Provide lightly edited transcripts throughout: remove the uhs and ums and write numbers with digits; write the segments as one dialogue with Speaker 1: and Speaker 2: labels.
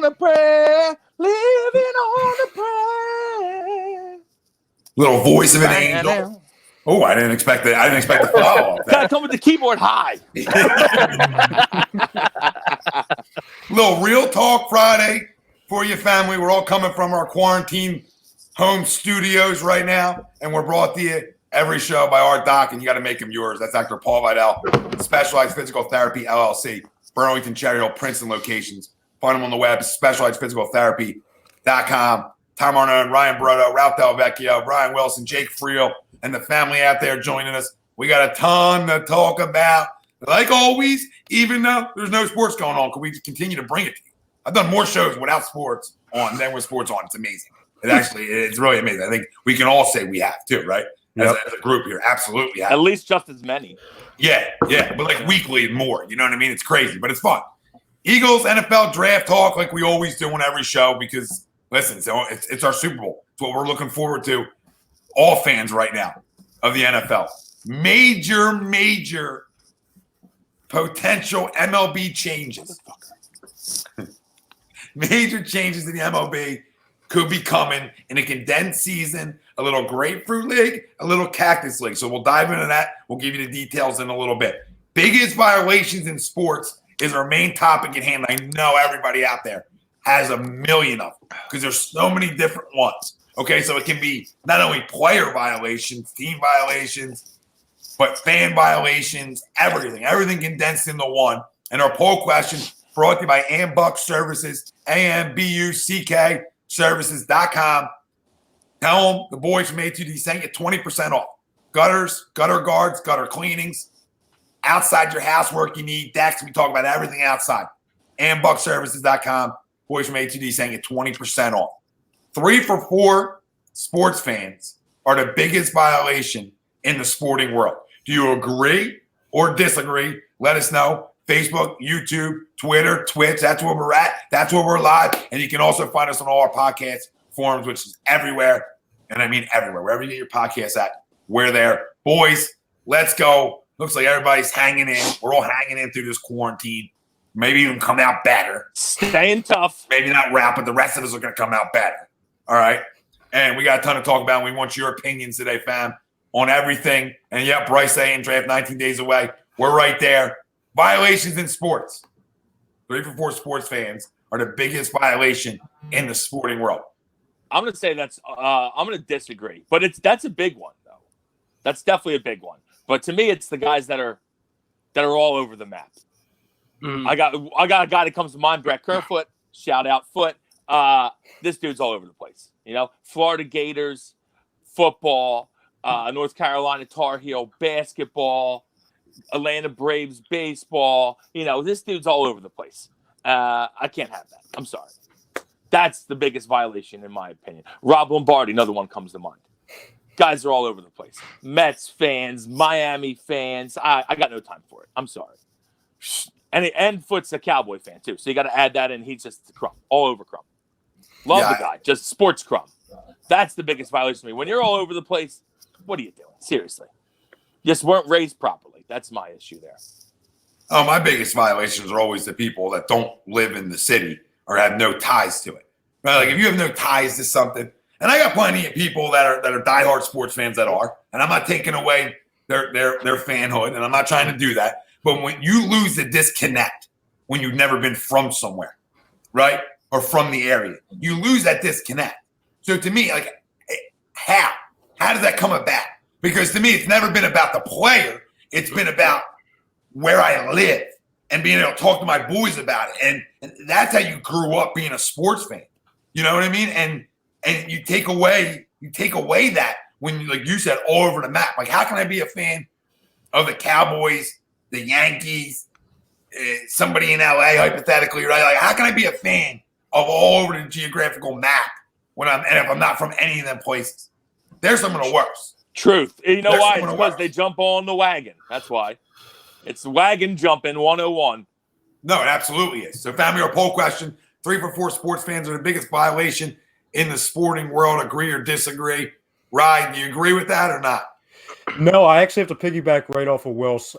Speaker 1: on a prayer, living on a prayer.
Speaker 2: Little voice of an angel. Oh, I didn't expect that. I didn't expect the follow up.
Speaker 1: Gotta come with the keyboard high.
Speaker 2: Little Real Talk Friday for you, family. We're all coming from our quarantine home studios right now, and we're brought to you every show by our doc, and you got to make them yours. That's Dr. Paul Vidal, Specialized Physical Therapy, LLC, Burlington, Cherry Hill, Princeton locations. Find them on the web, specializedphysicaltherapy.com. Tom Arnone, Ryan Brodo, Ralph Del Vecchio, Brian Wilson, Jake Friel, and the family out there joining us. We got a ton to talk about. Like always, even though there's no sports going on, can we continue to bring it to you? I've done more shows without sports on than with sports on. It's amazing. It's really amazing. I think we can all say we have too, right? As a group here, absolutely.
Speaker 1: At least just as many.
Speaker 2: Yeah, but like weekly and more. You know what I mean? It's crazy, but it's fun. Eagles NFL draft talk like we always do on every show because, listen, it's our Super Bowl. It's what we're looking forward to, all fans right now of the NFL. Major potential MLB changes. Major changes in the MLB could be coming in a condensed season, a little grapefruit league, a little cactus league. So we'll dive into that. We'll give you the details in a little bit. Biggest violations in sports is our main topic at hand. I know everybody out there has a million of them because there's so many different ones. Okay, so it can be not only player violations, team violations, but fan violations, everything condensed into one. And our poll question brought to you by Ambuck Services, AMBUCK Services.com. Tell them the boys from A2D saying get 20% off. Gutters, gutter guards, gutter cleanings, outside your housework you need. Decks, we talk about everything outside. AmbuckServices.com. Boys from A2D saying get 20% off. 3 for 4 sports fans are the biggest violation in the sporting world. Do you agree or disagree? Let us know. Facebook, YouTube, Twitter, Twitch. That's where we're at. That's where we're live. And you can also find us on all our podcast forums, which is everywhere. And I mean everywhere. Wherever you get your podcasts at, we're there. Boys, let's go. Looks like everybody's hanging in. We're all hanging in through this quarantine. Maybe even come out better.
Speaker 1: Staying tough.
Speaker 2: Maybe not rap, but the rest of us are going to come out better. All right? And we got a ton to talk about. We want your opinions today, fam, on everything. And, yeah, Bryce A. and draft 19 days away. We're right there. Violations in sports. 3 for 4 sports fans are the biggest violation in the sporting world.
Speaker 1: I'm going to say I'm going to disagree. But that's a big one, though. That's definitely a big one. But to me, it's the guys that are all over the map. I got a guy that comes to mind, Brett Kerfoot. Shout out Foot. This dude's all over the place. You know, Florida Gators, football, North Carolina Tar Heel, basketball, Atlanta Braves, baseball. You know, this dude's all over the place. I can't have that. I'm sorry. That's the biggest violation, in my opinion. Rob Lombardi, another one comes to mind. Guys are all over the place. Mets fans, Miami fans. I got no time for it. I'm sorry. And Foot's a Cowboy fan, too. So you got to add that in. He's just crumb. All over crumb. Love the guy. Just sports crumb. That's the biggest violation to me. When you're all over the place, what are you doing? Seriously. Just weren't raised properly. That's my issue there.
Speaker 2: Oh, my biggest violations are always the people that don't live in the city or have no ties to it. Right? Like if you have no ties to something, and I got plenty of people that are diehard sports fans that are, and I'm not taking away their fanhood, and I'm not trying to do that. But when you lose the disconnect, when you've never been from somewhere, right, or from the area, you lose that disconnect. So to me, like, how does that come about? Because to me, it's never been about the player. It's been about where I live and being able to talk to my boys about it. And that's how you grew up being a sports fan. You know what I mean? And you take away that when you, like you said, all over the map. Like, how can I be a fan of the Cowboys, the Yankees, somebody in LA, hypothetically, right? Like, how can I be a fan of all over the geographical map if I'm not from any of them places? There's some of the worst.
Speaker 1: Truth. You know why? It's because they jump on the wagon. That's why. It's wagon jumping 101.
Speaker 2: No, it absolutely is. So, family, our poll question: 3 for 4 sports fans are the biggest violation in the sporting world. Agree or disagree? Ryan, do you agree with that or not?
Speaker 3: No, I actually have to piggyback right off of Will's.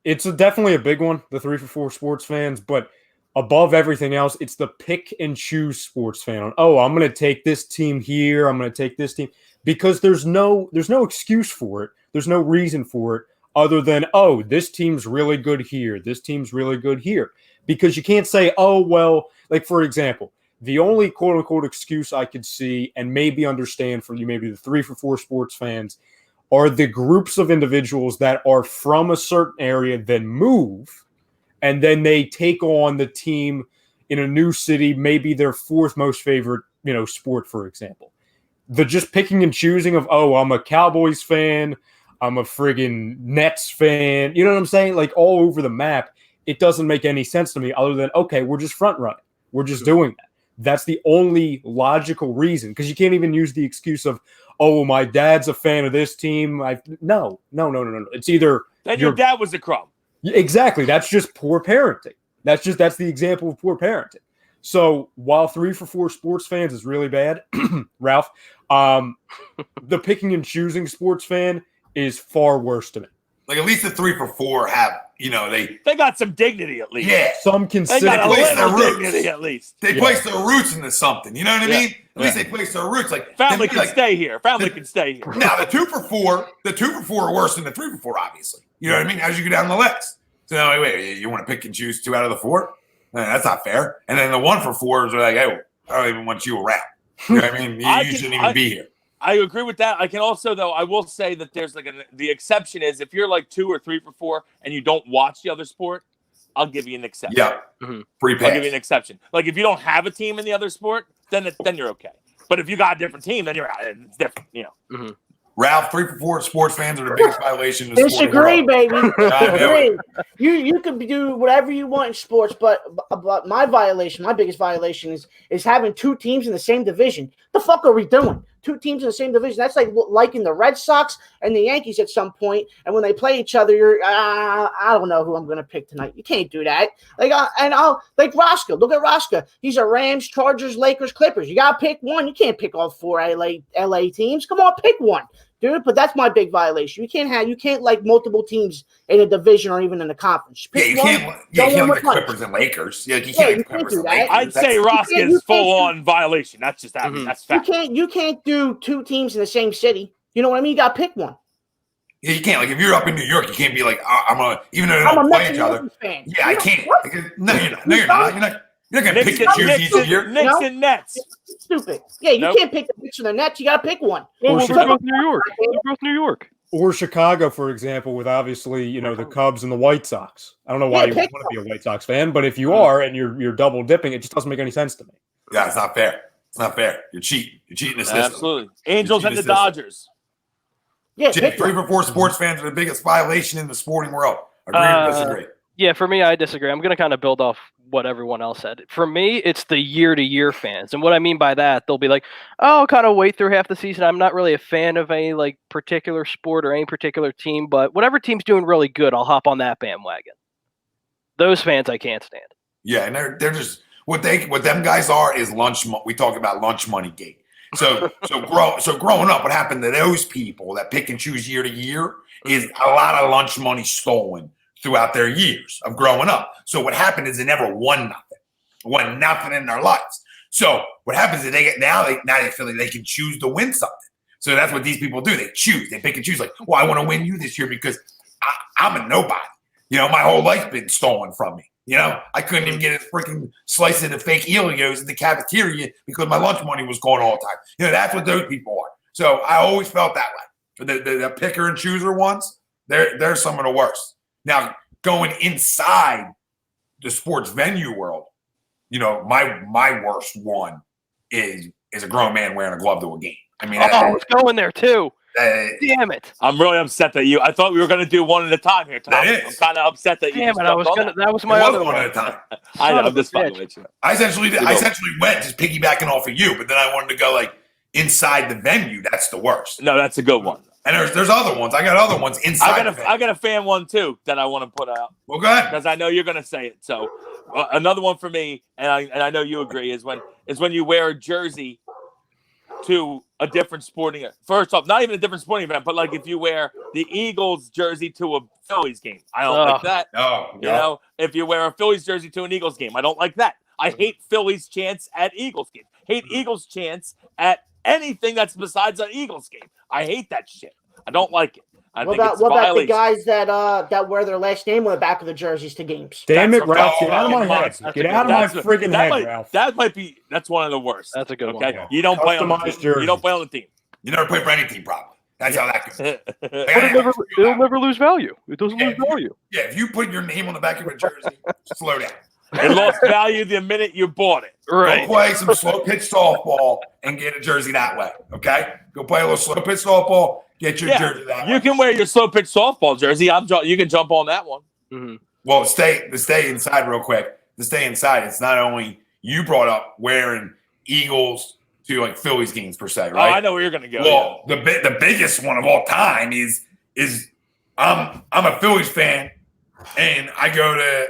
Speaker 3: It's definitely a big one, the 3 for 4 sports fans, but above everything else, it's the pick and choose sports fan. Oh, I'm going to take this team here. I'm going to take this team because there's no excuse for it. There's no reason for it other than, oh, this team's really good here. This team's really good here. Because you can't say, oh, well, like, for example, the only quote-unquote excuse I could see and maybe understand for you, maybe the 3 for 4 sports fans, are the groups of individuals that are from a certain area, then move, and then they take on the team in a new city, maybe their 4th most favorite, sport, for example. The just picking and choosing of, oh, I'm a Cowboys fan, I'm a friggin' Nets fan, you know what I'm saying? Like, all over the map, it doesn't make any sense to me other than, okay, we're just front running. We're just doing that. That's the only logical reason, because you can't even use the excuse of, oh, my dad's a fan of this team. No. It's either
Speaker 1: then your dad was a crumb.
Speaker 3: Exactly. That's just poor parenting. That's the example of poor parenting. So while 3 for 4 sports fans is really bad, Ralph, the picking and choosing sports fan is far worse to me.
Speaker 2: Like, at least the 3 for 4 have, they
Speaker 1: got some dignity at least.
Speaker 2: Yeah.
Speaker 3: Some
Speaker 1: they got a little dignity at least.
Speaker 2: They place their roots into something. You know what I mean? At least they place their roots. Like,
Speaker 1: family can stay here. Family can stay here.
Speaker 2: Now the 2 for 4 are worse than the 3 for 4, obviously. You know what I mean? As you go down the list. So wait, you want to pick and choose 2 out of the 4? That's not fair. And then the 1 for 4s are like, hey, I don't even want you around. You know what I mean? You shouldn't even be here.
Speaker 1: I agree with that. I can also, though, I will say that there's the exception is if you're like 2 or 3 for 4 and you don't watch the other sport, I'll give you an exception.
Speaker 2: Yeah, free pass.
Speaker 1: I'll give you an exception. Like if you don't have a team in the other sport, then you're okay. But if you got a different team, then you're out. It's different,
Speaker 2: Ralph, 3 for 4 sports fans are the biggest violation.
Speaker 4: Disagree, baby. Disagree. You can do whatever you want in sports, but my biggest violation is having 2 teams in the same division. The fuck are we doing? 2 teams in the same division. That's like in the Red Sox and the Yankees at some point. And when they play each other, you're I don't know who I'm going to pick tonight. You can't do that. Like Roscoe. Look at Roscoe. He's a Rams, Chargers, Lakers, Clippers. You got to pick one. You can't pick all 4 LA teams. Come on, pick one. Dude, but that's my big violation. You can't like multiple teams in a division or even in a conference.
Speaker 2: Pick you can't like the Clippers and Lakers. You can't like Clippers and Lakers.
Speaker 1: I'd say Roscoe is full on violation. That's just that's fact.
Speaker 4: You can't do 2 teams in the same city. You know what I mean? You got to pick one.
Speaker 2: Yeah, you can't. Like if you're up in New York, you can't be like even though they don't play each other.
Speaker 4: Fan.
Speaker 2: Yeah, I can't. No, you're not. No, you're not. You're not going to pick and choose each year.
Speaker 1: Knicks and Nets.
Speaker 4: It's stupid. Yeah, you can't pick the Knicks or the Nets. You got to pick one.
Speaker 5: Or New York.
Speaker 3: Or Chicago, for example, with obviously, the Cubs and the White Sox. I don't know why you want to be a White Sox fan, but if you are and you're double dipping, it just doesn't make any sense to me.
Speaker 2: Yeah, it's not fair. It's not fair. You're cheating. You're cheating the system.
Speaker 1: Absolutely. Angels and the Dodgers.
Speaker 4: Yeah,
Speaker 2: 3 for 4 sports fans are the biggest violation in the sporting world. Agree or disagree?
Speaker 5: Yeah, for me, I disagree. I'm going to kind of build off what everyone else said. For me, it's the year-to-year fans. And what I mean by that, they'll be like, oh, I'll kind of wait through half the season. I'm not really a fan of any particular sport or any particular team, but whatever team's doing really good, I'll hop on that bandwagon. Those fans I can't stand.
Speaker 2: Yeah, and they're just what them guys are is lunch. We talk about lunch money gate. So growing up, what happened to those people that pick and choose year to year is a lot of lunch money stolen throughout their years of growing up. So what happened is they never won nothing in their lives. So what happens is now they feel like they can choose to win something. So that's what these people do. They pick and choose like, well, I want to win you this year because I'm a nobody. My whole life's been stolen from me. I couldn't even get a freaking slice of the fake Elios in the cafeteria because my lunch money was going all the time. That's what those people are. So I always felt that way. The picker and chooser ones, they're some of the worst. Now, going inside the sports venue world, my worst one is a grown man wearing a glove to a game. I mean,
Speaker 5: I was going there too. Damn it!
Speaker 1: I'm really upset that I thought we were going to do one at a time here, Tom. I'm kind of upset that you.
Speaker 5: Damn it! That was my other
Speaker 2: one at a time.
Speaker 1: I know. I'm just fucking with you.
Speaker 2: I essentially went just piggybacking off of you, but then I wanted to go inside the venue. That's the worst.
Speaker 1: No, that's a good one.
Speaker 2: And there's other ones. I got other ones inside.
Speaker 1: I got a fan one too that I want to put out.
Speaker 2: Well, go ahead.
Speaker 1: Because I know you're going to say it. So another one for me, and I know you agree, is when you wear a jersey to a different sporting event. First off, not even a different sporting event, but like if you wear the Eagles jersey to a Phillies game, I don't like that.
Speaker 2: No,
Speaker 1: you know, if you wear a Phillies jersey to an Eagles game, I don't like that. I hate Phillies chants at Eagles games. Hate Eagles chants at anything that's besides an Eagles game. I hate that shit. I don't like it. What
Speaker 4: about the guys that wear their last name on the back of the jerseys to games?
Speaker 3: Damn it, Ralph! Get out of my head! Get out of my friggin' head, Ralph!
Speaker 1: That's one of the worst.
Speaker 5: That's a good one.
Speaker 1: Okay, you don't play on the team. You don't play on the team.
Speaker 2: You never play for any team, probably. That's how that goes.
Speaker 5: It'll never lose value. It doesn't lose value.
Speaker 2: Yeah, if you put your name on the back of a jersey, slow down.
Speaker 1: It lost value the minute you bought it.
Speaker 2: Right. Go play some slow pitch softball and get a jersey that way. Okay? Go play a little slow pitch softball. Get your jersey that way.
Speaker 1: You can wear your slow pitch softball jersey. You can jump on that one.
Speaker 5: Mm-hmm.
Speaker 2: Well, to stay inside real quick. To stay inside, it's not only you brought up wearing Eagles to like Phillies games per se, right?
Speaker 1: Oh, I know where you're gonna go.
Speaker 2: Well, the biggest one of all time is I'm a Phillies fan, and I go to,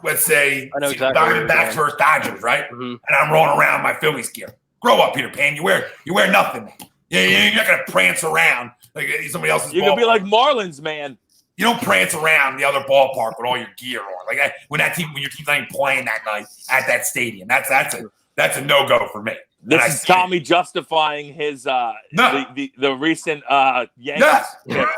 Speaker 2: let's say, Diamondbacks versus Dodgers, right?
Speaker 5: Mm-hmm.
Speaker 2: And I'm rolling around my Phillies gear. Grow up, Peter Pan. You wear nothing. You're not gonna prance around like somebody else's.
Speaker 1: You can be like Marlins, man.
Speaker 2: You don't prance around the other ballpark with all your gear on. Like when your team's not even playing that night at that stadium. That's a no-go for me.
Speaker 1: This is Tommy justifying his the recent Yankees.
Speaker 2: No.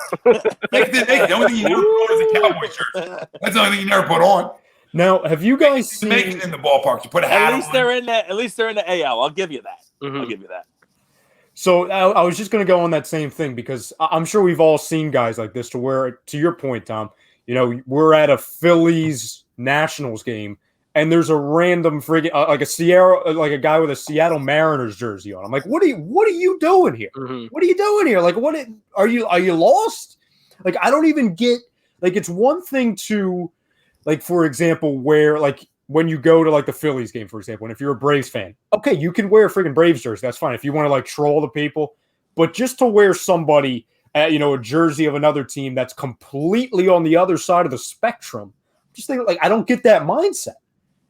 Speaker 2: The only thing you never put on is a Cowboys shirt. That's the only thing you never put on.
Speaker 3: Now, have you guys seen?
Speaker 2: Make it in the ballpark. You put a hat on.
Speaker 1: At least they're in the AL. I'll give you that.
Speaker 5: Mm-hmm.
Speaker 1: I'll give you that.
Speaker 3: So I was just going to go on that same thing because I'm sure we've all seen guys like this to where, to your point, Tom, you know, we're at a Phillies Nationals game and there's a random friggin' like a guy with a Seattle Mariners jersey on. I'm like, what are you doing here?
Speaker 5: Mm-hmm.
Speaker 3: What are you doing here? Like, are you lost? Like, I don't even get, like, it's one thing to, like, for example, where, like, when you go to like the Phillies game, for example, and if you're a Braves fan, okay, you can wear a freaking Braves jersey. That's fine. If you want to like troll the people, but just to wear somebody, a jersey of another team that's completely on the other side of the spectrum, just think like, I don't get that mindset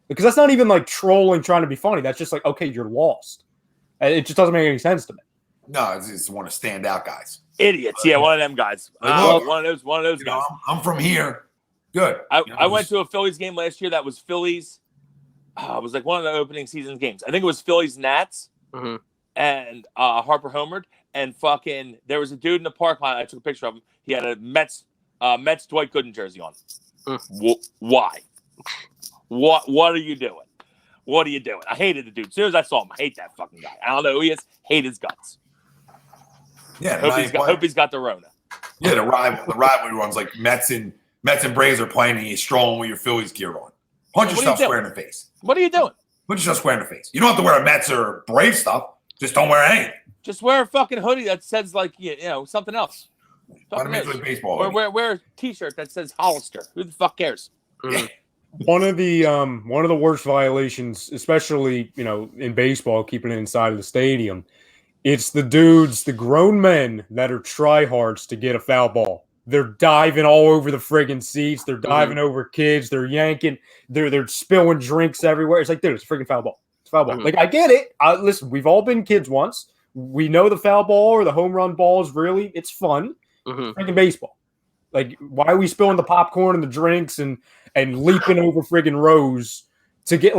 Speaker 3: because that's not even like trolling, trying to be funny. That's just like, okay, you're lost. It just doesn't make any sense to me.
Speaker 2: No, it's just one of stand out guys.
Speaker 1: Idiots. Yeah, one of them guys. One of those guys.
Speaker 2: I'm from here. Good.
Speaker 1: I went to a Phillies game last year that was Phillies. It was like one of the opening season games. I think it was Phillies Nats,
Speaker 5: mm-hmm.
Speaker 1: and Harper homered, and fucking there was a dude in the park line. I took a picture of him. He had a Mets Dwight Gooden jersey on. Why? What are you doing? What are you doing? I hated the dude. As soon as I saw him, I hate that fucking guy. I don't know who he is. Hate his guts.
Speaker 2: Yeah.
Speaker 1: Hope he's got the Rona.
Speaker 2: Yeah, the rivalry runs like Mets and Braves are playing and you're strolling with your Phillies gear on. Punch yourself square in the face.
Speaker 1: What are you doing?
Speaker 2: Punch yourself square in the face. You don't have to wear a Mets or Braves stuff. Just don't wear anything.
Speaker 1: Just wear a fucking hoodie that says like something else.
Speaker 2: Major League Baseball.
Speaker 1: Or wear a T-shirt that says Hollister. Who the fuck cares?
Speaker 2: Yeah.
Speaker 3: One of the worst violations, especially in baseball, keeping it inside of the stadium, it's the grown men that are tryhards to get a foul ball. They're diving all over the friggin' seats. They're diving over kids. They're yanking. They're spilling drinks everywhere. It's like, dude, it's a friggin' foul ball. It's a foul ball.
Speaker 5: Mm-hmm.
Speaker 3: Like, I get it. Listen, we've all been kids once. We know the foul ball or the home run ball is it's fun.
Speaker 5: Mm-hmm.
Speaker 3: Friggin' baseball. Like, why are we spilling the popcorn and the drinks and leaping over friggin' rows to get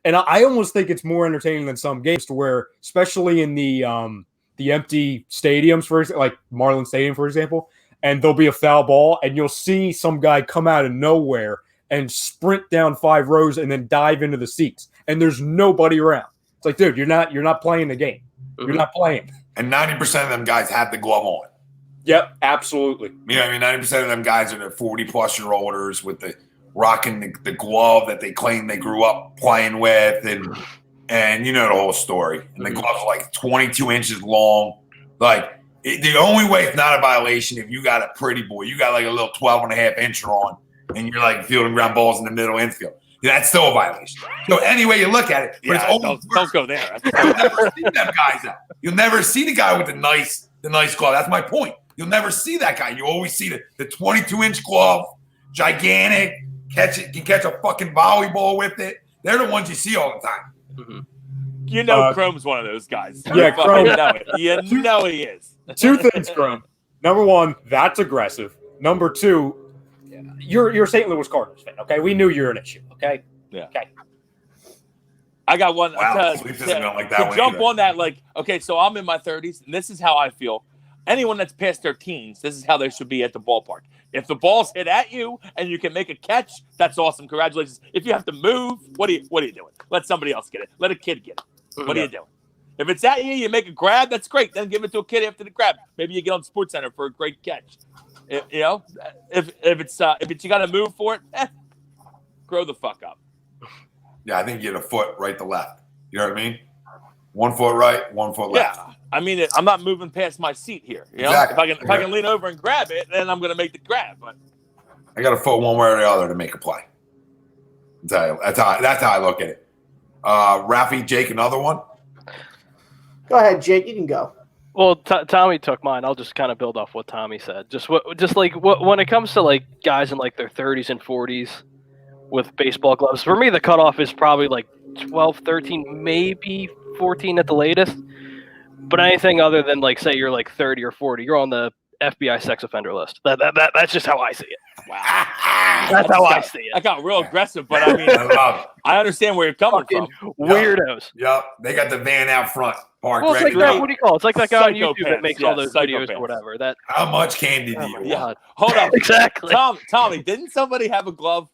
Speaker 3: and I almost think it's more entertaining than some games to where, especially in the empty stadiums, for example, like Marlins Stadium, for example, and there'll be a foul ball, and you'll see some guy come out of nowhere and sprint down 5 rows and then dive into the seats, and there's nobody around. It's like, dude, you're not playing the game. You're not playing.
Speaker 2: And 90% of them guys have the glove on.
Speaker 3: Yep, absolutely.
Speaker 2: You know what I mean? 90% of them guys are the 40-plus-year-olders with the rocking the glove that they claim they grew up playing with, and you know the whole story. And the glove's like 22 inches long. Like, the only way it's not a violation if you got a pretty boy, you got like a little 12.5 incher on, and you're like fielding ground balls in the middle infield. That's still a violation. So any way you look at it, but it's
Speaker 1: don't go there.
Speaker 2: You'll never see them guys out. You'll never see the guy with the nice glove. That's my point. You'll never see that guy. You always see the 22-inch glove, gigantic, can catch a fucking volleyball with it. They're the ones you see all the time.
Speaker 5: Mm-hmm.
Speaker 1: You know, Chrome's one of those guys.
Speaker 3: Yeah, Chrome.
Speaker 1: Know it. You know he is.
Speaker 3: 2 things, Chrome. Number 1, that's aggressive. Number 2, you're a St. Louis Cardinals fan. Okay, we knew you're an issue. Okay.
Speaker 1: Yeah.
Speaker 3: Okay.
Speaker 1: I got one.
Speaker 2: Wow, Sweeps isn't going like that
Speaker 1: to
Speaker 2: one
Speaker 1: jump
Speaker 2: either.
Speaker 1: on that, like, okay, so I'm in my 30s, and this is how I feel. Anyone that's past their teens, this is how they should be at the ballpark. If the ball's hit at you and you can make a catch, that's awesome. Congratulations. If you have to move, what are you doing? Let somebody else get it. Let a kid get it. What are you doing? If it's at you, you make a grab, that's great. Then give it to a kid after the grab. Maybe you get on Sports Center for a great catch. If you got to move for it, grow the fuck up.
Speaker 2: Yeah, I think you get a foot right to left. You know what I mean? 1 foot right, 1 foot left.
Speaker 1: Yeah, I mean, I'm not moving past my seat here. You know,
Speaker 2: Exactly.
Speaker 1: if I can lean over and grab it, then I'm going to make the grab. But
Speaker 2: I got a foot one way or the other to make a play. That's how I look at it. Rafi, Jake, another one.
Speaker 4: Go ahead, Jake. You can go.
Speaker 5: Well, Tommy took mine. I'll just kind of build off what Tommy said. When it comes to like guys in like their 30s and 40s with baseball gloves, for me the cutoff is probably like 12, 13, maybe 14 at the latest. But anything other than like say you're like 30 or 40, you're on the FBI sex offender list. That's just how I see it.
Speaker 1: wow,
Speaker 5: That's how I see it.
Speaker 1: I got real aggressive, but I mean,
Speaker 2: I love it.
Speaker 1: I understand where you're coming
Speaker 5: Fucking
Speaker 1: from.
Speaker 5: weirdos.
Speaker 2: Yep, they got the van out front parked.
Speaker 5: Well, it's like
Speaker 2: ready to
Speaker 5: that.
Speaker 2: go.
Speaker 5: What do you call it? It's like that guy on YouTube
Speaker 1: Psychopaths,
Speaker 5: that makes all
Speaker 1: yeah,
Speaker 5: those videos
Speaker 1: psychopaths.
Speaker 5: or whatever. That
Speaker 2: How much candy do
Speaker 5: Oh
Speaker 2: you
Speaker 5: my
Speaker 2: want?
Speaker 1: Yeah,
Speaker 5: God.
Speaker 1: hold up,
Speaker 5: exactly.
Speaker 1: Tommy. Didn't somebody have a glove?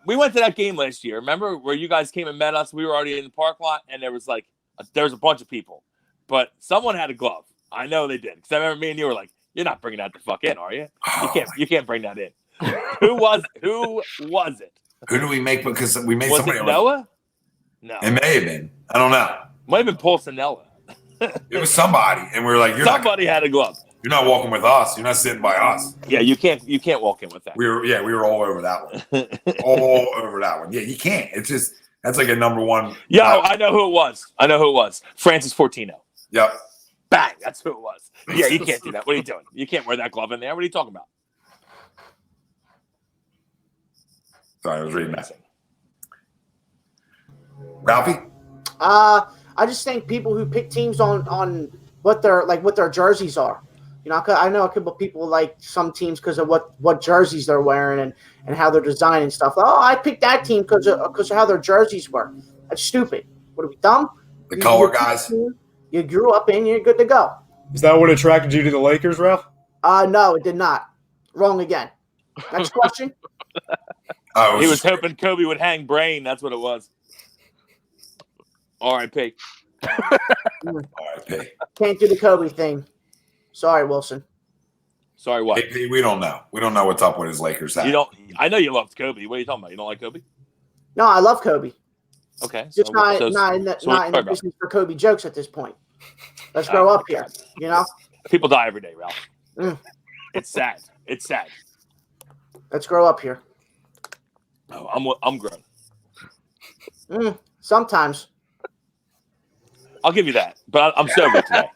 Speaker 1: We went to that game last year. Remember where you guys came and met us? We were already in the park lot, and there was a bunch of people, but someone had a glove. I know they did because I remember me and you were like, "You're not bringing that the fuck in, are you? You can't bring that in." Who was it?
Speaker 2: Who do we make? Because we made
Speaker 1: Was
Speaker 2: somebody.
Speaker 1: it Noah? No,
Speaker 2: It may have been. I don't know.
Speaker 1: might have been Paul Sinella.
Speaker 2: It was somebody, and we were like,
Speaker 1: Somebody had a glove.
Speaker 2: You're not walking with us. You're not sitting by us."
Speaker 1: Yeah, you can't walk in with that.
Speaker 2: We were all over that one. All over that one. Yeah, you can't. It's just that's like a number one.
Speaker 1: Yo, I know who it was. Francis Fortino.
Speaker 2: Yep.
Speaker 1: Bang, that's who it was. Yeah, you can't do that. What are you doing? You can't wear that glove in there. What are you talking about?
Speaker 2: Sorry, I was reading that. Ralphie?
Speaker 4: I just think people who pick teams on what their jerseys are. You know, I know a couple of people like some teams because of what jerseys they're wearing and how they're designed and stuff. Oh, I picked that team because of how their jerseys were. That's stupid. What are we, dumb?
Speaker 2: The color guys.
Speaker 4: You grew up in, you're good to go.
Speaker 3: Is that what attracted you to the Lakers, Ralph?
Speaker 4: No, it did not. Wrong again. Next question.
Speaker 2: Oh,
Speaker 1: He was hoping Kobe would hang brain. That's what it was. R.I.P.
Speaker 2: RIP.
Speaker 4: Can't do the Kobe thing. Sorry, Wilson.
Speaker 1: Sorry, what?
Speaker 2: Hey, we don't know. We don't know what's up with his Lakers.
Speaker 1: You don't. I know you loved Kobe. What are you talking about? You don't like Kobe?
Speaker 4: No, I love Kobe.
Speaker 1: Okay.
Speaker 4: Just not in the business for Kobe jokes at this point. Let's grow up here. You know.
Speaker 1: People die every day, Ralph.
Speaker 4: Mm.
Speaker 1: It's sad. It's sad.
Speaker 4: Let's grow up here.
Speaker 1: Oh, I'm grown.
Speaker 4: Sometimes.
Speaker 1: I'll give you that, but I'm sober today.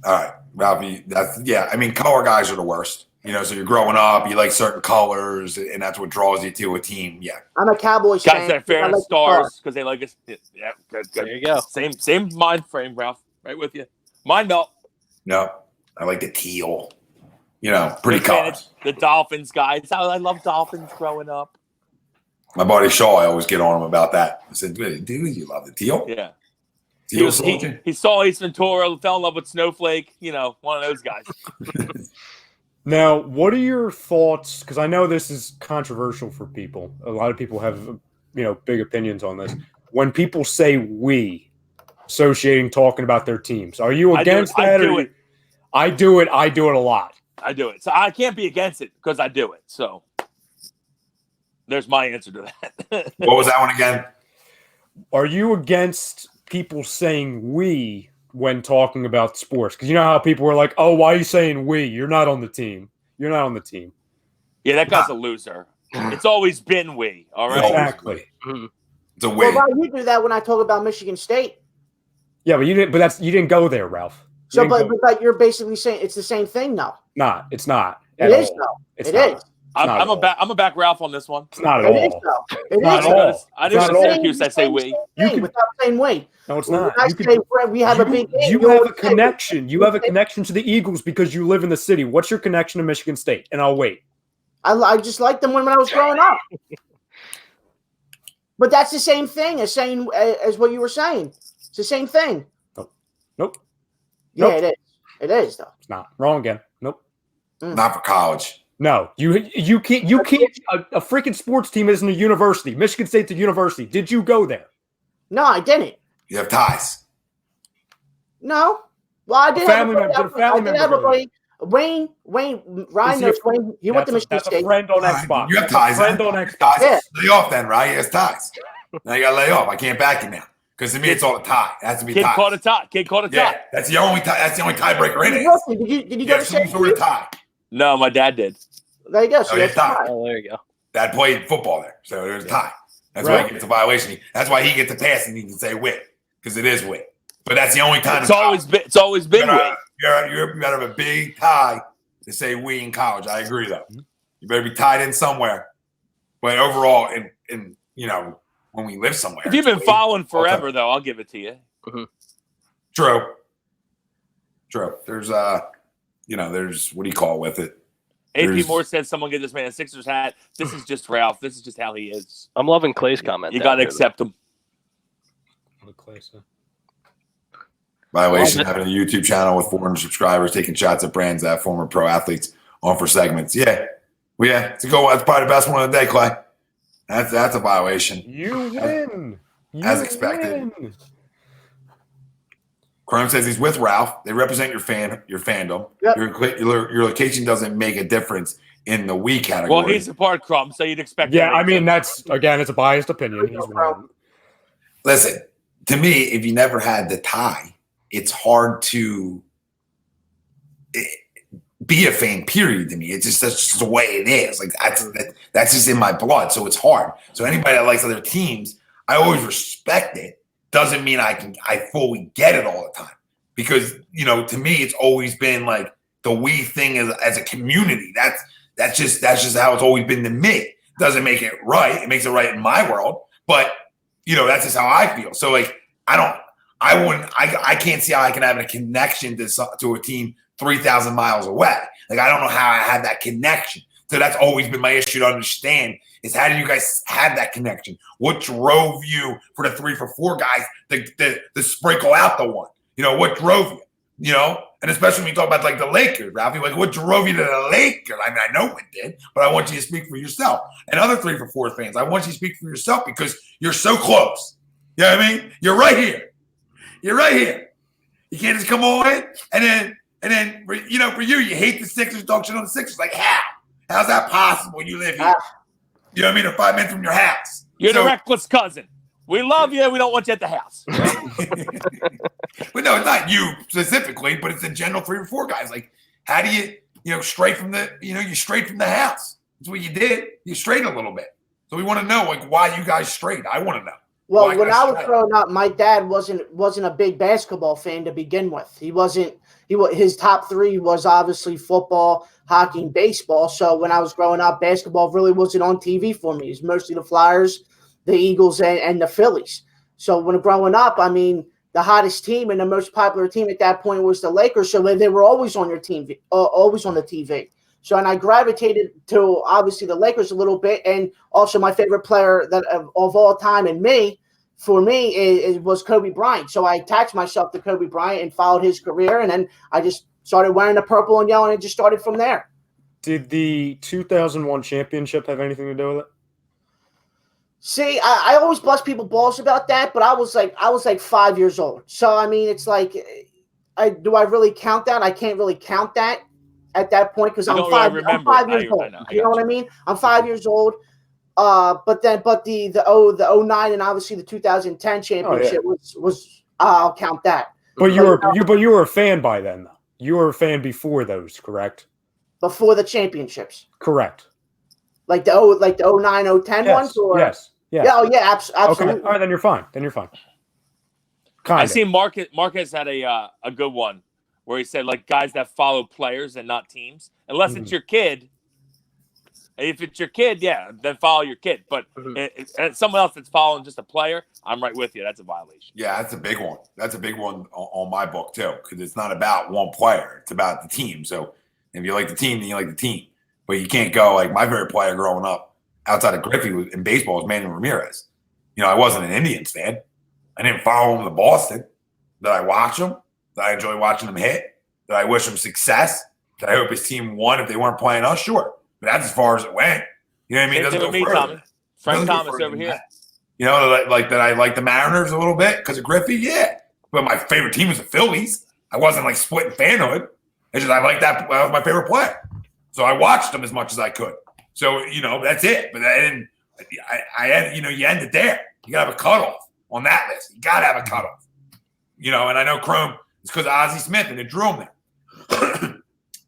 Speaker 2: All right, Ralphie. I mean, color guys are the worst. You know, so you're growing up, you like certain colors, and that's what draws you to a team. Yeah.
Speaker 4: I'm a Cowboys
Speaker 1: Guys
Speaker 4: fan.
Speaker 1: that are fair
Speaker 4: like
Speaker 1: stars because they like us. Yeah, good.
Speaker 5: There you go.
Speaker 1: Same mind frame, Ralph. Right with you. Mind melt.
Speaker 2: No, I like the teal. You know, pretty
Speaker 1: Big fan of
Speaker 2: colors.
Speaker 1: The Dolphins guys. I love Dolphins growing up.
Speaker 2: My buddy Shaw, I always get on him about that. I said, dude, you love the teal?
Speaker 1: Yeah.
Speaker 2: Teal soldier?
Speaker 1: He saw Ace Ventura, fell in love with Snowflake. You know, one of those guys.
Speaker 3: Now, what are your thoughts? Because I know this is controversial for people. A lot of people have, big opinions on this. When people say "we," associating talking about their teams, are you against that? I do it. I do it a lot.
Speaker 1: I do it. So I can't be against it because I do it. So there's my answer to that.
Speaker 2: What was that one again?
Speaker 3: Are you against people saying "we" when talking about sports? Because you know how people were like, "Oh, why are you saying we? You're not on the team. You're not on the team."
Speaker 1: Yeah, that guy's a loser. It's always been we. All right.
Speaker 3: Exactly.
Speaker 2: It's a
Speaker 4: Well,
Speaker 2: win.
Speaker 4: why you do that when I talk about Michigan State?
Speaker 3: Yeah, but you didn't. But you didn't go there, Ralph.
Speaker 4: So, but you're basically saying it's the same thing, though.
Speaker 3: Not. It's not.
Speaker 4: It is, though.
Speaker 3: It's
Speaker 4: It
Speaker 3: not.
Speaker 4: is.
Speaker 1: I'm a back Ralph on this one.
Speaker 3: It's not at
Speaker 4: It is
Speaker 3: all.
Speaker 4: though. It
Speaker 3: Not
Speaker 4: is.
Speaker 3: at all.
Speaker 1: I didn't
Speaker 3: Not
Speaker 1: go
Speaker 3: at
Speaker 1: to
Speaker 3: all.
Speaker 1: Syracuse. I say we.
Speaker 3: You can-
Speaker 4: without saying wait.
Speaker 3: No, it's
Speaker 4: When
Speaker 3: not.
Speaker 4: I
Speaker 3: You
Speaker 4: say we have a big game,
Speaker 3: you have a
Speaker 4: always say-
Speaker 3: connection. You have a connection to the Eagles because you live in the city. What's your connection to Michigan State? And I'll wait.
Speaker 4: I just liked them when I was growing up. But that's the same thing as saying as what you were saying. It's the same thing.
Speaker 3: Nope.
Speaker 4: Yeah,
Speaker 3: Nope.
Speaker 4: it is. It is though.
Speaker 3: It's not. Wrong again. Nope.
Speaker 2: Not for college.
Speaker 3: No. You can't a freaking sports team isn't a university. Michigan State's a university. Did you go there?
Speaker 4: No, I didn't.
Speaker 2: You have ties.
Speaker 4: No. Well, I did
Speaker 3: Family
Speaker 4: have a
Speaker 3: member- did a family
Speaker 4: I did have
Speaker 3: member
Speaker 4: a buddy. Ryan
Speaker 3: Is he
Speaker 4: knows Wayne. He went to Michigan
Speaker 3: That's a
Speaker 4: State.
Speaker 3: friend on
Speaker 2: All right,
Speaker 3: Xbox.
Speaker 2: you have
Speaker 3: That's a
Speaker 2: ties.
Speaker 3: friend
Speaker 2: then.
Speaker 3: on
Speaker 2: Ties.
Speaker 3: Xbox.
Speaker 4: Yeah.
Speaker 2: Lay off then, right? He has ties. Now you got to lay off. I can't back you now. Because to me, it's all a tie. It has to be
Speaker 1: Kid
Speaker 2: ties.
Speaker 1: caught a tie. Kid caught a tie.
Speaker 2: Yeah, that's the only tie. That's the only tiebreaker in it.
Speaker 4: Wilson, did you
Speaker 2: You
Speaker 4: go
Speaker 2: have
Speaker 4: to
Speaker 2: some sort of
Speaker 4: Syracuse?
Speaker 2: tie.
Speaker 1: No, my dad did.
Speaker 4: There you go. So
Speaker 2: Oh, yeah,
Speaker 4: that's fine.
Speaker 2: tie.
Speaker 5: Oh, there you go.
Speaker 2: Dad played football there, so there's a tie. That's
Speaker 3: Right.
Speaker 2: why he gets a violation. That's why he gets a pass and he can say wit because it is wit. But that's the only time.
Speaker 1: It's always been way.
Speaker 2: You gotta have a big tie to say we in college. I agree though. You better be tied in somewhere. But overall, in when we live somewhere,
Speaker 1: If you've been
Speaker 2: it's
Speaker 1: following forever, though, I'll give it to you.
Speaker 2: True. There's there's what do you call it with it?
Speaker 1: AP
Speaker 2: There's-
Speaker 1: Moore said someone get this man a Sixers hat. This is just Ralph. This is just how he is.
Speaker 5: I'm loving Clay's comment.
Speaker 1: You
Speaker 5: down
Speaker 1: got to
Speaker 5: here,
Speaker 1: accept him.
Speaker 2: Violation having a YouTube channel with 400 subscribers, taking shots at brands that have former pro athletes on for segments. Yeah. Well, yeah, it's a go. That's probably the best one of the day, Clay. That's a violation.
Speaker 3: You win.
Speaker 2: As expected. Crime says he's with Ralph. They represent your fandom.
Speaker 4: Yep.
Speaker 2: Your location doesn't make a difference in the we category.
Speaker 1: Well, he's a part Crumb, so you'd expect.
Speaker 3: Yeah,
Speaker 1: him
Speaker 3: I
Speaker 1: to-
Speaker 3: mean it's a biased opinion. He's wrong.
Speaker 2: Listen, to me, if you never had the tie, it's hard to be a fan. Period. To me, that's just the way it is. Like that's just in my blood, so it's hard. So anybody that likes other teams, I always respect it. Doesn't mean I fully get it all the time because to me it's always been like the we thing as a community. That's just how it's always been to me. Doesn't make it right. It makes it right in my world, but that's just how I feel. So like I can't see how I can have a connection to a team 3,000 miles away. Like I don't know how I have that connection. So that's always been my issue to understand is how do you guys have that connection? What drove you for the 3 for 4 guys to sprinkle out the one? What drove you? And especially when you talk about like the Lakers, Ralphie, like what drove you to the Lakers? I mean, I know it did, but I want you to speak for yourself. And other 3 for 4 fans, I want you to speak for yourself because you're so close. You know what I mean? You're right here. You're right here. You can't just come on and then for you hate the Sixers, talk shit on the Sixers. Like how? How's that possible? You live here. You know what I mean? They're 5 minutes from your house.
Speaker 1: You're the reckless cousin. We love you. We don't want you at the house.
Speaker 2: But no, it's not you specifically, but it's the general 3 or 4 guys. Like, how do you straight from the, you strayed from the house. That's what you did. You strayed a little bit. So we want to know, like, why you guys strayed. I want to know.
Speaker 4: Well,
Speaker 2: Why
Speaker 4: when
Speaker 2: guys
Speaker 4: I was
Speaker 2: strayed.
Speaker 4: growing up, my dad wasn't a big basketball fan to begin with. His top 3 was obviously football, hockey, and baseball. So when I was growing up, basketball really wasn't on TV for me. It was mostly the Flyers, the Eagles, and the Phillies. So when growing up, I mean, the hottest team and the most popular team at that point was the Lakers. So they were always on your team, always on the TV. So and I gravitated to obviously the Lakers a little bit, and also my favorite player that of all time for me was Kobe Bryant. So I attached myself to Kobe Bryant and followed his career, and then I just started wearing the purple and yellow, and it just started from there.
Speaker 3: Did the 2001 championship have anything to do with it?
Speaker 4: See, I always bust people balls about that, but I was like 5 years old. So I mean, it's like, do I really count that? I can't really count that at that point because I'm 5 years old. You know what I mean? I'm 5 years old. But the 09 and obviously the 2010 championship was I'll count that.
Speaker 3: But you were a fan by then, though. You were a fan before those, correct?
Speaker 4: Before the championships,
Speaker 3: correct.
Speaker 4: Like the 09, 010 ones, or
Speaker 3: yes.
Speaker 4: Yeah. Oh yeah, absolutely.
Speaker 3: Okay. All right, then you're fine.
Speaker 1: I seen Marquez had a good one where he said like guys that follow players and not teams. Unless it's your kid, If it's your kid, yeah, then follow your kid. But and someone else that's following just a player, I'm right with you. That's a violation.
Speaker 2: Yeah, that's a big one. That's a big one on my book too, because it's not about one player; it's about the team. So if you like the team, then you like the team. But you can't go like my favorite player growing up outside of Griffey in baseball was Manny Ramirez. I wasn't an Indians fan. I didn't follow him to Boston. Did I watch him? Did I enjoy watching him hit? Did I wish him success? Did I hope his team won if they weren't playing us? Sure. But that's as far as it went. You know what I mean? It doesn't go further.
Speaker 1: Tommy. Frank Thomas over here.
Speaker 2: Like that I like the Mariners a little bit because of Griffey? Yeah. But my favorite team is the Phillies. I wasn't like splitting fanhood. It's just I like that. That was my favorite player. So I watched them as much as I could. So, that's it. But I didn't – I had, you end it there. You got to have a cutoff on that list. You got to have a cutoff. And I know Chrome is because of Ozzie Smith and it drew him there.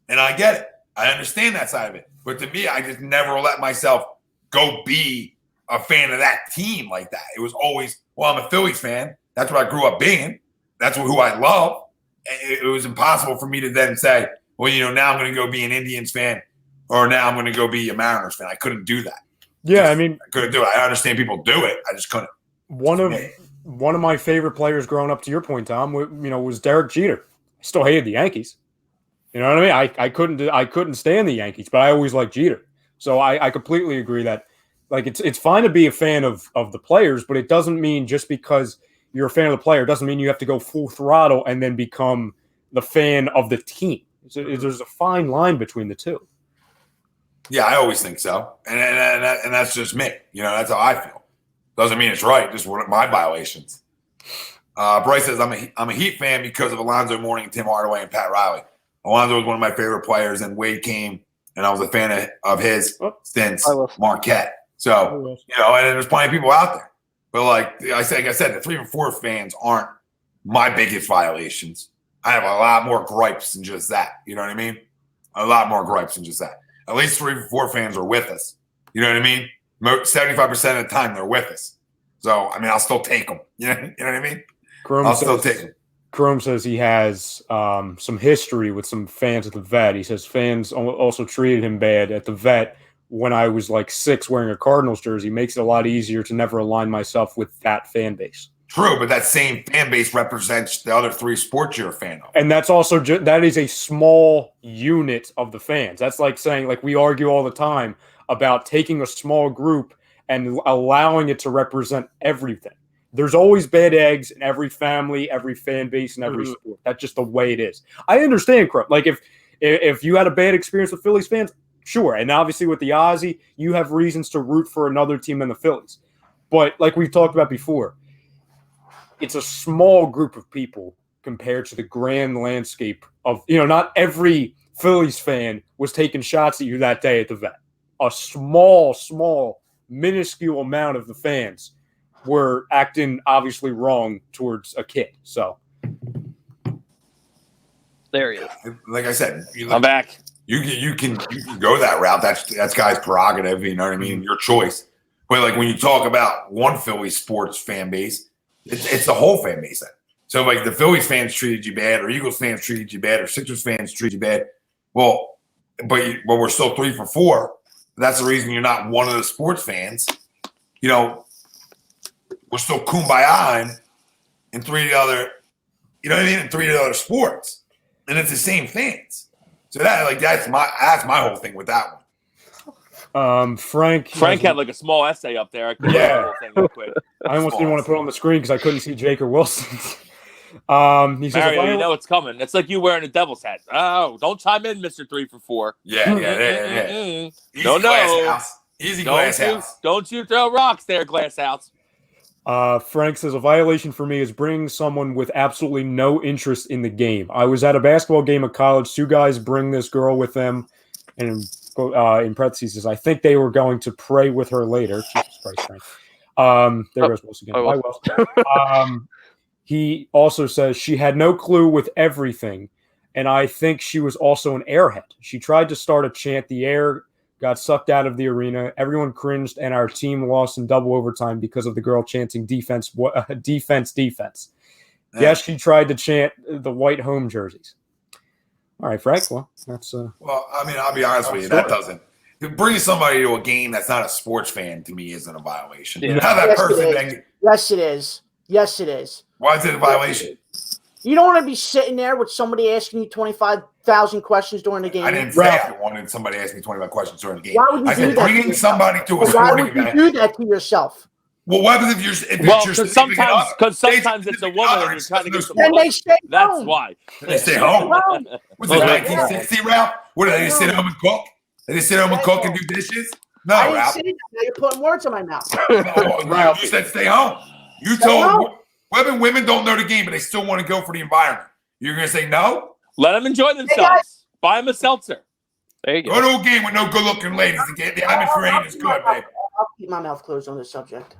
Speaker 2: And I get it. I understand that side of it. But to me, I just never let myself go be a fan of that team like that. It was always, well, I'm a Phillies fan. That's what I grew up being. That's who I love. It was impossible for me to then say, well, now I'm going to go be an Indians fan or now I'm going to go be a Mariners fan. I couldn't do that.
Speaker 3: Yeah,
Speaker 2: I couldn't do it. I understand people do it. I just couldn't.
Speaker 3: One of my favorite players growing up, to your point, Tom, was Derek Jeter. I still hated the Yankees. You know what I mean? I couldn't stand the Yankees, but I always liked Jeter. So I completely agree that like it's fine to be a fan of the players, but it doesn't mean just because you're a fan of the player doesn't mean you have to go full throttle and then become the fan of the team. There's a fine line between the two.
Speaker 2: Yeah, I always think so, and that's just me. That's how I feel. Doesn't mean it's right. Just one of my violations. Bryce says I'm a Heat fan because of Alonzo Mourning, Tim Hardaway, and Pat Riley. Alonzo was one of my favorite players, and Wade came, and I was a fan of his since Marquette. So and there's plenty of people out there, but like I said, the 3 and 4 fans aren't my biggest violations. I have a lot more gripes than just that. You know what I mean? A lot more gripes than just that. At least 3 and 4 fans are with us. You know what I mean? 75% of the time they're with us. So I'll still take them. You know what I mean? I'll still take them.
Speaker 3: Chrome says he has some history with some fans at the Vet. He says fans also treated him bad at the Vet when I was like 6 wearing a Cardinals jersey. Makes it a lot easier to never align myself with that fan base.
Speaker 2: True, but that same fan base represents the other 3 sports you're a fan of.
Speaker 3: And that's also that is a small unit of the fans. That's like saying, like we argue all the time about taking a small group and allowing it to represent everything. There's always bad eggs in every family, every fan base, and every sport. That's just the way it is. I understand, Crow. Like if you had a bad experience with Phillies fans, sure. And obviously with the Ozzy, you have reasons to root for another team than the Phillies. But like we've talked about before, it's a small group of people compared to the grand landscape of, not every Phillies fan was taking shots at you that day at the Vet. A small, minuscule amount of the fans were acting obviously wrong towards a kid. So
Speaker 5: there he is.
Speaker 2: Like I said,
Speaker 1: I'm back.
Speaker 2: You can go that route. That's guy's prerogative. You know what I mean? Your choice. But like when you talk about one Philly sports fan base, it's the whole fan base then. So like the Phillies fans treated you bad, or Eagles fans treated you bad, or Sixers fans treated you bad. Well, but we're still 3 for 4. That's the reason you're not one of the sports fans. We're still kumbaya in 3 other, in 3 other sports, and it's the same fans. So that's my whole thing with that one.
Speaker 3: Frank
Speaker 1: had like a small essay up there. I couldn't read the whole thing real quick.
Speaker 3: I almost didn't want to put it on the screen because I couldn't see Jake or Wilson. He says,
Speaker 1: Mario, you know it's coming. It's like you wearing a devil's hat. Oh, don't chime in, Mr. 3 for 4.
Speaker 2: Yeah. Easy glass house.
Speaker 1: Don't you throw rocks there, glass house.
Speaker 3: Frank says, a violation for me is bringing someone with absolutely no interest in the game. I was at a basketball game at college. 2 guys bring this girl with them, and in parentheses says, I think they were going to pray with her later. Jesus Christ, Frank. There goes Wilson again. Hi, Wilson. He also says she had no clue with everything, and I think she was also an airhead. She tried to start a chant. The air got sucked out of the arena. Everyone cringed, and our team lost in double overtime because of the girl chanting defense, defense, defense. Yes, she tried to chant the white home jerseys. All right, Frank. Well, that's
Speaker 2: Well, I'll be honest with you. That Bringing somebody to a game that's not a sports fan to me isn't a violation.
Speaker 5: Yeah.
Speaker 2: How that
Speaker 4: Yes,
Speaker 2: person
Speaker 4: it
Speaker 2: then,
Speaker 4: Yes, it is. Yes, it is.
Speaker 2: why is it a violation?
Speaker 4: You don't want to be sitting there with somebody asking you 25,000 questions during the game.
Speaker 2: I didn't say I wanted somebody to ask me 25 questions during the game.
Speaker 4: Why would you
Speaker 2: I
Speaker 4: do
Speaker 2: said
Speaker 4: that
Speaker 2: bringing
Speaker 4: to yourself?
Speaker 2: somebody to a
Speaker 4: Why
Speaker 2: sporting
Speaker 4: would you
Speaker 2: event.
Speaker 4: do that to yourself?
Speaker 2: Well, what happens if
Speaker 1: Well,
Speaker 2: your
Speaker 1: because
Speaker 2: significant
Speaker 1: sometimes
Speaker 2: other-
Speaker 1: it's a woman and you're trying to get some
Speaker 4: Then they stay
Speaker 1: That's
Speaker 4: home.
Speaker 1: why.
Speaker 2: They stay home. Was it
Speaker 5: Well,
Speaker 2: 1960, Ralph? What did they just sit home and cook? They just sit home and cook and do dishes? No,
Speaker 4: I didn't
Speaker 2: Ralph.
Speaker 4: say that. Now you're putting words in my mouth.
Speaker 2: Ralph, you said stay home. You
Speaker 4: Stay
Speaker 2: told
Speaker 4: home.
Speaker 2: women don't know the game, but they still want to go for the environment. You're gonna say no?
Speaker 1: Let them enjoy themselves. Buy them a seltzer.
Speaker 5: There you
Speaker 2: Go
Speaker 5: go.
Speaker 2: to a game with no good-looking ladies and get the atmosphere ain't as good, babe.
Speaker 4: I'll keep my mouth closed on this subject.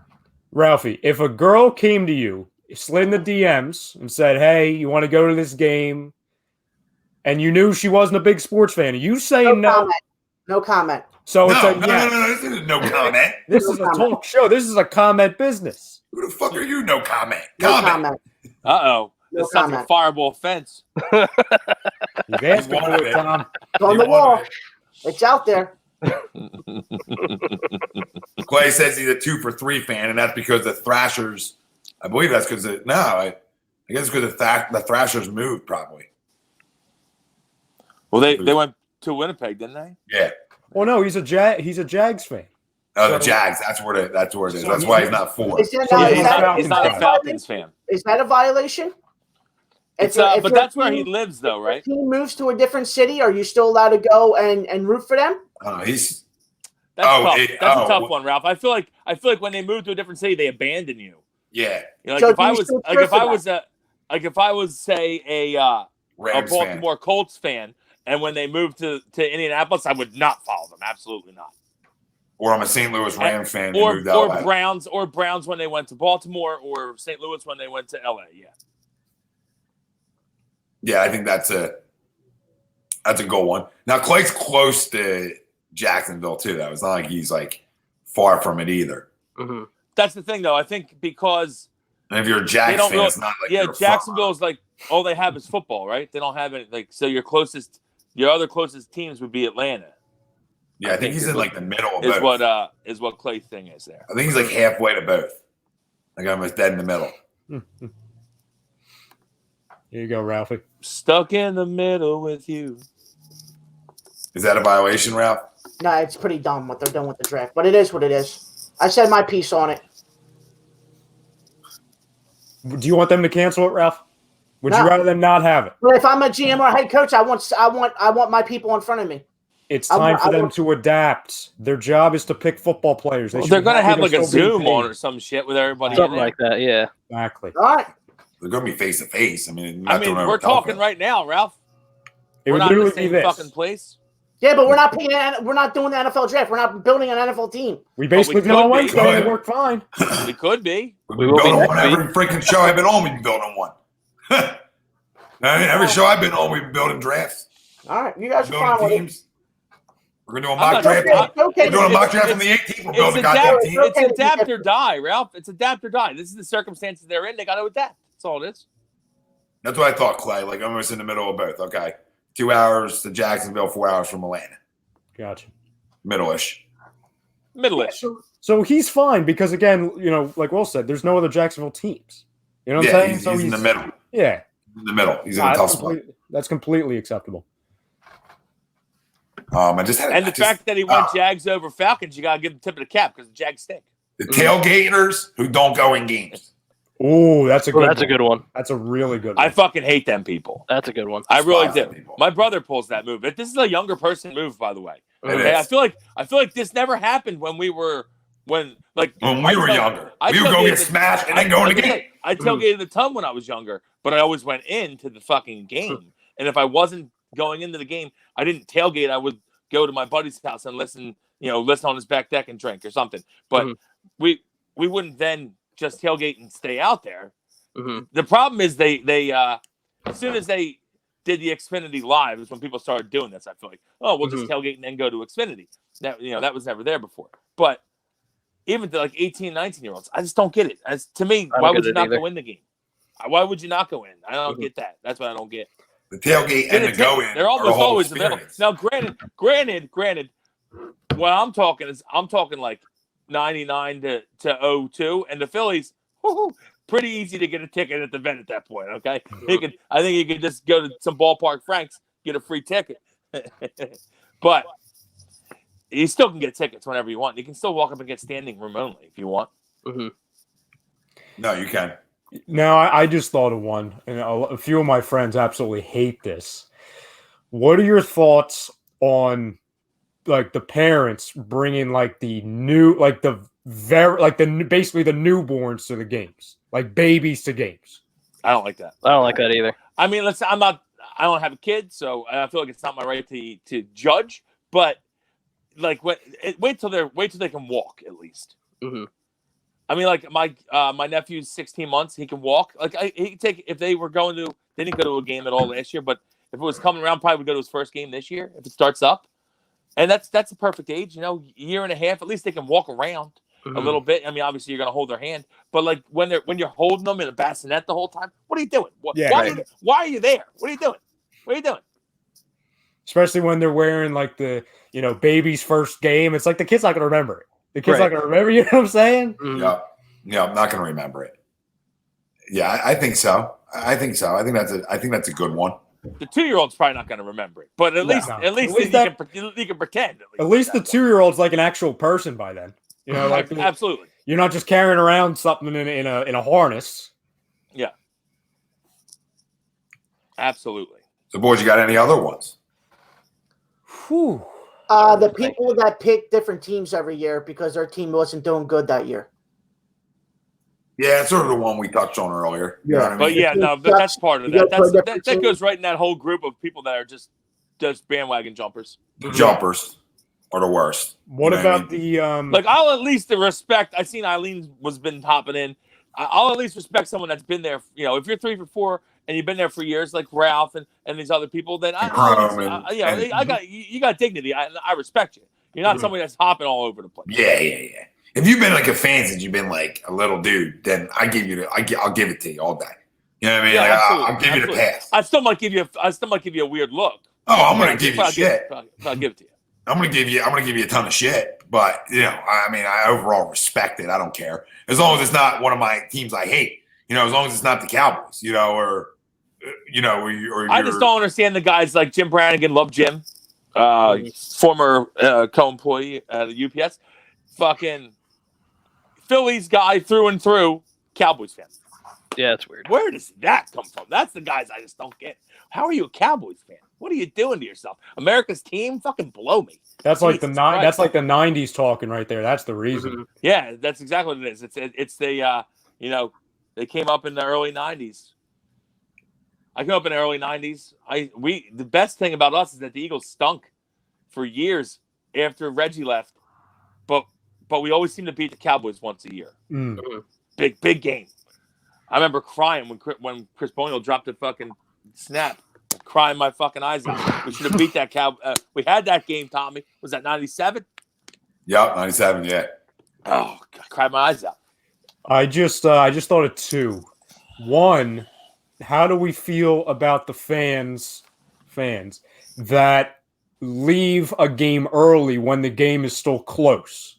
Speaker 3: Ralphie, if a girl came to you, slid in the DMs, and said, "Hey, you want to go to this game?" and you knew she wasn't a big sports fan, are you saying no?
Speaker 4: Comment. No comment.
Speaker 3: So it's
Speaker 2: No,
Speaker 3: a yes.
Speaker 2: no. This isn't no comment.
Speaker 3: This is a talk show. This is a comment business.
Speaker 2: Who the fuck are you? No comment.
Speaker 4: No
Speaker 2: Comment.
Speaker 4: comment.
Speaker 1: Uh-oh.
Speaker 4: No
Speaker 1: This sounds like a fireable offense.
Speaker 3: You've asked
Speaker 2: You
Speaker 3: for
Speaker 2: wanted
Speaker 3: it,
Speaker 2: it.
Speaker 3: Tom.
Speaker 4: It's on the wall. It's out there.
Speaker 2: Clay says he's a 2 for 3 fan, and that's because the Thrashers. I believe that's because I guess because the Thrashers moved probably.
Speaker 1: Well, they went to Winnipeg, didn't they?
Speaker 2: Yeah.
Speaker 3: Well, no, he's a Jags fan.
Speaker 2: Oh, the Jags. That's where it is. That's why he's not 4.
Speaker 4: Is that,
Speaker 3: So
Speaker 4: now,
Speaker 3: he's
Speaker 4: is
Speaker 3: not
Speaker 4: that,
Speaker 1: He's not a Falcons fan.
Speaker 4: is that a violation?
Speaker 1: It's,
Speaker 4: If
Speaker 1: but
Speaker 4: your
Speaker 1: that's where he
Speaker 4: team-
Speaker 1: lives, though, right?
Speaker 4: if your team moves to a different city, are you still allowed to go and root for them?
Speaker 2: He's
Speaker 1: That's
Speaker 2: Oh,
Speaker 1: tough.
Speaker 2: it-
Speaker 1: That's
Speaker 2: oh,
Speaker 1: a tough one, Ralph. I feel like when they move to a different city, they abandon you.
Speaker 2: yeah.
Speaker 1: You know, like
Speaker 4: So
Speaker 1: if
Speaker 4: do
Speaker 1: I
Speaker 4: you
Speaker 1: was
Speaker 4: still
Speaker 1: like
Speaker 4: cheer
Speaker 1: if
Speaker 4: for
Speaker 1: I
Speaker 4: them?
Speaker 1: was if I was say a
Speaker 2: Rams fan.
Speaker 1: Baltimore Colts fan, and when they moved to Indianapolis, I would not follow them. Absolutely not.
Speaker 2: Or I'm a St. Louis Rams fan who
Speaker 1: Or
Speaker 2: moved out.
Speaker 1: or Browns when they went to Baltimore, or St. Louis when they went to LA. Yeah.
Speaker 2: Yeah, I think that's a good one. Now Clay's close to Jacksonville too, though. It's not like he's like far from it either.
Speaker 5: Mm-hmm.
Speaker 1: That's the thing, though. I think because
Speaker 2: And if you're a
Speaker 1: they
Speaker 2: Jags
Speaker 1: don't
Speaker 2: fan,
Speaker 1: really,
Speaker 2: it's not like
Speaker 1: yeah,
Speaker 2: you're
Speaker 1: Jacksonville is like all they have is football, right? They don't have any like so your other closest teams would be Atlanta.
Speaker 2: Yeah, I think he's in like the middle of
Speaker 1: Is
Speaker 2: both.
Speaker 1: what Clay's thing is there.
Speaker 2: I think he's like halfway to both. Like almost dead in the middle.
Speaker 3: Here you go, Ralphie.
Speaker 1: Stuck in the middle with you.
Speaker 2: Is that a violation, Ralph?
Speaker 4: No, it's pretty dumb what they're doing with the draft, but it is what it is. I said my piece on it.
Speaker 3: Do you want them to cancel it, Ralph? Would
Speaker 4: No.
Speaker 3: you rather them not have it?
Speaker 4: But if I'm a GM or a head coach, I want my people in front of me.
Speaker 3: It's
Speaker 4: I
Speaker 3: time
Speaker 4: want-
Speaker 3: for
Speaker 4: I
Speaker 3: them
Speaker 4: want-
Speaker 3: to adapt. Their job is to pick football players. They
Speaker 1: Well,
Speaker 3: should
Speaker 1: they're
Speaker 3: be
Speaker 1: gonna
Speaker 3: happy
Speaker 1: have
Speaker 3: they're
Speaker 1: like a
Speaker 3: still being
Speaker 1: Zoom on
Speaker 3: paid.
Speaker 1: or some shit with everybody. in
Speaker 5: Something
Speaker 1: there.
Speaker 5: like that, yeah.
Speaker 3: Exactly.
Speaker 4: All right.
Speaker 2: They're going to be face to face. I mean,
Speaker 1: I mean, we're talking right now, Ralph.
Speaker 3: It
Speaker 1: We're
Speaker 3: would
Speaker 1: not in the
Speaker 3: literally be
Speaker 1: same
Speaker 3: this.
Speaker 1: fucking place.
Speaker 4: Yeah, but we're not picking. We're not doing the NFL draft. We're not building an NFL team.
Speaker 3: We basically
Speaker 1: we
Speaker 3: did on
Speaker 1: could be.
Speaker 3: Wednesday.
Speaker 2: Go
Speaker 3: It
Speaker 2: ahead.
Speaker 3: worked fine.
Speaker 1: We could be.
Speaker 2: We've
Speaker 5: We
Speaker 2: been
Speaker 5: will be
Speaker 2: building one
Speaker 5: next
Speaker 2: every freaking show I've been on. We've been building one. I mean, every show I've been on, we've been building drafts,
Speaker 4: All right, you guys are fine
Speaker 2: building
Speaker 4: with it.
Speaker 2: teams. We're going to do a
Speaker 1: I'm
Speaker 2: mock
Speaker 1: not-
Speaker 2: draft.
Speaker 4: It's okay.
Speaker 2: We're doing a mock
Speaker 1: It's-
Speaker 2: draft on the 18th. We're building a goddamn
Speaker 1: adapt,
Speaker 2: team.
Speaker 1: it's
Speaker 4: Okay to be
Speaker 1: adapt or
Speaker 4: different.
Speaker 1: die, Ralph. It's adapt or die. This is the circumstances they're in. They got to adapt. That's all it is.
Speaker 2: That's what I thought, Clay. Like almost in the middle of both. Okay. 2 hours to Jacksonville, 4 hours from Atlanta.
Speaker 3: Gotcha.
Speaker 2: Middle-ish.
Speaker 1: Middle-ish.
Speaker 3: So he's fine because, again, like Will said, there's no other Jacksonville teams. You know what I'm saying?
Speaker 2: He's,
Speaker 3: So
Speaker 2: he's in the middle.
Speaker 3: Yeah.
Speaker 2: In the middle. He's in
Speaker 3: Nah,
Speaker 2: a tough spot.
Speaker 3: that's completely acceptable.
Speaker 2: I just had
Speaker 1: And the fact that he went
Speaker 2: uh,
Speaker 1: Jags over Falcons, you got to give him the tip of the cap because the Jags stink.
Speaker 2: the tailgaters who don't go in games.
Speaker 3: Oh, that's a good.
Speaker 5: Well, that's a
Speaker 3: one.
Speaker 5: good one.
Speaker 3: That's a really good.
Speaker 1: I
Speaker 3: One.
Speaker 1: fucking hate them people.
Speaker 5: That's a good one.
Speaker 1: I really
Speaker 2: Despise
Speaker 1: do.
Speaker 2: them people.
Speaker 1: My brother pulls that move. This is a younger person move, by the way.
Speaker 2: It
Speaker 1: Okay,
Speaker 2: is.
Speaker 1: I feel like this never happened when we were
Speaker 2: When we were younger.
Speaker 1: I
Speaker 2: We would go
Speaker 1: tailgated
Speaker 2: get
Speaker 1: the-
Speaker 2: smashed and then go in the game.
Speaker 1: I tailgated a ton when I was younger, but I always went into the fucking game. And if I wasn't going into the game, I didn't tailgate. I would go to my buddy's house and listen on his back deck and drink or something. But we wouldn't then just tailgate and stay out there.
Speaker 5: Mm-hmm.
Speaker 1: The problem is they as soon as they did the Xfinity Live is when people started doing this. I feel like, we'll just tailgate and then go to Xfinity. That was never there before. But even to like 18, 19-year-olds, I just don't get it. To me,
Speaker 5: I don't
Speaker 1: why
Speaker 5: get
Speaker 1: would you
Speaker 5: it
Speaker 1: not
Speaker 5: either.
Speaker 1: go in the game? Why would you not go in? I don't get that. That's what I don't get.
Speaker 2: The tailgate and the go in
Speaker 1: They're
Speaker 2: are a
Speaker 1: almost
Speaker 2: whole
Speaker 1: always available.
Speaker 2: experience.
Speaker 1: Now, granted, What I'm talking like 99 to 02, and the Phillies, pretty easy to get a ticket at the vet at that point. Okay, I think you could just go to some ballpark Franks, get a free ticket. But you still can get tickets whenever you want. You can still walk up and get standing room only if you want.
Speaker 5: Mm-hmm.
Speaker 2: No, you can.
Speaker 3: Now, I just thought of one, and a few of my friends absolutely hate this. What are your thoughts on like the parents bringing like the new, like the very, like the basically the newborns to the games, like babies to games?
Speaker 1: I don't like that.
Speaker 5: I don't like that either.
Speaker 1: I mean, I don't have a kid, so I feel like it's not my right to judge. But like, wait till they can walk at least.
Speaker 5: Mm-hmm.
Speaker 1: I mean, like my nephew's 16 months, he can walk. Like he could take if they were going to, they didn't go to a game at all last year, but if it was coming around, probably would go to his first game this year if it starts up. And that's a perfect age, year and a half. At least they can walk around a little bit. I mean, obviously you're gonna hold their hand, but like when you're holding them in a bassinet the whole time, what are you doing? Why are you there? What are you doing? What are you doing?
Speaker 3: Especially when they're wearing like the baby's first game. It's like the kid's not gonna remember it. The kid's not gonna remember. You know what I'm saying?
Speaker 2: Mm-hmm. Yeah, I'm not gonna remember it. Yeah, I think so. I think that's a good one.
Speaker 1: The 2-year-old's probably not going to remember it, but at least you can pretend.
Speaker 3: At least the 2-year-old's like an actual person by then. Like
Speaker 1: absolutely.
Speaker 3: You're not just carrying around something in a harness.
Speaker 1: Yeah, absolutely.
Speaker 2: So, boys, you got any other ones?
Speaker 3: Whew.
Speaker 4: The people that pick different teams every year because their team wasn't doing good that year.
Speaker 2: Yeah, it's sort of the one we touched on earlier. You know what I mean?
Speaker 1: But yeah, no, but that's part of that. That goes right in that whole group of people that are just bandwagon jumpers.
Speaker 2: The jumpers are the worst.
Speaker 3: What about the
Speaker 1: like? I'll at least respect. I've seen Eileen was been hopping in. I'll at least respect someone that's been there. If you're 3 for 4 and you've been there for years, like Ralph and these other people, then you got dignity. I respect you. You're not somebody that's hopping all over the place.
Speaker 2: Yeah. If you've been like a fan since you've been like a little dude, then I'll give it to you all day. You know what I mean?
Speaker 1: Yeah,
Speaker 2: like, I'll give you the pass.
Speaker 1: I still might give you a weird look.
Speaker 2: Oh, I'm gonna give you shit.
Speaker 1: I'll give it to you.
Speaker 2: I'm gonna give you a ton of shit. But I overall respect it. I don't care as long as it's not one of my teams I hate. As long as it's not the Cowboys. Or
Speaker 1: I just don't understand the guys like Jim Brannigan. Love Jim, former co-employee at UPS. Fucking Phillies guy through and through, Cowboys fan.
Speaker 5: Yeah, it's weird.
Speaker 1: Where does that come from? That's the guys I just don't get. How are you a Cowboys fan? What are you doing to yourself? America's team? Fucking blow me.
Speaker 3: That's like the 90s talking right there. That's the reason.
Speaker 1: Mm-hmm. Yeah, that's exactly what it is. It's the they came up in the early 90s. I came up in the early 90s. The best thing about us is that the Eagles stunk for years after Reggie left. But we always seem to beat the Cowboys once a year. Big game. I remember crying when Chris Bonial dropped the fucking snap, crying my fucking eyes out. We should have beat that we had that game, Tommy. Was that 97?
Speaker 2: Yep, 97. Yeah.
Speaker 1: Oh, I cried my eyes out.
Speaker 3: I just thought of two. One, how do we feel about the fans that leave a game early when the game is still close?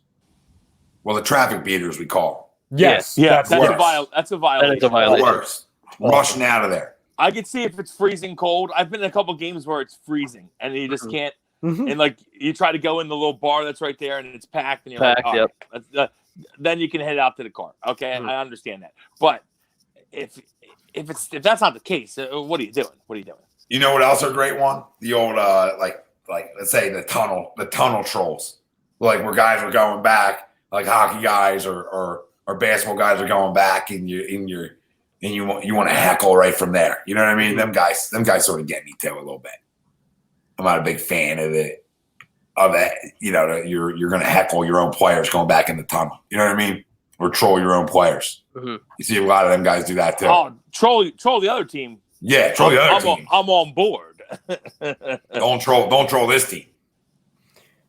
Speaker 2: Well, the traffic beaters we call.
Speaker 3: Yes.
Speaker 1: Yeah,
Speaker 3: that's
Speaker 1: a violation.
Speaker 5: That is a violation.
Speaker 2: Worse. Rushing out of there.
Speaker 1: I can see if it's freezing cold. I've been in a couple games where it's freezing and you just can't. Mm-hmm. And like you try to go in the little bar that's right there and it's packed and you're like, right, then you can head out to the car. Okay, I understand that. But if that's not the case, what are you doing? What are you doing?
Speaker 2: You know what else are a great one? The old like let's say the tunnel trolls. Like where guys are going back. Like hockey guys or basketball guys are going back and you want to heckle right from there. You know what I mean? Them guys sort of get me too a little bit. I'm not a big fan of it. You're going to heckle your own players going back in the tunnel. You know what I mean? Or troll your own players. Mm-hmm. You see a lot of them guys do that too.
Speaker 1: Oh, troll the other team.
Speaker 2: Yeah, troll the other team.
Speaker 1: I'm on board.
Speaker 2: Don't troll this team.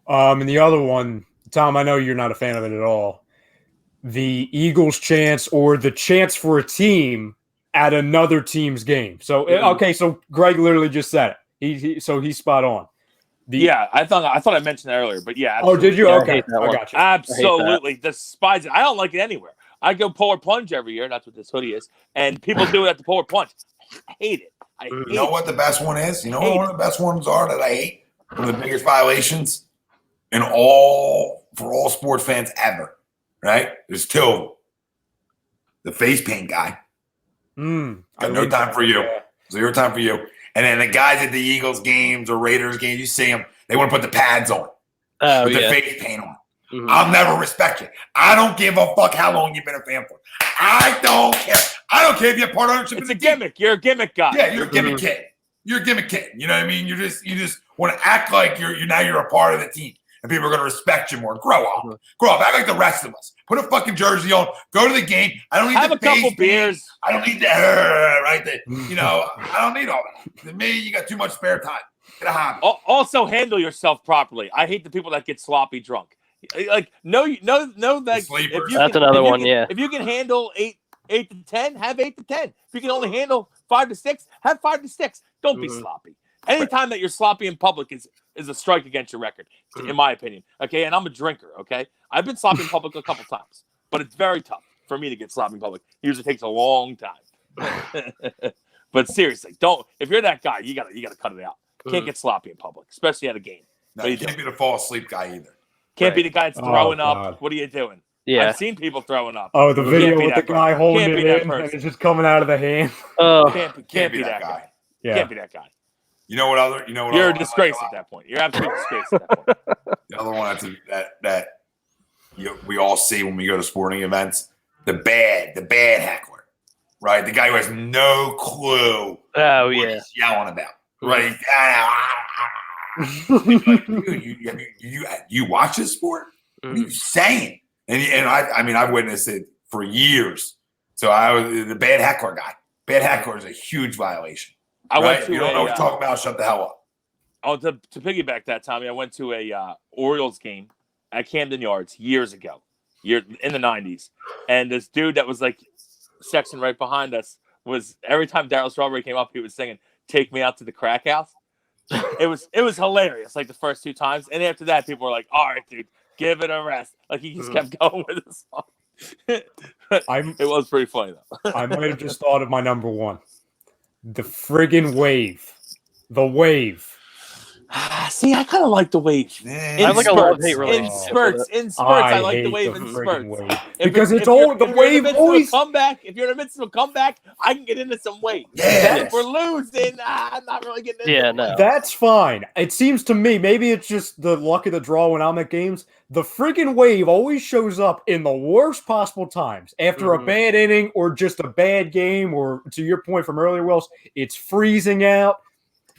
Speaker 3: And the other one. Tom, I know you're not a fan of it at all. The Eagles chance or the chance for a team at another team's game. So, okay, so Greg literally just said it. He's spot on.
Speaker 1: I thought I mentioned that earlier, but yeah.
Speaker 3: Oh, did you?
Speaker 5: Yeah, I
Speaker 3: Okay,
Speaker 5: hate that
Speaker 3: I
Speaker 5: one.
Speaker 3: got you.
Speaker 1: Absolutely despise it. I don't like it anywhere. I go polar plunge every year. That's what this hoodie is, and people do it at the polar plunge. I hate it.
Speaker 2: You know what the best one is? You know what one of the best ones are that I hate? One of the biggest violations for all sports fans ever. Right? There's two of them. The face paint guy. Got no time for you. Zero time for you. And then the guys at the Eagles games or Raiders games, you see them, they want to put the pads on with the face paint on. I'll never respect you. I don't give a fuck how long you've been a fan for. I don't care. I don't care if you're part ownership.
Speaker 1: It's a gimmick. You're a gimmick guy.
Speaker 2: Yeah, you're a gimmick kid. You're a gimmick kid. You know what I mean? You just want to act like you're a part of the team. And people are going to respect you more. Grow up. Grow up. Act like the rest of us. Put a fucking jersey on. Go to the game. I don't need
Speaker 1: have a couple beers.
Speaker 2: I don't need the right there. I don't need all that. To me, you got too much spare time. Get a hobby.
Speaker 1: Also, handle yourself properly. I hate the people that get sloppy drunk. Like, know that.
Speaker 5: That's another one.
Speaker 1: If you can handle 8 to 10, have 8 to 10. If you can only handle 5 to 6, have 5 to 6. Don't be sloppy. Anytime that you're sloppy in public is a strike against your record, in my opinion. Okay, and I'm a drinker. Okay, I've been sloppy in public a couple times, but it's very tough for me to get sloppy in public. It usually takes a long time. But seriously, don't. If you're that guy, you gotta cut it out. Can't get sloppy in public, especially at a game.
Speaker 2: No, you can't be the fall asleep guy either.
Speaker 1: Can't be the guy that's throwing up.
Speaker 3: God.
Speaker 1: What are you doing?
Speaker 5: Yeah.
Speaker 1: I've seen people throwing up.
Speaker 3: Oh, the video with the guy holding
Speaker 1: Can't
Speaker 3: it
Speaker 1: be that
Speaker 3: in and
Speaker 1: person.
Speaker 3: it's just coming out of the hand.
Speaker 1: Can't be that guy.
Speaker 3: Yeah.
Speaker 1: Can't be that guy.
Speaker 2: You know what?
Speaker 1: You're a disgrace at that point. You're absolutely disgrace at that point.
Speaker 2: The other one that we all see when we go to sporting events, the bad heckler, right? The guy who has no clue what he's yelling about, right? Like, dude, you watch this sport? What are you saying? And I've witnessed it for years. So I was the bad heckler guy. Bad heckler is a huge viation. You don't know what you're talking about, shut the hell up.
Speaker 1: Oh, to piggyback that, Tommy, I went to a Orioles game at Camden Yards years ago, in the 90s. And this dude that was like section right behind us was every time Darryl Strawberry came up, he was singing "Take Me Out to the Crack House." It was hilarious, like the first 2 times. And after that, people were like, "All right, dude, give it a rest." Like he just kept going with the song. It was pretty funny though.
Speaker 3: I might have just thought of my number one. The friggin' wave. The wave.
Speaker 1: See, I kind of like the wave.
Speaker 5: I have like a love-hate
Speaker 1: relationship. In spurts, I like the wave in spurts.
Speaker 3: Because it's all the wave always
Speaker 1: comeback. If you're in the midst of a comeback, I can get into some wave.
Speaker 2: Yeah.
Speaker 1: If we're losing, I'm not really getting into
Speaker 5: Yeah, no.
Speaker 3: That's fine. It seems to me, maybe it's just the luck of the draw when I'm at games. The friggin' wave always shows up in the worst possible times. After a bad inning or just a bad game, or to your point from earlier, Wells, it's freezing out.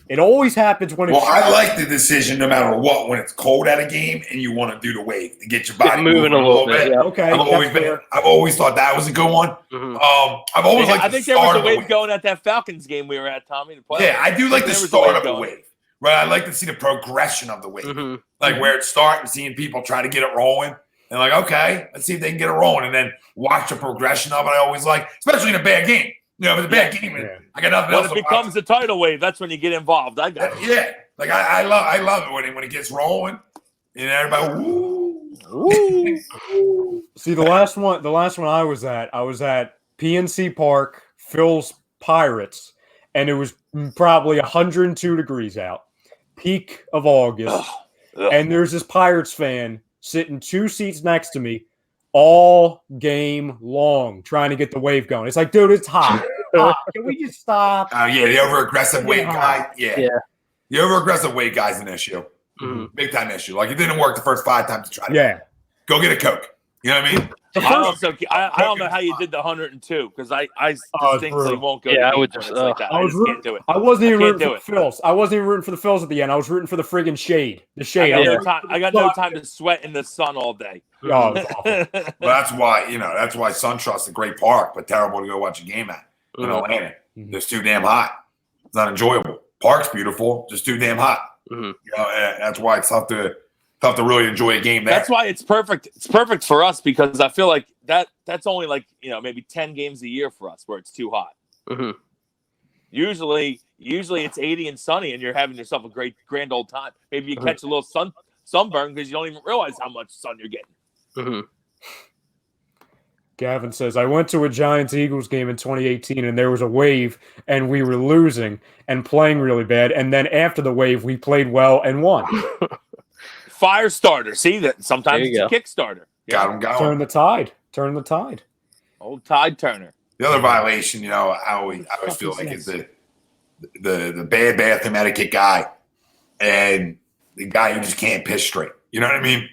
Speaker 3: It always happens when it's...
Speaker 2: Well, I like the decision no matter what when it's cold at a game and you want to do the wave to get your body
Speaker 5: moving a little bit. Yeah.
Speaker 3: Okay.
Speaker 2: I've always thought that was a good one. I've always liked
Speaker 1: I
Speaker 2: the
Speaker 1: think there
Speaker 2: start
Speaker 1: was
Speaker 2: of
Speaker 1: a
Speaker 2: the
Speaker 1: wave going at that Falcons game we were at, Tommy.
Speaker 2: Yeah, I do like the start of the wave. Right, I like to see the progression of the wave. Like where it starts and seeing people try to get it rolling. And like, okay, let's see if they can get it rolling. And then watch the progression of it. I always like, especially in a bad game. You know, if it's a bad game, I got nothing else.
Speaker 1: When it becomes a tidal wave, that's when you get involved. I got it.
Speaker 2: Yeah, like I love it when it gets rolling, and everybody. Woo.
Speaker 3: See, the last one I was at PNC Park, Phil's Pirates, and it was probably 102 degrees out, peak of August, and there's this Pirates fan sitting 2 seats next to me all game long trying to get the wave going. It's like, dude, it's hot. Can we just stop?
Speaker 2: Oh, yeah, the over-aggressive wave guy. Yeah. The over-aggressive wave guy's an issue. Big time issue. Like, it didn't work the first 5 times to try to.
Speaker 3: Yeah.
Speaker 2: Go get a Coke. You know what I mean?
Speaker 1: I don't know how you did the 102 because I distinctly won't go.
Speaker 5: Yeah, I would just
Speaker 1: like that. I just can't do it.
Speaker 3: I wasn't even rooting for the Phils. I wasn't even rooting for the Phils at the end. I was rooting for the friggin' shade. The shade.
Speaker 1: I got no time to sweat in the sun all day.
Speaker 3: Oh, it's awful.
Speaker 2: Well, that's why SunTrust's a great park, but terrible to go watch a game at in Atlanta. It's too damn hot. It's not enjoyable. Park's beautiful, just too damn hot. You know, that's why it's tough to really enjoy a game there.
Speaker 1: That's why it's perfect. It's perfect for us because I feel like that's only like maybe 10 games a year for us where it's too hot. Usually it's 80 and sunny, and you're having yourself a great grand old time. Maybe you catch a little sunburn because you don't even realize how much sun you're getting.
Speaker 5: Mm-hmm.
Speaker 3: Gavin says, I went to a Giants-Eagles game in 2018, and there was a wave, and we were losing and playing really bad. And then after the wave, we played well and won.
Speaker 1: Fire starter. See that? Sometimes it's
Speaker 5: go.
Speaker 1: a Kickstarter.
Speaker 2: Got him going.
Speaker 3: Turn the tide. Turn the tide.
Speaker 1: Old tide turner.
Speaker 2: The other violation, I always feel like is the bad bathroom etiquette guy and the guy who just can't piss straight. You know what I mean?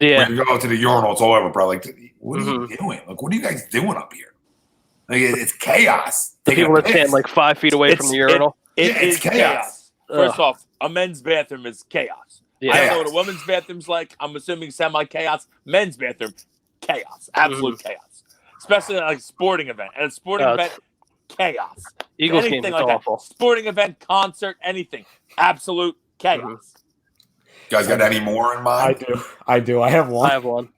Speaker 5: Yeah.
Speaker 2: When you go to the urinal, it's all over, bro. Like, what are you doing? Like, what are you guys doing up here? Like, it's chaos.
Speaker 5: The people that stand like 5 feet away from the urinal.
Speaker 2: It's chaos.
Speaker 1: First off, a men's bathroom is chaos.
Speaker 5: Yeah.
Speaker 1: I don't know what a woman's bathroom's like. I'm assuming semi-chaos. Men's bathroom, chaos. Absolute chaos. Especially at like a sporting event. At a sporting event, chaos.
Speaker 5: Eagles
Speaker 1: anything
Speaker 5: game is
Speaker 1: like
Speaker 5: awful.
Speaker 1: That. Sporting event, concert, anything. Absolute chaos.
Speaker 2: You guys got any more in mind?
Speaker 3: I do. I have one.
Speaker 5: I have one.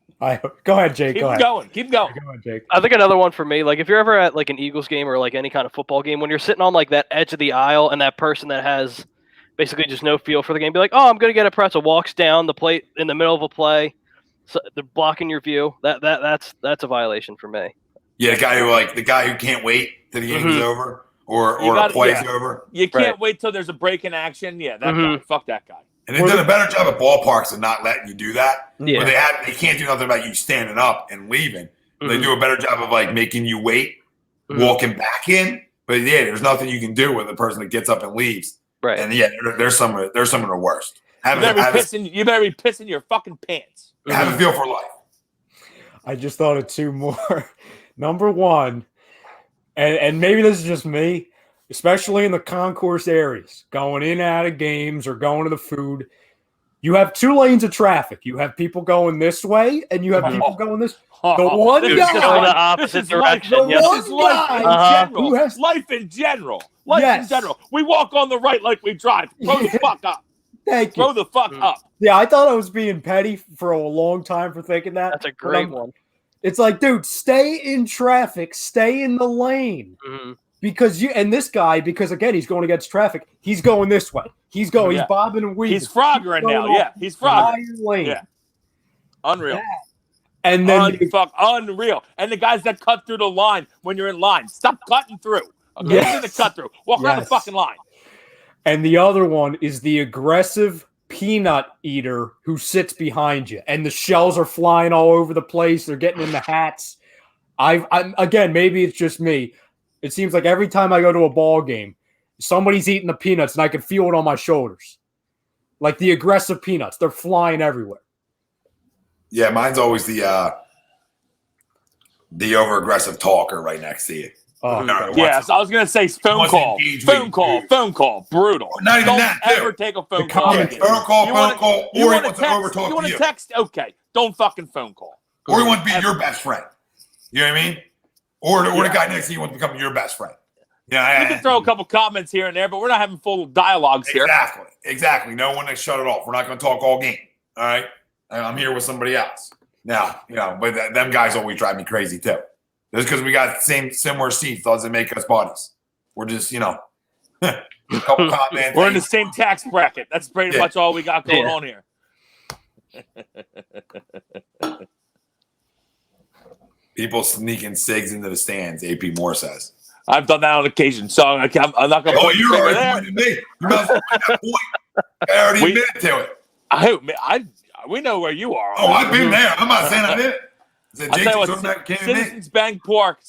Speaker 3: Go ahead, Jake.
Speaker 1: Keep
Speaker 3: go ahead.
Speaker 1: going. Keep going.
Speaker 3: Go ahead, Jake.
Speaker 5: I think another one for me, like if you're ever at like an Eagles game or like any kind of football game, when you're sitting on like that edge of the aisle and that person that has basically just no feel for the game, be like, oh, I'm going to get a pretzel, walks down the plate in the middle of a play, so they're blocking your view. That's a violation for me.
Speaker 2: Yeah, the guy who can't wait till the game is over or a play's over.
Speaker 1: You can't wait till there's a break in action. Yeah, that guy. Fuck that guy.
Speaker 2: And they've done a better job at ballparks of not letting you do that.
Speaker 5: Yeah.
Speaker 2: Where they can't do nothing about you standing up and leaving. They do a better job of like making you wait, walking back in. But yeah, there's nothing you can do with the person that gets up and leaves.
Speaker 5: Right.
Speaker 2: And yeah, there's some of the worst.
Speaker 1: You better be pissing your fucking pants.
Speaker 2: Have a feel for life.
Speaker 3: I just thought of two more. Number one, and maybe this is just me, especially in the concourse areas, going in and out of games or going to the food, you have 2 lanes of traffic. You have people going this way, and you have people going this. The one
Speaker 5: It's
Speaker 3: guy,
Speaker 5: just going the opposite direction.
Speaker 3: the one guy
Speaker 1: who has life in general. In general. We walk on the right like we drive. Throw the fuck up.
Speaker 3: Thank you.
Speaker 1: Throw the fuck up.
Speaker 3: Yeah, I thought I was being petty for a long time for thinking that.
Speaker 5: That's a great one.
Speaker 3: It's like, dude, stay in traffic, stay in the lane. Because this guy, because again, he's going against traffic, he's going this way. He's bobbing and weaving.
Speaker 1: He's froggering now. Yeah, he's froggering. Yeah. Unreal.
Speaker 3: Yeah. And then
Speaker 1: unreal. And the guys that cut through the line when you're in line, stop cutting through. Okay, you're the cut through. Walk around the fucking line.
Speaker 3: And the other one is the aggressive peanut eater who sits behind you, and the shells are flying all over the place. They're getting in the hats. I'm again, maybe it's just me. It seems like every time I go to a ball game, somebody's eating the peanuts, and I can feel it on my shoulders. Like the aggressive peanuts, they're flying everywhere.
Speaker 2: Yeah, mine's always the over-aggressive talker right next to you.
Speaker 3: Oh,
Speaker 1: yes, I was gonna say phone call, brutal.
Speaker 2: Not even
Speaker 1: don't
Speaker 2: that.
Speaker 1: Ever take a phone call?
Speaker 2: Phone call, or he wants to overtalk you.
Speaker 1: You want to text? Okay, don't fucking phone call.
Speaker 2: Or he wants to be your best friend. You know what I mean? Or the guy next to you wants to become your best friend. Yeah,
Speaker 1: we can throw a couple comments here and there, but we're not having full dialogues here.
Speaker 2: Exactly. No one to shut it off. We're not going to talk all game. All right. I'm here with somebody else now. But them guys always drive me crazy too. Just because we got similar seats doesn't make us buddies. We're just, a couple comments.
Speaker 1: We're in the same tax bracket. That's pretty much all we got going on here.
Speaker 2: People sneaking cigs into the stands, AP Moore says.
Speaker 1: I've done that on occasion, so I'm not going to put
Speaker 2: you're already me. You must have that point. I already admitted to it.
Speaker 1: We know where you are.
Speaker 2: I've been there. I'm not saying I did it.
Speaker 1: Citizens Bank Park,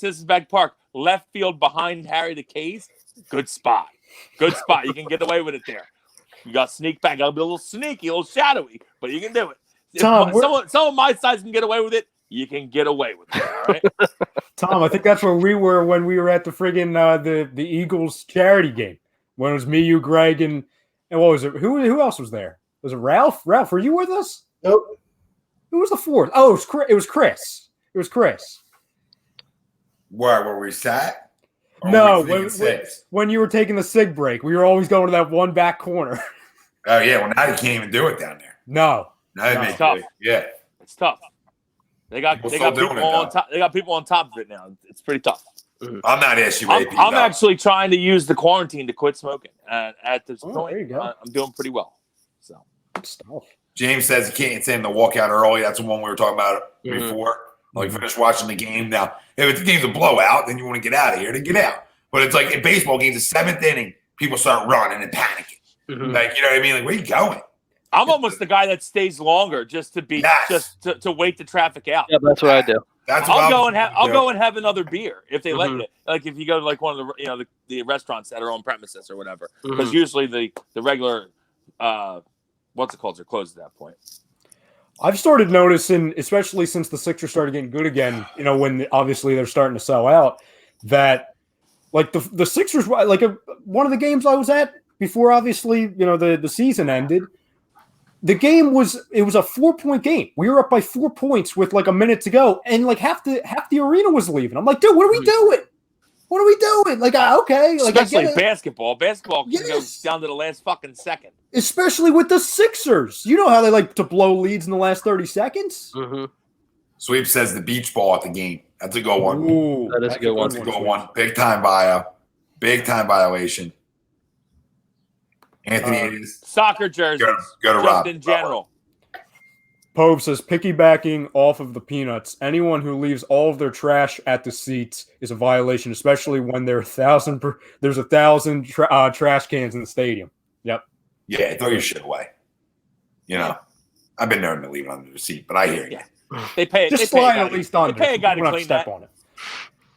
Speaker 1: left field behind Harry the K's. Good spot. You can get away with it there. You got sneak back. I'll be a little sneaky, a little shadowy, but you can do it.
Speaker 3: Tom,
Speaker 1: some of my sides can get away with it. You can get away with it. All right?
Speaker 3: Tom, I think that's where we were when we were at the friggin' the Eagles charity game. When it was me, you, Greg, and what was it? Who else was there? Was it Ralph? Ralph, were you with us?
Speaker 4: Nope.
Speaker 3: Who was the fourth? Oh, it was Chris. It was Chris.
Speaker 2: Where we sat?
Speaker 3: No, when you were taking the cig break, we were always going to that one back corner.
Speaker 2: Oh yeah, well now you can't even do it down there.
Speaker 3: No,
Speaker 1: it's tough.
Speaker 2: Yeah,
Speaker 1: it's tough. They got people on top. They got people on top of it now. It's pretty tough.
Speaker 2: I'm not SUAP.
Speaker 1: I'm actually trying to use the quarantine to quit smoking. At this point,
Speaker 3: there you go.
Speaker 1: I'm doing pretty well. So
Speaker 3: Good stuff.
Speaker 2: James says he can't stand to walk out early. That's the one we were talking about before. Like, finish watching the game. Now, if the game's a blowout, then you want to get out of here, then get out. But it's like in baseball games, the seventh inning, people start running and panicking. Like, you know what I mean? Like, where are you going?
Speaker 1: I'm almost the guy that stays longer just to be to wait the traffic out.
Speaker 5: Yeah, that's what I do.
Speaker 1: I'll go and have another beer if they let you. Like if you go to like one of the the restaurants that are on premises or whatever, because usually the regular what's it called are closed at that point.
Speaker 3: I've started noticing, especially since the Sixers started getting good again, when obviously they're starting to sell out, that like the Sixers, like one of the games I was at before, obviously, the season ended, the game was a 4-point game. We were up by 4 points with like a minute to go, and like half the arena was leaving. I'm like, dude, what are we doing? What are we doing? Like, okay, like
Speaker 1: especially basketball. Basketball can go down to the last fucking second.
Speaker 3: Especially with the Sixers. You know how they like to blow leads in the last 30 seconds?
Speaker 2: Sweep says the beach ball at the game. That's a good one.
Speaker 3: Ooh,
Speaker 5: that is a good one.
Speaker 2: That's a good one. Big time bio. Big time violation. Anthony
Speaker 1: soccer jerseys.
Speaker 2: Go to Rob.
Speaker 1: In general.
Speaker 3: Pope says, piggybacking off of the peanuts, anyone who leaves all of their trash at the seats is a violation, especially when there's 1,000 trash cans in the stadium. Yep.
Speaker 2: Yeah, throw your shit away. I've been known to leave it under the seat, but I hear you.
Speaker 1: Yeah. They pay.
Speaker 3: Just slide at least under.
Speaker 1: They pay a guy to clean
Speaker 3: step
Speaker 1: that.
Speaker 3: on it.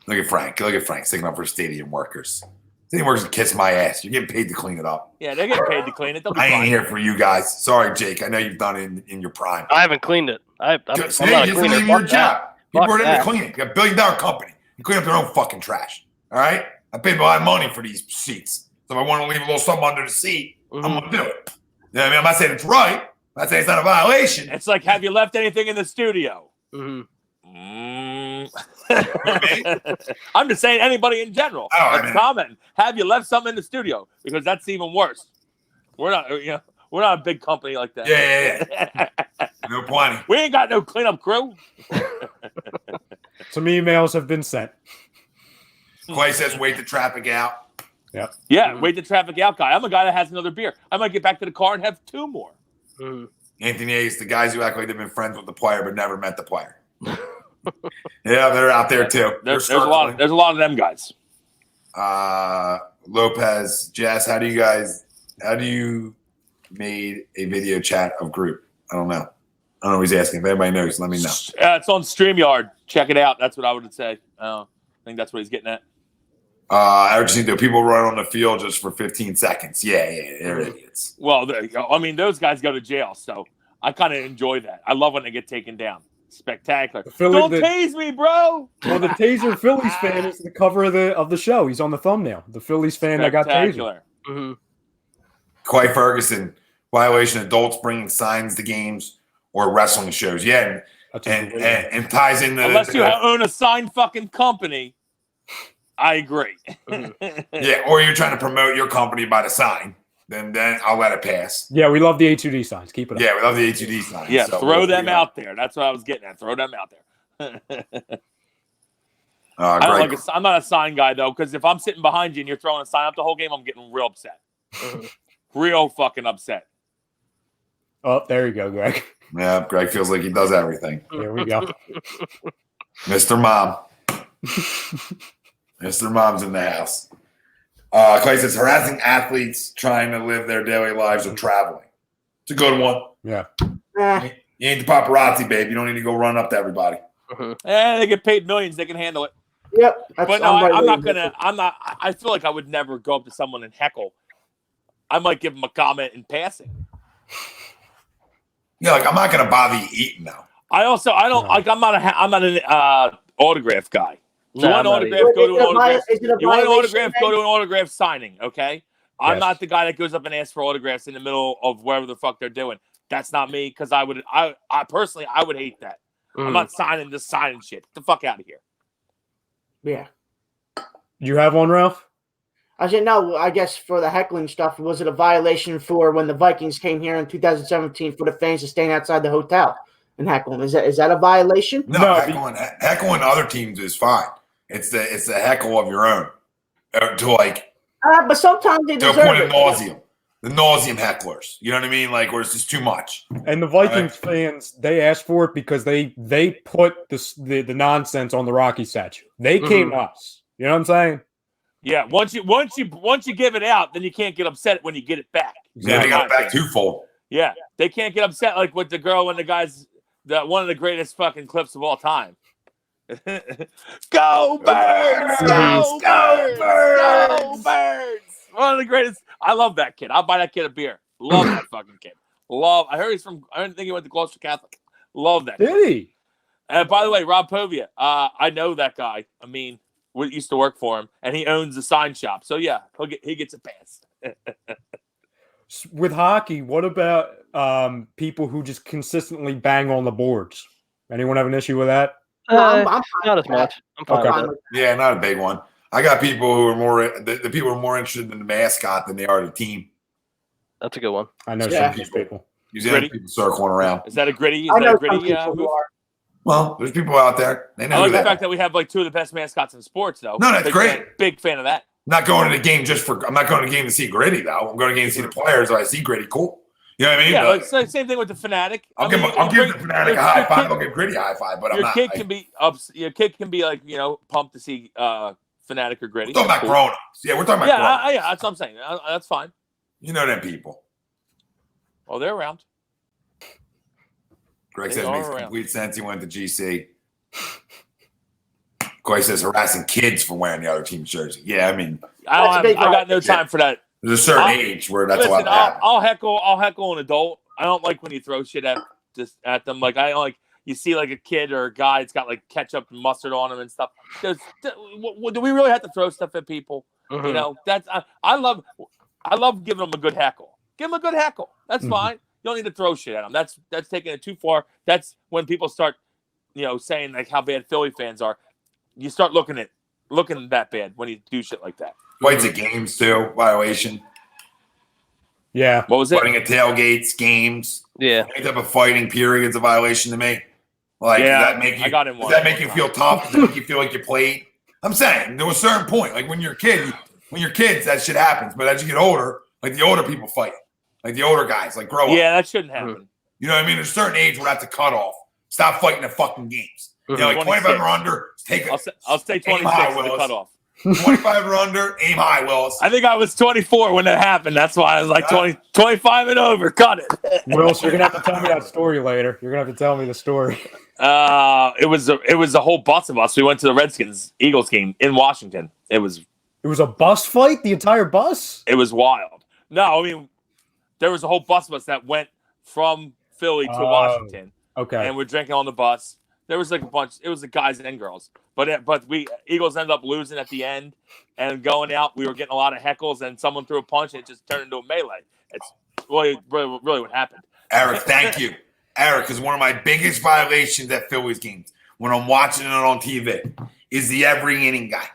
Speaker 2: Look at Frank. Sticking up for stadium workers. Stadium workers kiss my ass. You're getting paid to clean it up.
Speaker 1: Yeah, they're getting paid to clean it.
Speaker 2: I ain't here for you guys. Sorry, Jake. I know you've done it in your prime.
Speaker 5: I haven't cleaned it. I'm not a cleaner.
Speaker 2: Your job. People are in
Speaker 5: that.
Speaker 2: to clean it. You got a $1 billion company. You clean up their own fucking trash. All right? I paid a lot of money for these seats. So if I want to leave a little something under the seat, I'm going to do it. You know what I mean? I'm not saying it's right. I'm not saying it's not a violation.
Speaker 1: It's like, have you left anything in the studio? I'm just saying anybody in general. Comment. Have you left something in the studio? Because that's even worse. We're not a big company like that.
Speaker 2: Yeah. No plenty.
Speaker 1: We ain't got no cleanup crew.
Speaker 3: Some emails have been sent.
Speaker 2: Clay says, wait the traffic out.
Speaker 1: Yeah, wait the traffic out guy. I'm a guy that has another beer. I might get back to the car and have 2 more.
Speaker 2: Anthony Ace, the guys who act like they've been friends with the player but never met the player. Yeah, they're out there too.
Speaker 1: There's a lot of them guys.
Speaker 2: Lopez, Jess, how do you made a video chat of group? I don't know. I don't know what he's asking. If anybody knows, let me know.
Speaker 1: It's on StreamYard. Check it out. That's what I would say. I think that's what he's getting at.
Speaker 2: I just think that people run on the field just for 15 seconds. Yeah, they're idiots.
Speaker 1: Well, there you go. I mean, those guys go to jail, so I kind of enjoy that. I love when they get taken down. Spectacular. Don't tase me, bro.
Speaker 3: Well, the Taser Phillies fan is the cover of the show. He's on the thumbnail. The Phillies fan that got tasered.
Speaker 2: Clay Ferguson, violation: adults bringing signs to games or wrestling shows. Yeah, and ties in the
Speaker 1: unless you own a signed fucking company. I agree.
Speaker 2: Yeah, or you're trying to promote your company by the sign. Then I'll let it pass.
Speaker 3: Yeah, we love the A2D signs. Keep it up.
Speaker 2: Yeah, we love the A2D signs.
Speaker 1: Yeah, so throw them out there. That's what I was getting at. Throw them out there. I'm not a sign guy, though, because if I'm sitting behind you and you're throwing a sign up the whole game, I'm getting real upset. Real fucking upset.
Speaker 3: Oh, there you go, Greg.
Speaker 2: Yeah, Greg feels like he does everything.
Speaker 3: There we go.
Speaker 2: Mr. Mom. Mr. Mom's in the house. Clay says, harassing athletes trying to live their daily lives or traveling. It's a good one.
Speaker 3: Yeah.
Speaker 2: You ain't the paparazzi, babe. You don't need to go run up to everybody.
Speaker 1: They get paid millions. They can handle it.
Speaker 4: Yep.
Speaker 1: But no, I'm not going to. I feel like I would never go up to someone and heckle. I might give them a comment in passing.
Speaker 2: Yeah, like I'm not going to bother you eating though.
Speaker 1: I'm not an autograph guy. You want an autograph? Go to an autograph. You want an autograph? Go to an autograph signing. Okay. I'm not the guy that goes up and asks for autographs in the middle of wherever the fuck they're doing. That's not me, because I personally would hate that. I'm not signing shit. Get the fuck out of here.
Speaker 4: Yeah.
Speaker 3: You have one, Ralph?
Speaker 4: I said no. I guess for the heckling stuff, was it a violation for when the Vikings came here in 2017 for the fans to stand outside the hotel and heckling? Is that a violation?
Speaker 2: No, heckling other teams is fine. It's the heckle of your own to like
Speaker 4: But sometimes they
Speaker 2: to a
Speaker 4: deserve
Speaker 2: point of
Speaker 4: it.
Speaker 2: nauseum. The nauseum hecklers. You know what I mean? Like where it's just too much.
Speaker 3: And the Vikings fans, they asked for it because they put the nonsense on the Rocky statue. They came to us. You know what I'm saying?
Speaker 1: Yeah. Once you give it out, then you can't get upset when you get it back.
Speaker 2: Yeah, they got it back twofold.
Speaker 1: Yeah, they can't get upset like with the girl and the guys. One of the greatest fucking clips of all time. Go Birds! Go Birds! Go Birds! One of the greatest. I love that kid. I'll buy that kid a beer. Love that fucking kid. I heard he's from. I didn't think he went to Gloucester Catholic. Love that.
Speaker 3: Did he?
Speaker 1: And by the way, Rob Povia. I know that guy. I mean, we used to work for him, and he owns a sign shop. So yeah, he gets a pass.
Speaker 3: With hockey, what about people who just consistently bang on the boards? Anyone have an issue with that?
Speaker 4: I'm
Speaker 5: Not as much. I'm fine
Speaker 3: Okay.
Speaker 5: with it.
Speaker 2: Yeah, not a big one. I got people who are more the people who are more interested in the mascot than they are the team.
Speaker 5: That's a good one.
Speaker 3: I know
Speaker 4: Yeah.
Speaker 3: some of these people.
Speaker 2: You see
Speaker 1: Gritty?
Speaker 2: people circling around.
Speaker 1: Is that a gritty? Is
Speaker 4: I
Speaker 1: that
Speaker 4: know
Speaker 1: a gritty?
Speaker 4: some people who are.
Speaker 2: Well, there's people out there. They know
Speaker 1: I
Speaker 2: who
Speaker 1: like the
Speaker 2: that.
Speaker 1: fact that we have like two of the best mascots in sports, though.
Speaker 2: No, that's great.
Speaker 1: Big fan of that.
Speaker 2: Not going to the game I'm not going to the game to see Gritty though. I'm going to the game to see the players. If I see Gritty, cool. You know what I mean?
Speaker 1: Yeah, like, it's the same thing with the Fanatic.
Speaker 2: I'll give the Fanatic a high five. I'll give Gritty a high five, but I'm not.
Speaker 1: Your kid can be like pumped to see Fanatic or Gritty.
Speaker 2: We're talking about
Speaker 1: Cool.
Speaker 2: grown-ups. Yeah, we're talking about grown-ups.
Speaker 1: Yeah, that's what I'm saying. That's fine.
Speaker 2: You know them people.
Speaker 1: Oh, they're around.
Speaker 2: Greg
Speaker 1: They
Speaker 2: says it
Speaker 1: are
Speaker 2: makes
Speaker 1: around.
Speaker 2: complete sense. He went to GC. Corey says harassing kids for wearing the other team's jersey. Yeah, I mean,
Speaker 1: I got no time for that.
Speaker 2: there's a certain age where that's
Speaker 1: Listen,
Speaker 2: allowed to happen.
Speaker 1: I'll heckle an adult. I don't like when you throw shit at them. Like I don't like you see like a kid or a guy that's got like ketchup and mustard on him and stuff. Do we really have to throw stuff at people?
Speaker 5: Mhm.
Speaker 1: You know, that's I love giving them a good heckle. Give them a good heckle. That's fine. You don't need to throw shit at them. That's taking it too far. That's when people start, saying like how bad Philly fans are. You start looking that bad when you do shit like that.
Speaker 2: Fights at games too, violation.
Speaker 3: Yeah.
Speaker 1: What was it?
Speaker 2: Fighting at tailgates, games,
Speaker 5: Yeah.
Speaker 2: any type of fighting period is a violation to me. Like,
Speaker 1: Yeah,
Speaker 2: does that make you?
Speaker 1: I got in
Speaker 2: Does
Speaker 1: one
Speaker 2: that make you
Speaker 1: time.
Speaker 2: feel tough? Does that make you feel like you played? I'm saying to a certain point, like when you're a kid, when you're kids, that shit happens. But as you get older, like the older people fight, like the older guys, like grow up.
Speaker 1: Yeah, that shouldn't happen.
Speaker 2: You know what I mean? There's a certain age where that's a cutoff. Stop fighting at fucking games. You know, like 25 or
Speaker 1: 26.
Speaker 2: under, take it.
Speaker 1: I'll say 26
Speaker 2: high,
Speaker 1: is the
Speaker 2: Willis.
Speaker 1: cutoff.
Speaker 2: 25 or under, aim high, Willis.
Speaker 1: I think I was 24 when that happened. That's why I was like 25 and over. Cut it.
Speaker 3: Wills, you're gonna have to tell me that story later. You're gonna have to tell me the story.
Speaker 1: It was a whole bus of us. We went to the Redskins Eagles game in Washington. It was
Speaker 3: It was a bus fight, the entire bus?
Speaker 1: wild. No, I mean there was a whole bus of us that went from Philly to Washington,
Speaker 3: Okay.
Speaker 1: and we're drinking on the bus. There was like a bunch. It was the guys and girls, but we Eagles ended up losing at the end, and going out. We were getting a lot of heckles, and someone threw a punch, and it just turned into a melee. It's really what happened.
Speaker 2: Eric, thank you. Eric is one of my biggest violations at Phillies games when I'm watching it on TV is the every inning guy.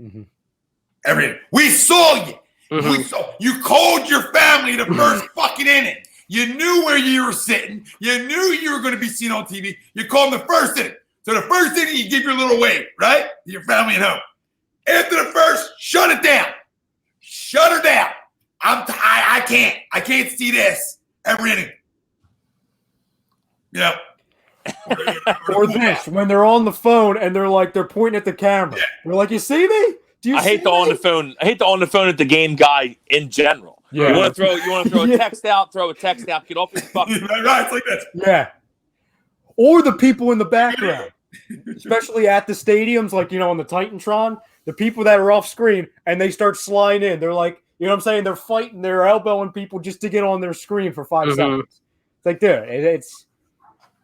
Speaker 3: Mm-hmm.
Speaker 2: Every inning. We saw you.
Speaker 5: Mhm.
Speaker 2: We saw you called your family the first fucking inning. You knew where you were sitting. You knew you were going to be seen on TV. You called them the first inning. So the first inning, you give your little wave, right? Your family at home. After the first, shut it down. Shut her down. I can't see this every inning. Yep.
Speaker 3: Or this, when they're on the phone and they're pointing at the camera.
Speaker 2: Yeah.
Speaker 3: They're like, you see me? Do you
Speaker 1: I
Speaker 3: see
Speaker 1: hate the
Speaker 3: me?
Speaker 1: on the phone. I hate the on the phone at the game guy in general.
Speaker 3: Yeah.
Speaker 1: You want to throw a
Speaker 3: Yeah.
Speaker 1: text out, throw a text out, get off your fucking.
Speaker 2: Right, it's like this.
Speaker 3: Yeah. Or the people in the background, especially at the stadiums, like, on the Titantron, the people that are off screen and they start sliding in. They're like, you know what I'm saying? They're fighting, they're elbowing people just to get on their screen for 5
Speaker 5: Mhm.
Speaker 3: seconds. It's like, dude, it's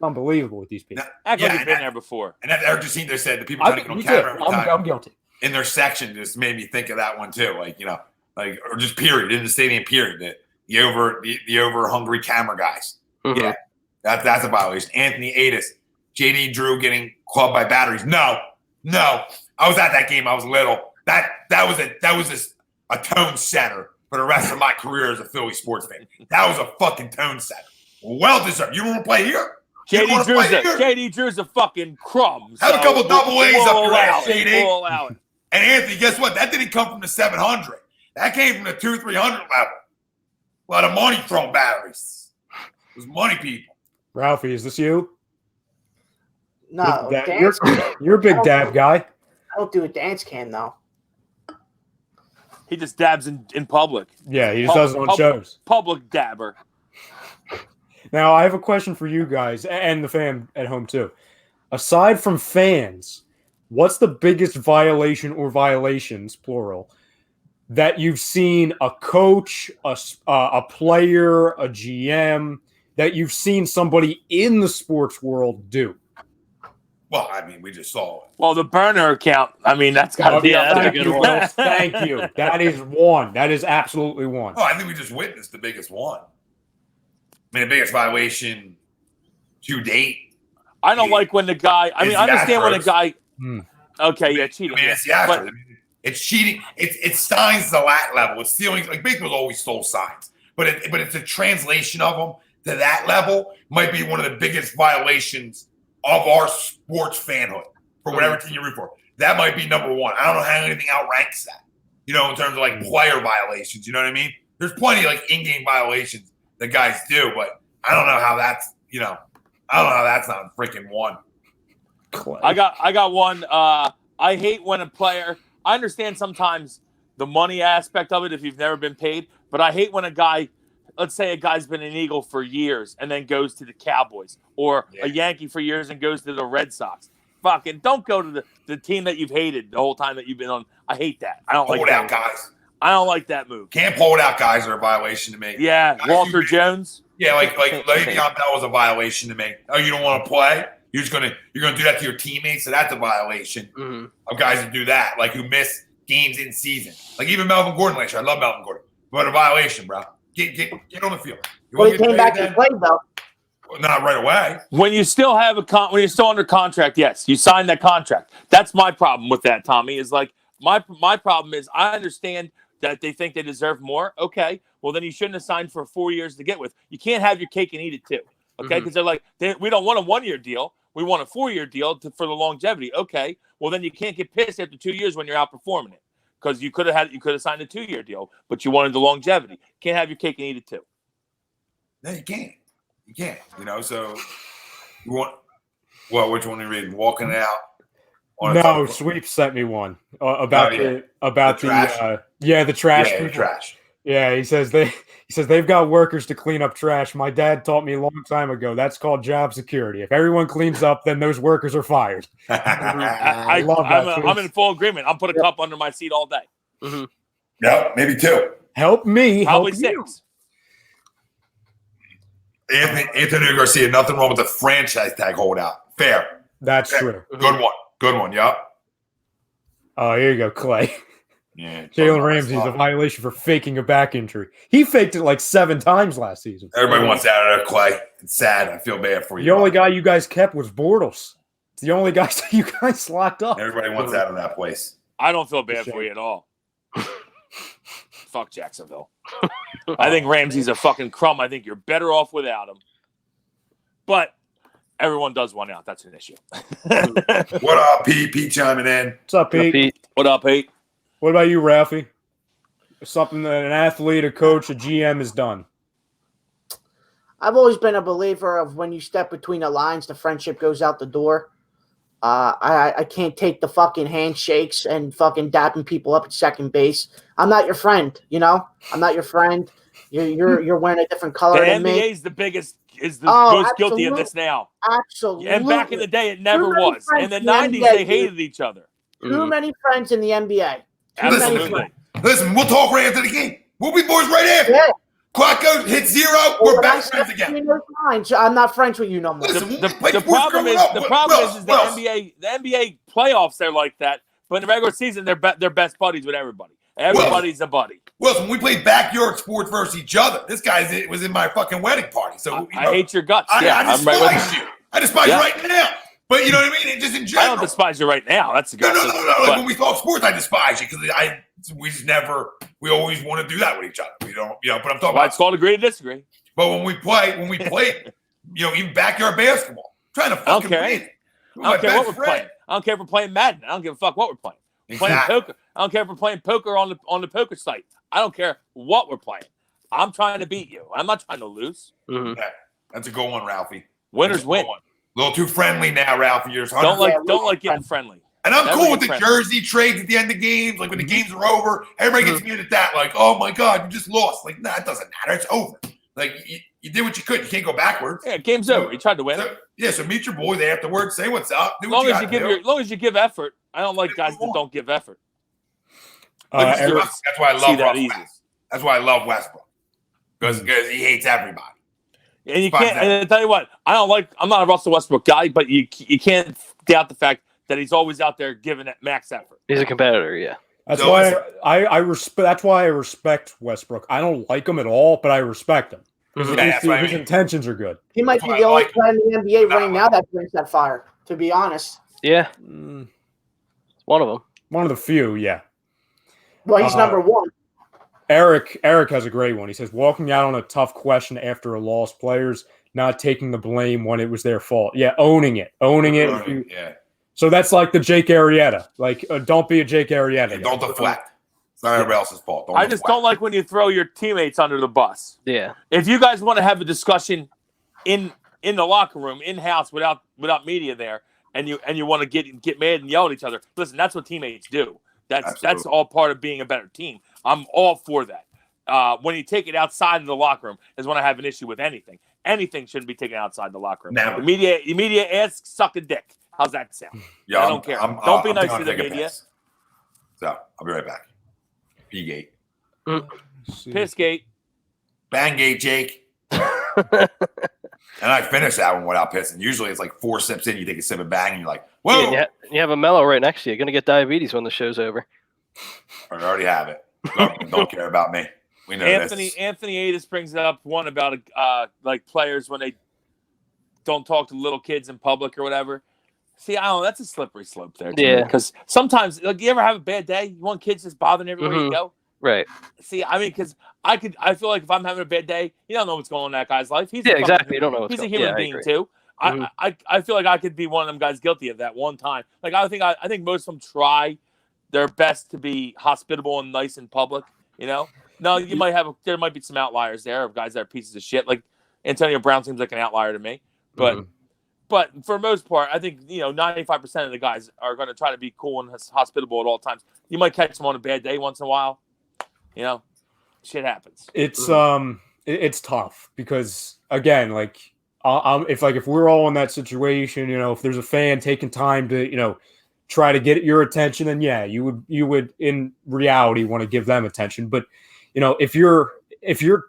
Speaker 3: unbelievable with these people.
Speaker 1: Act
Speaker 2: Yeah,
Speaker 1: like you've
Speaker 2: and
Speaker 1: been
Speaker 2: that-
Speaker 1: there before.
Speaker 2: And that Eric Jacinto said the people trying to get on
Speaker 3: Me
Speaker 2: camera
Speaker 3: too.
Speaker 2: every time
Speaker 3: I'm guilty.
Speaker 2: in their section just made me think of that one too. Or just period in the stadium period. The over hungry camera guys.
Speaker 5: Mhm.
Speaker 2: Yeah, that's a violation. Anthony Adis, JD Drew getting clubbed by batteries. No. I was at that game. I was little. That was a tone setter for the rest of my career as a Philly sports fan. That was a fucking tone setter. Well deserved. You want to play here?
Speaker 1: JD Drew's a fucking crumb.
Speaker 2: Have a couple double A's up your ass,
Speaker 1: We'll
Speaker 2: JD.
Speaker 1: allow it.
Speaker 2: And Anthony, guess what? That didn't come from the 700. That came from the 200-300 level. A lot of money thrown batteries. It was money people.
Speaker 3: Ralphie, is this you?
Speaker 4: No,
Speaker 3: You're a big dab guy.
Speaker 4: I don't do a dance cam though.
Speaker 1: He just dabs in public.
Speaker 3: Yeah, he just does it on shows.
Speaker 1: Public dabber.
Speaker 3: Now, I have a question for you guys and the fan at home, too. Aside from fans, what's the biggest violation or violations, plural, that you've seen a coach, a player, a GM, that you've seen somebody in the sports world do?
Speaker 2: Well, I mean, we just saw it.
Speaker 1: Well, the burner account, I mean, that's got to be
Speaker 5: yeah,
Speaker 1: up
Speaker 5: that's
Speaker 1: there.
Speaker 5: a good one.
Speaker 3: Thank you. That is one. That is absolutely one.
Speaker 2: Oh, I think we just witnessed the biggest one. I mean, the biggest violation to date.
Speaker 1: I don't like when the guy, I mean, I understand when a guy, okay, yeah, cheating.
Speaker 2: I mean, it's the Astros. It's cheating. It's signs to that level. It's stealing. Like, baseball's always stole signs. But it's a translation of them to that level might be one of the biggest violations of our sports fanhood for whatever team you root for. That might be number one. I don't know how anything outranks that, in terms of like player violations. You know what I mean? There's plenty of like in-game violations that guys do, but I don't know how that's, I don't know how that's not freaking one.
Speaker 1: I got one. I hate when a player, I understand sometimes the money aspect of it if you've never been paid, but I hate when a guy, let's say a guy's been an Eagle for years and then goes to the Cowboys, or a Yankee for years and goes to the Red Sox. Fucking don't go to the team that you've hated the whole time that you've been on. I hate that. I don't like that.
Speaker 2: Guys.
Speaker 1: I don't like that move.
Speaker 2: Can't pull it out, guys, are a violation to me.
Speaker 1: Yeah,
Speaker 2: guys,
Speaker 1: Walter Jones.
Speaker 2: Yeah, like Le'Veon Bell was a violation to me. Oh, you don't want to play? You're gonna do that to your teammates, so that's a violation of guys who do that, like who miss games in season. Like even Melvin Gordon last year. I love Melvin Gordon, but a violation, bro. Get on the field.
Speaker 4: Well, he came back and played though.
Speaker 2: Not right away.
Speaker 1: When you still have when you're still under contract, yes, you sign that contract. That's my problem with that, Tommy. Is like my problem is I understand that they think they deserve more. Okay, well then you shouldn't have signed for 4 years to get with. You can't have your cake and eat it too. Okay, because they're like we don't want a 1 year deal. We want a 4 year deal for the longevity. Okay, well then you can't get pissed after 2 years when you're outperforming it because you could have signed a 2 year deal, but you wanted the longevity. Can't have your cake and eat it too.
Speaker 2: No, you can't. You can't. So you want which one are you reading? Walking out.
Speaker 3: No, Sweep sent me one about the trash. The trash.
Speaker 2: Yeah, the trash.
Speaker 3: Yeah, he says they've got workers to clean up trash. My dad taught me a long time ago. That's called job security. If everyone cleans up, then those workers are fired.
Speaker 1: I love that. I'm in full agreement. I'll put a cup under my seat all day.
Speaker 2: Yep, maybe 2.
Speaker 3: Help me.
Speaker 1: Probably
Speaker 3: help
Speaker 1: 6.
Speaker 2: Anthony Garcia, nothing wrong with the franchise tag holdout. Fair.
Speaker 3: That's true.
Speaker 2: Good one. Yep.
Speaker 3: Oh, here you go, Clay.
Speaker 2: Yeah.
Speaker 3: Jalen Ramsey's a violation for faking a back injury. He faked it like 7 times last season.
Speaker 2: Everybody wants out of there, Clay. It's sad. I feel bad for you.
Speaker 3: The only guy you guys kept was Bortles. It's the only guy you guys locked up.
Speaker 2: Everybody wants out of that place.
Speaker 1: I don't feel bad for you at all. Fuck Jacksonville. I think Ramsey's a fucking crumb. I think you're better off without him. But everyone does one out. That's an issue.
Speaker 2: What up, Pete? Pete chiming in.
Speaker 3: What's up, Pete?
Speaker 1: What up, Pete?
Speaker 3: What about you, Ralphie? Something that an athlete, a coach, a GM has done.
Speaker 4: I've always been a believer of when you step between the lines, the friendship goes out the door. I can't take the fucking handshakes and fucking dapping people up at second base. I'm not your friend, I'm not your friend. You're wearing a different color than me.
Speaker 1: The NBA is the biggest, most guilty of this now.
Speaker 4: Absolutely.
Speaker 1: And back in the day, it never was. In the 90s, they hated each other.
Speaker 4: Too many friends in the NBA.
Speaker 2: Listen, we'll talk right after the game. We'll be boys right after.
Speaker 4: Yeah.
Speaker 2: Clock goes, hit 0. We're back friends again.
Speaker 4: I'm not friends with you no more.
Speaker 2: Listen,
Speaker 1: the problem is the NBA playoffs. They're like that, but in the regular season, they're best buddies with everybody. Everybody's a buddy.
Speaker 2: Wilson, we played backyard sports versus each other. This guy was in my fucking wedding party. So
Speaker 1: I hate your guts.
Speaker 2: I despise you. I despise you right now. But you know what I mean? Just in general.
Speaker 1: I don't despise you right now. That's a good.
Speaker 2: No. Like when we talk sports, I despise you because we always want to do that with each other. We don't, but I'm talking about.
Speaker 1: It's called agree to disagree.
Speaker 2: But when we play even backyard basketball. I'm trying to fucking
Speaker 1: care.
Speaker 2: win.
Speaker 1: I don't care what we're playing. I don't care if we're playing Madden. I don't give a fuck what we're playing. Playing poker. I don't care if we're playing poker on the poker site. I don't care what we're playing. I'm trying to beat you. I'm not trying to lose.
Speaker 2: Mm-hmm. Yeah, that's a good one, Ralphie.
Speaker 1: Winners win.
Speaker 2: A little too friendly now, Ralphie. You're
Speaker 1: don't like getting friendly.
Speaker 2: And I'm cool with the jersey trades at the end of games. Like when the games are over, everybody gets mad at that. Like, oh my God, you just lost. Like, nah, it doesn't matter. It's over. Like you did what you could. You can't go backwards.
Speaker 1: Yeah, game's over. You tried to win.
Speaker 2: So meet your boys afterwards. Say what's up.
Speaker 1: As long as you give effort. I don't like guys that don't give effort.
Speaker 2: That's why I love Westbrook. That's why I love Westbrook. Because he hates everybody.
Speaker 1: And you can't. And I tell you what, I'm not a Russell Westbrook guy, but you can't doubt the fact that he's always out there giving it max effort.
Speaker 5: He's a competitor, yeah.
Speaker 3: That's why I respect. That's why I respect Westbrook. I don't like him at all, but I respect him. His intentions are good.
Speaker 4: He might be the only player in the NBA right now that brings that fire. To be honest.
Speaker 5: Yeah, it's one of them.
Speaker 3: One of the few, yeah.
Speaker 4: Well, he's number one.
Speaker 3: Eric has a great one. He says, walking out on a tough question after a loss, players not taking the blame when it was their fault. Yeah, owning it.
Speaker 2: Yeah.
Speaker 3: So that's like the Jake Arrieta. Like, don't be a Jake Arrieta.
Speaker 2: Yeah, don't deflect. It's not everybody else's fault.
Speaker 1: I just don't like when you throw your teammates under the bus.
Speaker 5: Yeah.
Speaker 1: If you guys want to have a discussion in the locker room, in-house, without media there, and you want to get mad and yell at each other, listen, that's what teammates do. That's all part of being a better team. I'm all for that. When you take it outside of the locker room is when I have an issue with anything. Anything shouldn't be taken outside the locker room.
Speaker 2: Never.
Speaker 1: The media asks, suck a dick. How's that sound?
Speaker 2: Yeah,
Speaker 1: I don't care. Don't be nice to the media.
Speaker 2: So I'll be right back. P-gate.
Speaker 1: Pissgate.
Speaker 2: Bang-gate, Jake. And I finished that one without pissing. Usually it's like 4 sips in, you take a sip of bang, and you're like, whoa.
Speaker 5: Yeah, you have a mellow right next to you. You're going to get diabetes when the show's over.
Speaker 2: I already have it. Don't care about me. We know
Speaker 1: Anthony
Speaker 2: this.
Speaker 1: Anthony Adis brings up one about like players when they don't talk to little kids in public or whatever. See, I don't know. That's a slippery slope there.
Speaker 5: Yeah.
Speaker 1: Because sometimes, like, you ever have a bad day? You want kids just bothering everywhere you go?
Speaker 5: Right.
Speaker 1: See, I mean, because I feel like if I'm having a bad day, you don't know what's going on in that guy's life.
Speaker 5: Exactly. You don't know what's
Speaker 1: going on. He's a human being too. I feel like I could be one of them guys guilty of that one time. Like I think most of them try their best to be hospitable and nice in public. You know, no, there might be some outliers there of guys that are pieces of shit. Like Antonio Brown seems like an outlier to me, but for the most part, I think 95% of the guys are going to try to be cool and hospitable at all times. You might catch them on a bad day once in a while. You know, shit happens.
Speaker 3: It's tough because again, like if we're all in that situation, if there's a fan taking time to try to get your attention, then yeah, you would in reality want to give them attention. But if you're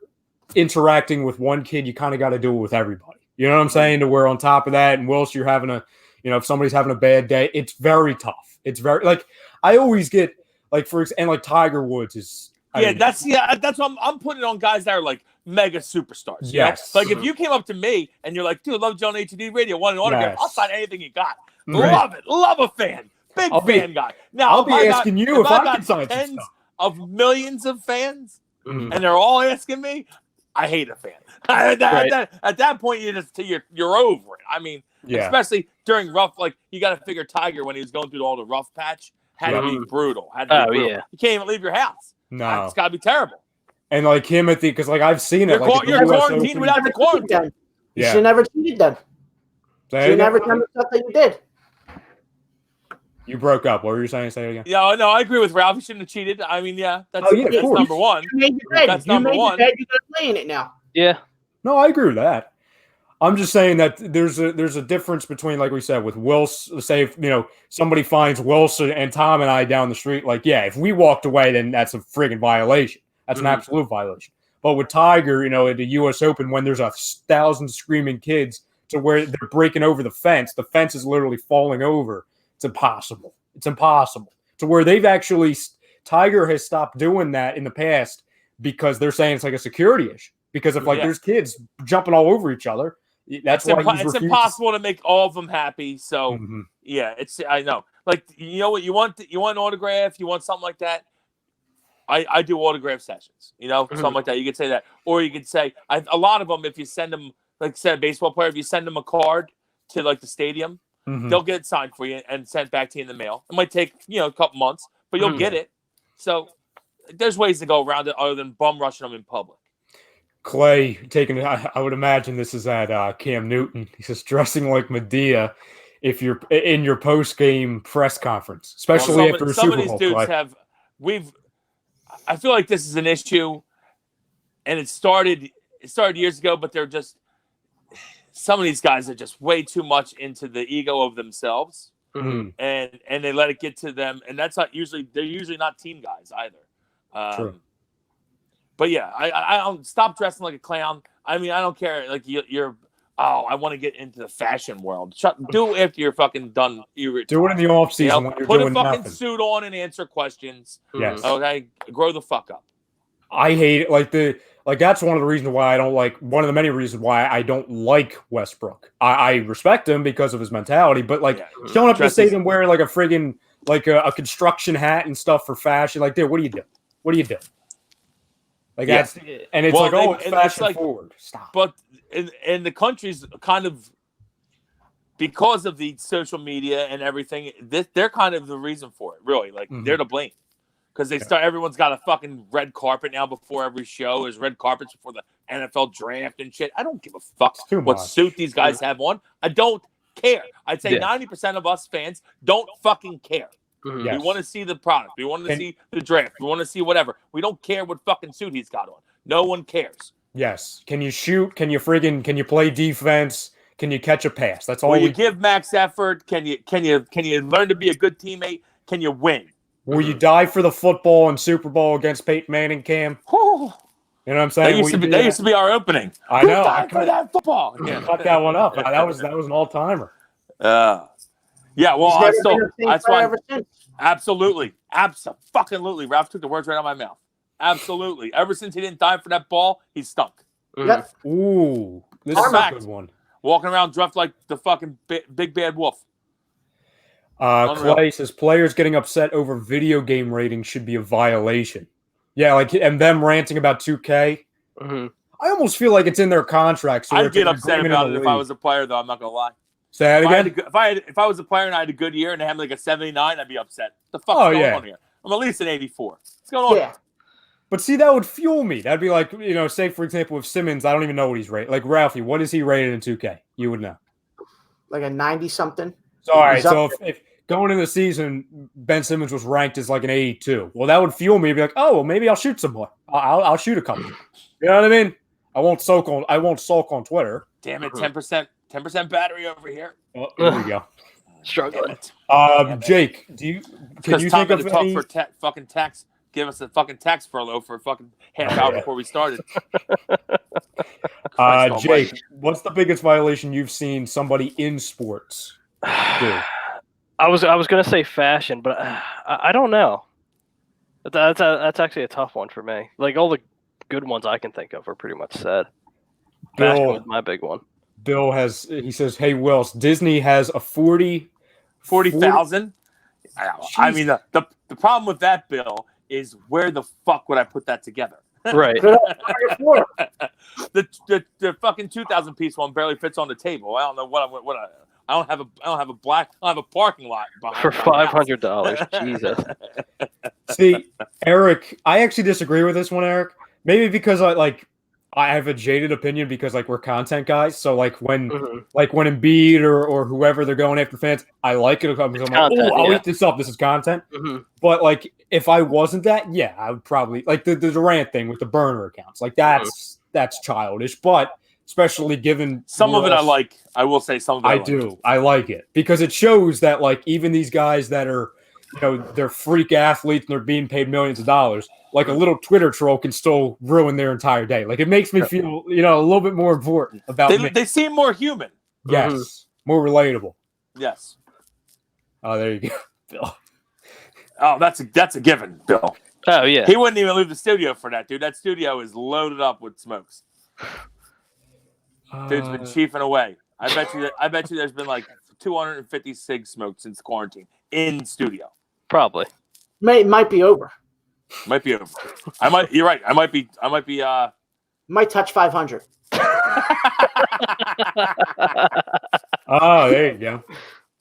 Speaker 3: interacting with one kid, you kind of got to do it with everybody. You know what I'm saying? To where on top of that, and whilst you're having if somebody's having a bad day, it's very tough. It's very like I always get like like Tiger Woods is.
Speaker 1: That's what I'm putting it on guys that are like mega superstars.
Speaker 3: Yes.
Speaker 1: Like if you came up to me and you're like, dude, love John HD Radio, want an autograph?
Speaker 3: Yes.
Speaker 1: I'll sign anything you got.
Speaker 3: Right.
Speaker 1: Love it. Love a fan. Big fan guy. Now
Speaker 3: I'll be asking you if I can sign
Speaker 1: tens
Speaker 3: some stuff.
Speaker 1: of millions of fans and they're all asking me, I hate a fan. At that point, you're over it. I mean, especially during rough, like you got to figure Tiger when he was going through all the rough patch had to be brutal.
Speaker 5: Yeah.
Speaker 1: You can't even leave your house.
Speaker 3: No,
Speaker 1: it's got to be terrible.
Speaker 3: And like him because like I've seen it.
Speaker 1: You're quarantined without the quarantine.
Speaker 4: You should never cheated then. You should never done the stuff that you did.
Speaker 3: You broke up. What were you saying? Say it again.
Speaker 1: Yeah, no, I agree with Ralph. He shouldn't have cheated. I mean, yeah, that's number one.
Speaker 4: You made your bed.
Speaker 1: That's number one.
Speaker 4: You're playing it now.
Speaker 5: Yeah.
Speaker 3: No, I agree with that. I'm just saying that there's a difference between, like we said, with Wilson. Say if somebody finds Wilson and Tom and I down the street, like if we walked away, then that's a friggin' violation. That's an absolute violation. But with Tiger, at the U.S. Open, when there's 1,000 screaming kids to where they're breaking over the fence is literally falling over. It's impossible. It's impossible. To where Tiger has stopped doing that in the past because they're saying it's like a security issue. Because if there's kids jumping all over each other, that's why
Speaker 1: it's impossible to make all of them happy. So I know. Like what you want an autograph, you want something like that. I do autograph sessions, something like that. You could say that, or you could say a lot of them. If you send them like I said, a baseball player, if you send them a card to like the stadium, they'll get it signed for you and sent back to you in the mail. It might take a couple months, but you'll get it. So there's ways to go around it other than bum rushing them in public.
Speaker 3: Clay taking, I would imagine this is at Cam Newton. He says dressing like Medea if you're in your post game press conference, especially after a Super Bowl.
Speaker 1: Some of these dudes have. I feel like this is an issue, and it started years ago. But they're just some of these guys are just way too much into the ego of themselves, and they let it get to them, and that's not usually. They're usually not team guys either.
Speaker 3: True.
Speaker 1: But yeah, I don't stop dressing like a clown. I mean, I don't care. Like you're I want to get into the fashion world. Do it after you're fucking done. Do it
Speaker 3: in the off season when you're
Speaker 1: put
Speaker 3: doing
Speaker 1: a fucking
Speaker 3: nothing.
Speaker 1: suit on and answer questions.
Speaker 3: Yes.
Speaker 1: Okay. Grow the fuck up.
Speaker 3: I hate it. That's one of the reasons why I don't like. One of the many reasons why I don't like Westbrook. I respect him because of his mentality, but showing up to the stadium wearing like a friggin' a construction hat and stuff for fashion. Like, dude, what do you do? What do you do? Like that's and it's it's fashion forward. Stop.
Speaker 1: But in the country's kind of because of the social media and everything, they're kind of the reason for it. Really, like they're to blame because they start. Everyone's got a fucking red carpet now before every show. There's red carpets before the NFL draft and shit. I don't give a fuck what suit these guys have on. I don't care. I'd say 90% of us fans don't fucking care.
Speaker 3: Yes.
Speaker 1: We want to see the product. We want to see the draft. We want to see whatever. We don't care what fucking suit he's got on. No one cares.
Speaker 3: Yes. Can you shoot? Can you play defense? Can you catch a pass? That's all.
Speaker 1: Will you give max effort? Can you learn to be a good teammate? Can you win?
Speaker 3: Will you die for the football and Super Bowl against Peyton Manning, Cam? You know what I'm saying?
Speaker 1: That used to be our opening.
Speaker 3: I know.
Speaker 1: I for that football.
Speaker 3: Cut that one up. That was an all timer.
Speaker 1: Yeah, well, that's why.
Speaker 4: Ever since.
Speaker 1: Absolutely. Absolutely. Ralph took the words right out of my mouth. Absolutely. Ever since he didn't dive for that ball, he stunk.
Speaker 4: Yep.
Speaker 3: Ooh, this is a good one.
Speaker 1: Walking around dressed like the fucking big bad wolf.
Speaker 3: Clay says players getting upset over video game ratings should be a violation. Yeah, and them ranting about 2K. I almost feel like it's in their contract. So
Speaker 1: I'd get upset about it if I was a player, though. I'm not gonna lie.
Speaker 3: Say that again.
Speaker 1: If I was a player and I had a good year and I had like a 79, I'd be upset. What the fuck's going on here? I'm at least an 84. What's going on here?
Speaker 3: But see, that would fuel me. That'd be like, say for example, with Simmons, I don't even know what he's rated. Like Ralphie, what is he rated in 2K? You would know.
Speaker 4: Like a 90 something.
Speaker 3: So, all right. So if going into the season, Ben Simmons was ranked as like an 82. Well, that would fuel me to be like, oh, well, maybe I'll shoot some more. I'll shoot a couple. You know what I mean? I won't sulk on Twitter.
Speaker 1: Damn it, 10% battery over here.
Speaker 3: Oh, there we go.
Speaker 5: Struggling.
Speaker 3: Jake, can you think of any?
Speaker 1: For fucking tax? Give us a fucking tax furlough for a fucking half hour before we started.
Speaker 3: Jake, what's the biggest violation you've seen somebody in sports do?
Speaker 5: I was gonna say fashion, but I don't know. That's actually a tough one for me. Like all the good ones I can think of are pretty much said. Fashion was my big one.
Speaker 3: Bill he says, hey, Wills, Disney has a
Speaker 1: 40,000. I mean, the problem with that, Bill, is where the fuck would I put that together?
Speaker 5: Right.
Speaker 1: the fucking 2,000 piece one barely fits on the table. I don't know I don't have a parking lot
Speaker 5: for $500. Jesus.
Speaker 3: See, Eric, I actually disagree with this one, Eric. Maybe because I have a jaded opinion because we're content guys. So when Embiid or whoever they're going after fans, I like it. I'm I'll eat this up. This is content. But if I wasn't that, I would probably the Durant thing with the burner accounts. That's childish. But especially given
Speaker 1: some of it, I like. I will say some of it.
Speaker 3: I do. I like it because it shows that even these guys that are they're freak athletes and they're being paid millions of dollars. A little Twitter troll can still ruin their entire day. It makes me feel, a little bit more important about me.
Speaker 1: They seem more human.
Speaker 3: Yes. More relatable.
Speaker 1: Yes.
Speaker 3: Oh, there you go, Bill.
Speaker 1: Oh, that's a given, Bill.
Speaker 5: Oh, yeah.
Speaker 1: He wouldn't even leave the studio for that, dude. That studio is loaded up with smokes. Dude's been chiefing away. I bet you there's been 250 cig smoked since quarantine in studio.
Speaker 5: Probably.
Speaker 4: Might be over.
Speaker 1: Might be over. You're right. I might be.
Speaker 4: Might touch 500.
Speaker 3: Oh, there you go.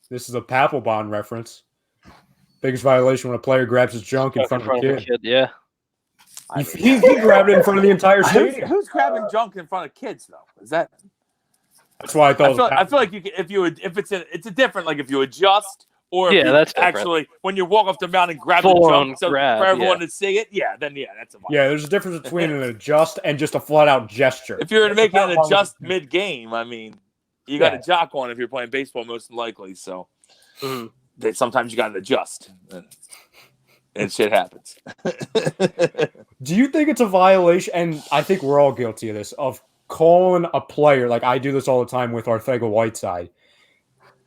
Speaker 3: This is a Papelbon reference. Biggest violation when a player grabs his junk in front of a kid.
Speaker 5: Yeah.
Speaker 3: He grabbed it in front of the entire stadium.
Speaker 1: Who's grabbing junk in front of kids though? Is that?
Speaker 3: That's why I thought.
Speaker 1: I feel like you can, if it's a different, like if you adjust or if you
Speaker 5: that's different.
Speaker 1: actually when you walk up the mountain and grab
Speaker 5: Full
Speaker 1: the
Speaker 5: on
Speaker 1: junk for
Speaker 5: grab,
Speaker 1: everyone to see it, then that's a violation.
Speaker 3: Yeah, there's a difference between an adjust and just a flat out gesture.
Speaker 1: If you're making an adjust mid game, I mean, you got a jock on if you're playing baseball, most likely. So sometimes you got to adjust, and shit happens.
Speaker 3: Do you think it's a violation? And I think we're all guilty of this, of calling a player, like I do this all the time with Arcega-Whiteside,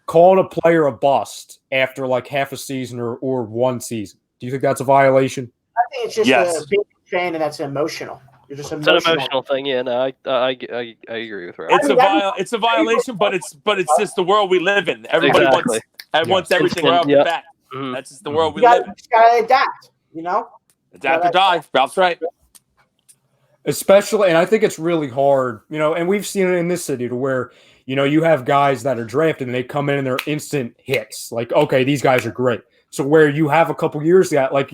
Speaker 3: calling a player a bust after like half a season or one season. Do you think that's a violation?
Speaker 4: I think it's just a big fan, and that's emotional. You're just emotional.
Speaker 5: It's an emotional thing. Yeah, no, I agree with Rob.
Speaker 1: It's a violation, but it's just the world we live in. Everybody wants everything right off the bat. That's just the world we live in.
Speaker 4: You just gotta adapt.
Speaker 1: Adapt or die. Ralph's right.
Speaker 3: Especially, and I think it's really hard, and we've seen it in this city to where, you have guys that are drafted and they come in and they're instant hits. Like, okay, these guys are great. So where you have a couple years that, like,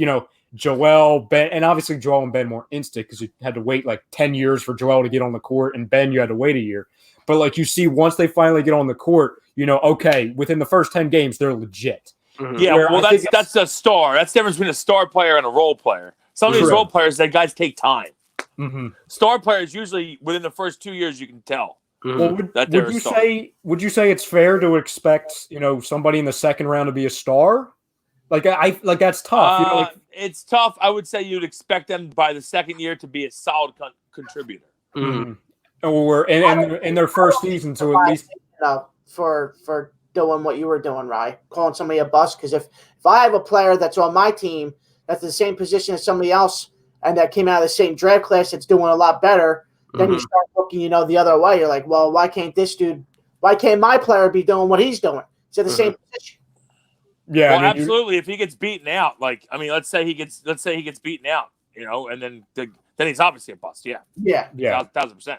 Speaker 3: Joel, Ben, and obviously Joel and Ben more instant because you had to wait like 10 years for Joel to get on the court, and Ben, you had to wait a year. But like you see, once they finally get on the court, okay, within the first 10 games, they're legit.
Speaker 1: Yeah, well, that's a star. That's the difference between a star player and a role player. Some of these role players, that guys take time. Star players usually within the first 2 years you can tell.
Speaker 3: Well, would you say it's fair to expect somebody in the second round to be a star? Like that's tough.
Speaker 1: It's tough. I would say you'd expect them by the second year to be a solid contributor.
Speaker 3: Or in their first season to at least
Speaker 4: for doing what you were doing, Rye, calling somebody a bust. Because if I have a player that's on my team that's the same position as somebody else and that came out of the same draft class that's doing a lot better, then you start looking, the other way. You're like, well, why can't my player be doing what he's doing? He's at the same position.
Speaker 3: Yeah,
Speaker 1: well, absolutely. If he gets beaten out, let's say he gets beaten out, and then he's obviously a bust. Yeah. 1,000%.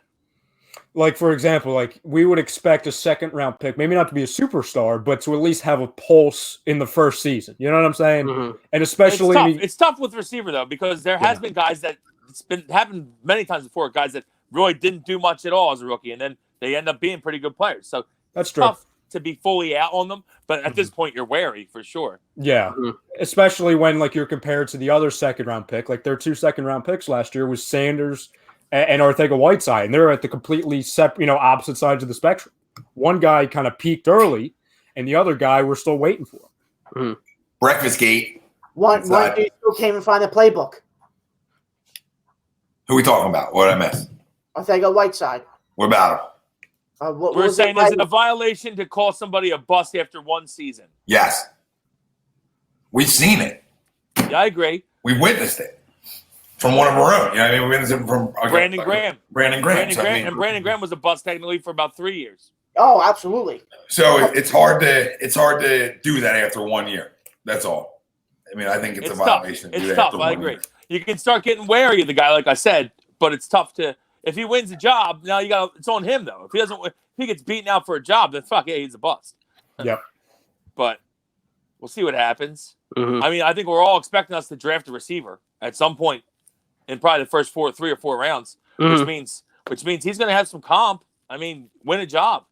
Speaker 3: Like, for example, like we would expect a second round pick, maybe not to be a superstar, but to at least have a pulse in the first season. You know what I'm saying? And especially
Speaker 1: it's tough with receiver though, because there has been guys that it's been happened many times before, guys that really didn't do much at all as a rookie, and then they end up being pretty good players. So
Speaker 3: that's
Speaker 1: tough to be fully out on them, but at this point you're wary for sure.
Speaker 3: Yeah. Especially when like you're compared to the other second round pick. Like their 2 second round picks last year was Sanders and Arcega-Whiteside, and they're at the completely separate, opposite sides of the spectrum. One guy kind of peaked early, and the other guy we're still waiting for.
Speaker 2: Breakfast gate.
Speaker 4: One dude still came and find the playbook.
Speaker 2: Who are we talking about? What did I miss?
Speaker 4: Arcega-Whiteside.
Speaker 2: What about him?
Speaker 1: We're saying, is it a violation to call somebody a bust after one season?
Speaker 2: Yes. We've seen it.
Speaker 1: Yeah, I agree.
Speaker 2: We've witnessed it. From one of our own. We witnessed it from
Speaker 1: Brandon Graham.
Speaker 2: Brandon Graham.
Speaker 1: And Brandon Graham was a bust technically for about 3 years.
Speaker 4: Oh, absolutely.
Speaker 2: So it's hard to do that after 1 year. That's all. I think it's a violation.
Speaker 1: It's tough. I agree. You can start getting wary of the guy, like I said, but it's tough to. If he wins the job, now it's on him though. If he gets beaten out for a job, then he's a bust.
Speaker 3: Yep.
Speaker 1: But we'll see what happens. I think we're all expecting us to draft a receiver at some point in probably the first 3 or 4 rounds, which means he's going to have some comp. Win a job.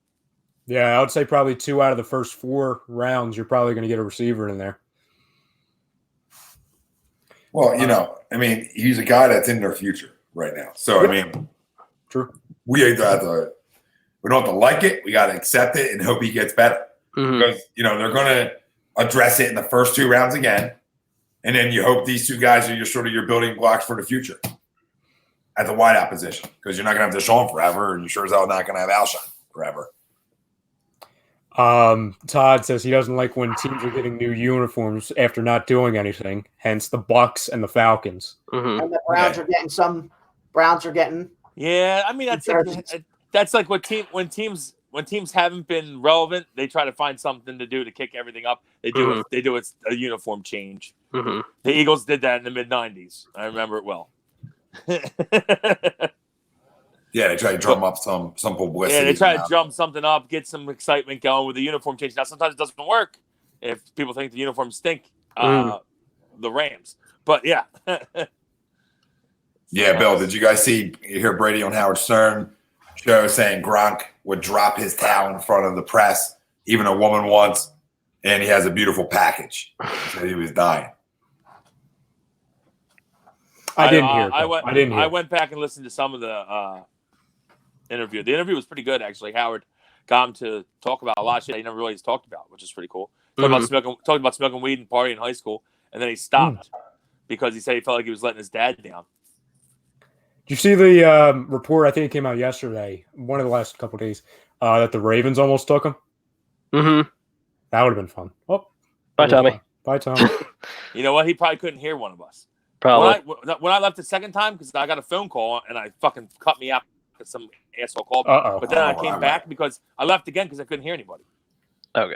Speaker 3: Yeah, I would say probably 2 out of the first 4 rounds, you're probably going to get a receiver in there.
Speaker 2: Well, he's a guy that's in their future right now. So,
Speaker 3: true.
Speaker 2: We don't have to like it. We got to accept it and hope he gets better. Because, they're going to address it in the first 2 rounds again. And then you hope these 2 guys are your building blocks for the future at the wideout position. Because you're not going to have Deshaun forever, and you sure as hell not going to have Alshon forever.
Speaker 3: Todd says he doesn't like when teams are getting new uniforms after not doing anything, hence the Bucks and the Falcons.
Speaker 4: And the Browns are getting some. Browns are getting.
Speaker 1: Yeah, that's like when teams haven't been relevant, they try to find something to do to kick everything up. They do a uniform change. The Eagles did that in the mid-'90s. I remember it well.
Speaker 2: Yeah, they try to drum up some publicity.
Speaker 1: Yeah, they try to drum something up, get some excitement going with the uniform change. Now, sometimes it doesn't work if people think the uniforms stink. The Rams, but yeah.
Speaker 2: Yeah, Bill, did you guys hear Brady on Howard Stern show saying Gronk would drop his towel in front of the press, even a woman once, and he has a beautiful package. He said he was dying.
Speaker 3: I didn't hear.
Speaker 1: I went back and listened to some of the interview. The interview was pretty good, actually. Howard got him to talk about a lot of shit he never really talked about, which is pretty cool. Talked about smoking weed and partying in high school, and then he stopped because he said he felt like he was letting his dad down.
Speaker 3: Did you see the report? I think it came out yesterday, one of the last couple of days, that the Ravens almost took him.
Speaker 5: Mm-hmm.
Speaker 3: That would have been fun. Oh,
Speaker 5: bye, Tommy.
Speaker 3: Bye, Tommy.
Speaker 1: You know what? He probably couldn't hear one of us.
Speaker 5: Probably.
Speaker 1: When I left the second time, because I got a phone call and I fucking cut me out because some asshole called me.
Speaker 3: Uh-oh.
Speaker 1: But then I came back because I left again because I couldn't hear anybody.
Speaker 5: Okay.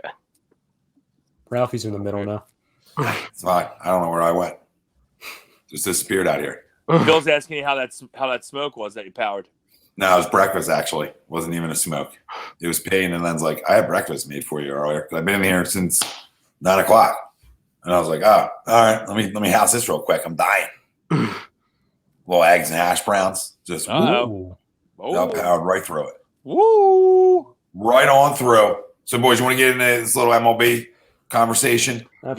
Speaker 3: Ralphie's in the middle now.
Speaker 2: It's fine. I don't know where I went. Just disappeared out here.
Speaker 1: Bill's asking you how that smoke was that you powered.
Speaker 2: No, it was breakfast, actually. It wasn't even a smoke. It was pain, and then it's like, I had breakfast made for you earlier. I've been in here since 9 o'clock. And I was like, oh, all right, let me house this real quick. I'm dying. Little eggs and hash browns. Just powered right through it.
Speaker 1: Woo!
Speaker 2: Right on through. So, boys, you want to get into this little MLB conversation?
Speaker 1: Yeah,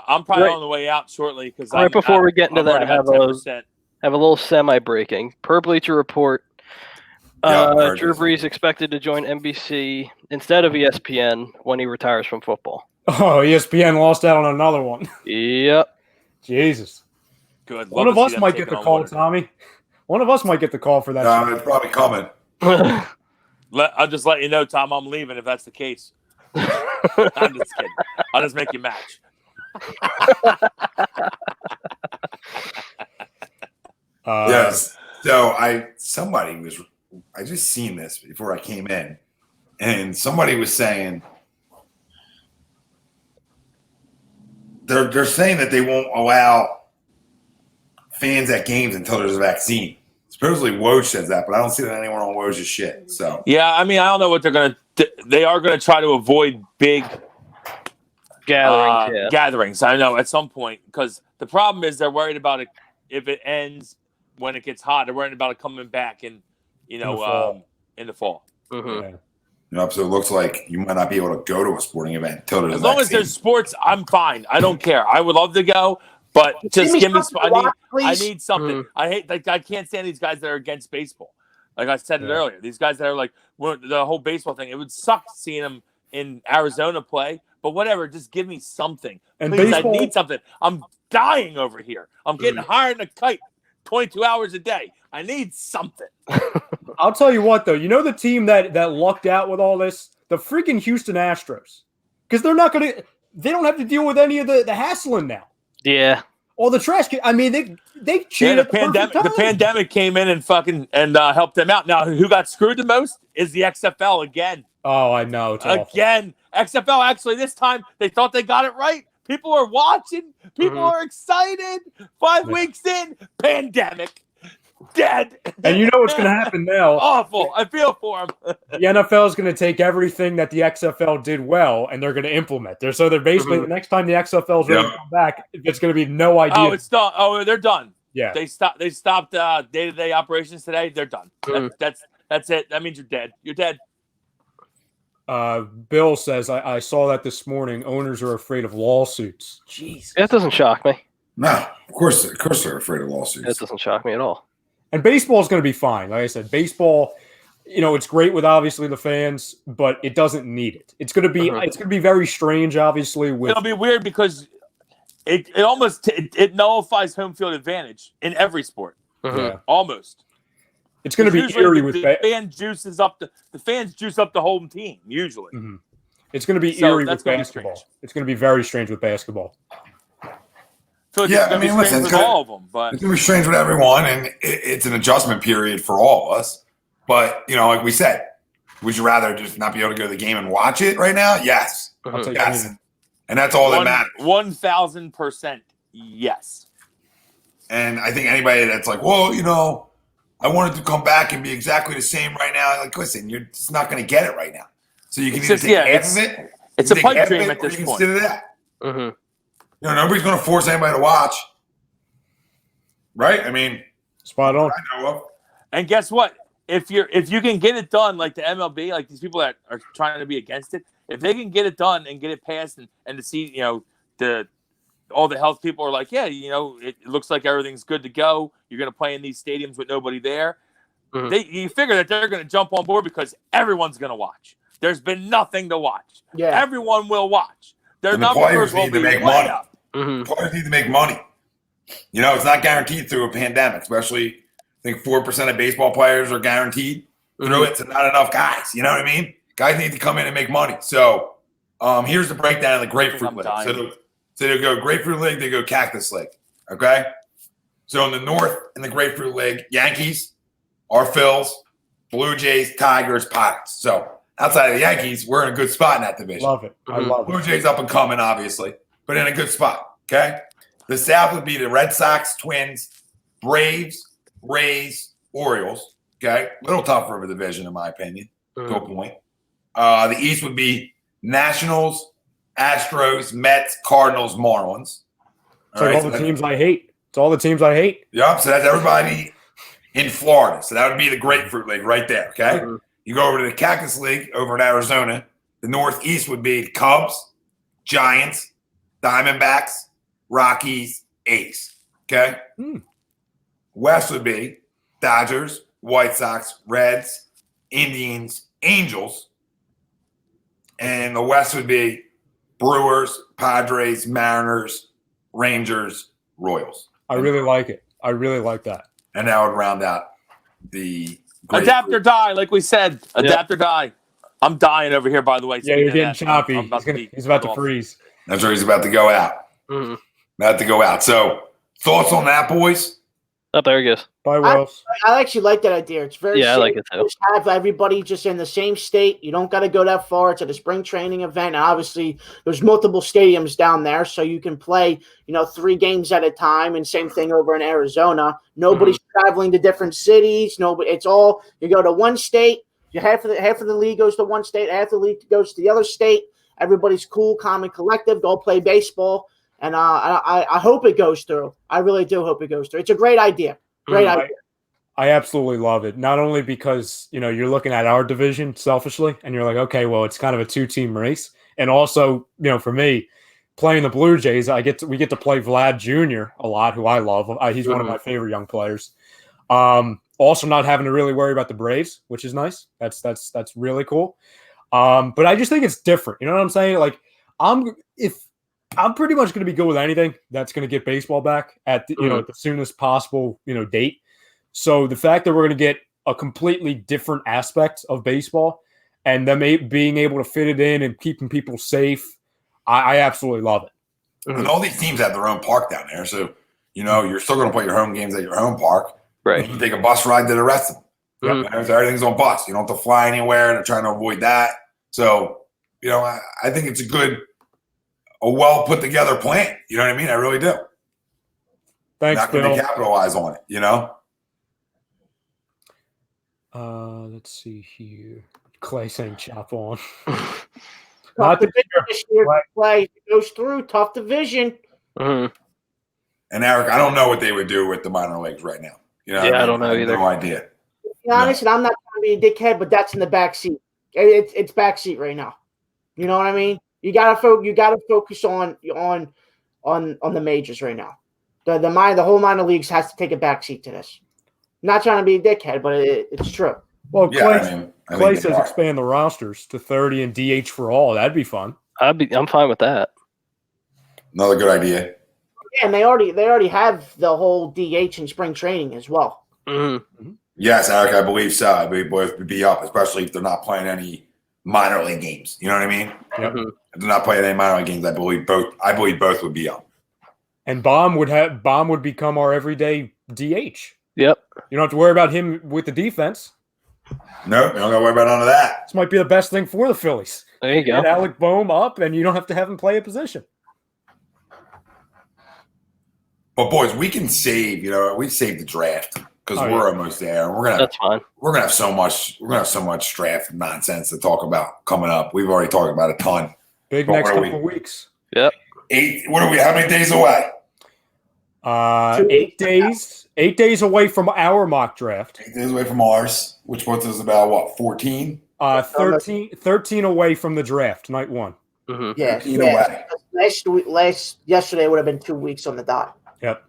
Speaker 1: I'm probably on the way out shortly.
Speaker 5: Before we get into that, I have a little semi-breaking. Per Bleacher Report, Drew Brees expected to join NBC instead of ESPN when he retires from football.
Speaker 3: Oh, ESPN lost out on another one.
Speaker 5: Yep.
Speaker 3: Jesus.
Speaker 1: Good.
Speaker 3: One of us might get the call, Tommy. One of us might get the call for that.
Speaker 2: It's probably coming.
Speaker 1: I'll just let you know, Tom, I'm leaving if that's the case. I'm just kidding. I'll just make you match.
Speaker 2: Yes. So I just seen this before I came in, and somebody was saying they're saying that they won't allow fans at games until there's a vaccine. Supposedly Woj says that, but I don't see that anywhere on Woj's shit. So
Speaker 1: yeah, I mean, I don't know what they're gonna. They are gonna try to avoid big gatherings. I know at some point, because the problem is they're worried about it if it ends when it gets hot. They're worried about it coming back in the fall.
Speaker 5: Mm-hmm.
Speaker 2: Yeah. So it looks like you might not be able to go to a sporting event until there's
Speaker 1: as long as there's sports, I'm fine. I don't care. I would love to go. But just give me. I need something. I can't stand these guys that are against baseball. Like I said it earlier, these guys that are like the whole baseball thing. It would suck seeing them in Arizona play. But whatever, just give me something. And please, baseball, I need something. I'm dying over here. I'm getting higher than a kite, 22 hours a day. I need something.
Speaker 3: I'll tell you what, though. You know the team that lucked out with all this, the freaking Houston Astros, because they're not going to. They don't have to deal with any of the hassling now.
Speaker 5: Yeah.
Speaker 3: All the trash. I mean, they cheated.
Speaker 1: The pandemic came in and helped them out. Now, who got screwed the most is the XFL again.
Speaker 3: Oh, I know. It's
Speaker 1: again, awful. XFL. Actually, this time they thought they got it right. People are watching. People are excited. 5 weeks in, pandemic. Dead.
Speaker 3: And you know what's going to happen now?
Speaker 1: Awful. I feel for them.
Speaker 3: The NFL is going to take everything that the XFL did well, and they're going to implement there. So they're basically the next time the XFL is ready to come back, it's going to be no idea.
Speaker 1: Oh, it's done. Oh, they're done.
Speaker 3: Yeah,
Speaker 1: they stopped day-to-day operations today. They're done. That's it. That means you're dead. You're dead.
Speaker 3: Bill says I saw that this morning. Owners are afraid of lawsuits.
Speaker 1: Jeez,
Speaker 5: that doesn't shock me.
Speaker 2: No, of course they're afraid of lawsuits.
Speaker 5: That doesn't shock me at all.
Speaker 3: And baseball is going to be fine. Like I said, baseball, it's great with obviously the fans, but it doesn't need it. It's going to be it's going to be very strange, obviously.
Speaker 1: It'll be weird because it almost nullifies home field advantage in every sport.
Speaker 3: Yeah.
Speaker 1: Almost.
Speaker 3: It's going to be eerie with
Speaker 1: the fans juice up the home team usually.
Speaker 3: Mm-hmm. It's going to be eerie with basketball. It's going to be very strange with basketball.
Speaker 2: Yeah, I mean, listen,
Speaker 1: it's all of them, but
Speaker 2: it's going to be strange with everyone, and it's an adjustment period for all of us. But, like we said, would you rather just not be able to go to the game and watch it right now? Yes. Yes. And that's all that matters.
Speaker 1: 1,000% yes.
Speaker 2: And I think anybody that's like, well, I wanted to come back and be exactly the same right now. Like, listen, you're just not going to get it right now. So you can either take half of it.
Speaker 1: It's a pipe dream at this point.
Speaker 2: Consider that.
Speaker 5: Mm-hmm.
Speaker 2: Nobody's going to force anybody to watch. Right? I mean,
Speaker 3: spot on.
Speaker 2: I know of.
Speaker 1: And guess what? If you can get it done like the MLB, like these people that are trying to be against it, if they can get it done and get it passed and to see, all the health people are like, yeah, it looks like everything's good to go. You're going to play in these stadiums with nobody there. Mm-hmm. You figure that they're going to jump on board because everyone's going to watch. There's been nothing to watch. Yeah. Everyone will watch.
Speaker 2: The players need to make money. Mm-hmm. The players need to make money. It's not guaranteed through a pandemic, especially I think 4% of baseball players are guaranteed through it. So not enough guys. You know what I mean? Guys need to come in and make money. So here's the breakdown of the Grapefruit League. So they go Grapefruit League, they go Cactus League. Okay? So in the North, in the Grapefruit League, Yankees, our Phils, Blue Jays, Tigers, Pirates. So outside of the Yankees, we're in a good spot in that division.
Speaker 3: Love it. I love it.
Speaker 2: Blue Jays up and coming, obviously, but in a good spot. Okay? The South would be the Red Sox, Twins, Braves, Rays, Orioles. Okay? A little tougher of a division, in my opinion, to a point. The East would be Nationals, Astros, Mets, Cardinals, Marlins.
Speaker 3: All the teams I hate. It's all the teams I hate.
Speaker 2: Yep. So that's everybody in Florida. So that would be the Grapefruit League right there. Okay. Mm-hmm. You go over to the Cactus League over in Arizona. The Northeast would be Cubs, Giants, Diamondbacks, Rockies, A's. Okay. West would be Dodgers, White Sox, Reds, Indians, Angels. And the West would be Brewers, Padres, Mariners, Rangers, Royals.
Speaker 3: I really like it. I really like that.
Speaker 2: And that would round out the
Speaker 1: adapt or die, like we said. Adapt or die. I'm dying over here, by the way.
Speaker 3: Yeah, you're getting choppy. He's about to freeze.
Speaker 2: That's where he's about to go out. Mm-hmm. About to go out. So, thoughts on that, boys?
Speaker 5: Oh, there he goes.
Speaker 3: Bye, Wells.
Speaker 4: I actually like that idea. It's very safe.
Speaker 5: I like it too.
Speaker 4: Just have everybody just in the same state. You don't got to go that far. It's at a spring training event. And obviously, there's multiple stadiums down there, so you can play, 3 games at a time. And same thing over in Arizona. Nobody's traveling to different cities. It's all you go to one state. Half of the league goes to one state. Half the league goes to the other state. Everybody's cool, calm, and collective. Go play baseball. And I hope it goes through. I really do hope it goes through. It's a great idea. Great idea.
Speaker 3: I absolutely love it. Not only because, you're looking at our division selfishly and you're like, okay, well, it's kind of a 2-team race. And also, for me, playing the Blue Jays, we get to play Vlad Jr. a lot, who I love. He's one of my favorite young players. Also not having to really worry about the Braves, which is nice. That's really cool. But I just think it's different. You know what I'm saying? Like I'm pretty much going to be good with anything that's going to get baseball back at the, at the soonest possible, date. So the fact that we're going to get a completely different aspect of baseball and them being able to fit it in and keeping people safe, I absolutely love it.
Speaker 2: And all these teams have their own park down there. So, you're still going to play your home games at your home park.
Speaker 5: Right.
Speaker 2: You can take a bus ride to the rest of them. So everything's on bus. You don't have to fly anywhere. They're trying to avoid that. So, I think it's a well put together plan. You know what I mean? I really do.
Speaker 3: Thanks,
Speaker 2: not going to capitalize on it,
Speaker 3: Let's see here. Clay saying chop on.
Speaker 4: Not the this year. Clay goes through tough division.
Speaker 2: And Eric, I don't know what they would do with the minor leagues right now.
Speaker 5: I don't know either.
Speaker 2: No idea.
Speaker 4: To be honest, and I'm not trying to be a dickhead, but that's in the back seat. It's back seat right now. You know what I mean? You gotta focus on the majors right now. The whole minor leagues has to take a backseat to this. Not trying to be a dickhead, but it's true.
Speaker 3: Well, Clay says expand the rosters to 30 and DH for all. That'd be fun.
Speaker 5: I'm fine with that.
Speaker 2: Another good idea.
Speaker 4: Yeah, and they already have the whole DH in spring training as well.
Speaker 5: Mm-hmm.
Speaker 2: Yes, Eric, I believe so. I believe both would be up, especially if they're not playing any minor league games. You know what I mean?
Speaker 3: Yep.
Speaker 2: If they're not playing any minor league games, I believe both would be up.
Speaker 3: And Baum would become our everyday DH.
Speaker 5: Yep.
Speaker 3: You don't have to worry about him with the defense.
Speaker 2: No, you don't got to worry about none of that.
Speaker 3: This might be the best thing for the Phillies.
Speaker 5: There you go.
Speaker 3: Get Alec Boehm up, and you don't have to have him play a position.
Speaker 2: But boys, we can save. We save the draft. because we're almost there. And
Speaker 5: That's fine.
Speaker 2: We're gonna have so much draft nonsense to talk about coming up. We've already talked about a ton.
Speaker 3: Big
Speaker 2: But
Speaker 3: next
Speaker 2: what are
Speaker 3: couple weeks.
Speaker 5: Yep.
Speaker 2: 8. What are we? How many days away?
Speaker 3: 8 days. 8 days away from our mock draft.
Speaker 2: 8 days away from ours, which puts us about what, 14?
Speaker 3: 13 away from the draft, night one.
Speaker 5: Mm-hmm.
Speaker 4: Yeah.
Speaker 2: 13 away.
Speaker 4: Yesterday would have been 2 weeks on the dot.
Speaker 3: Yep.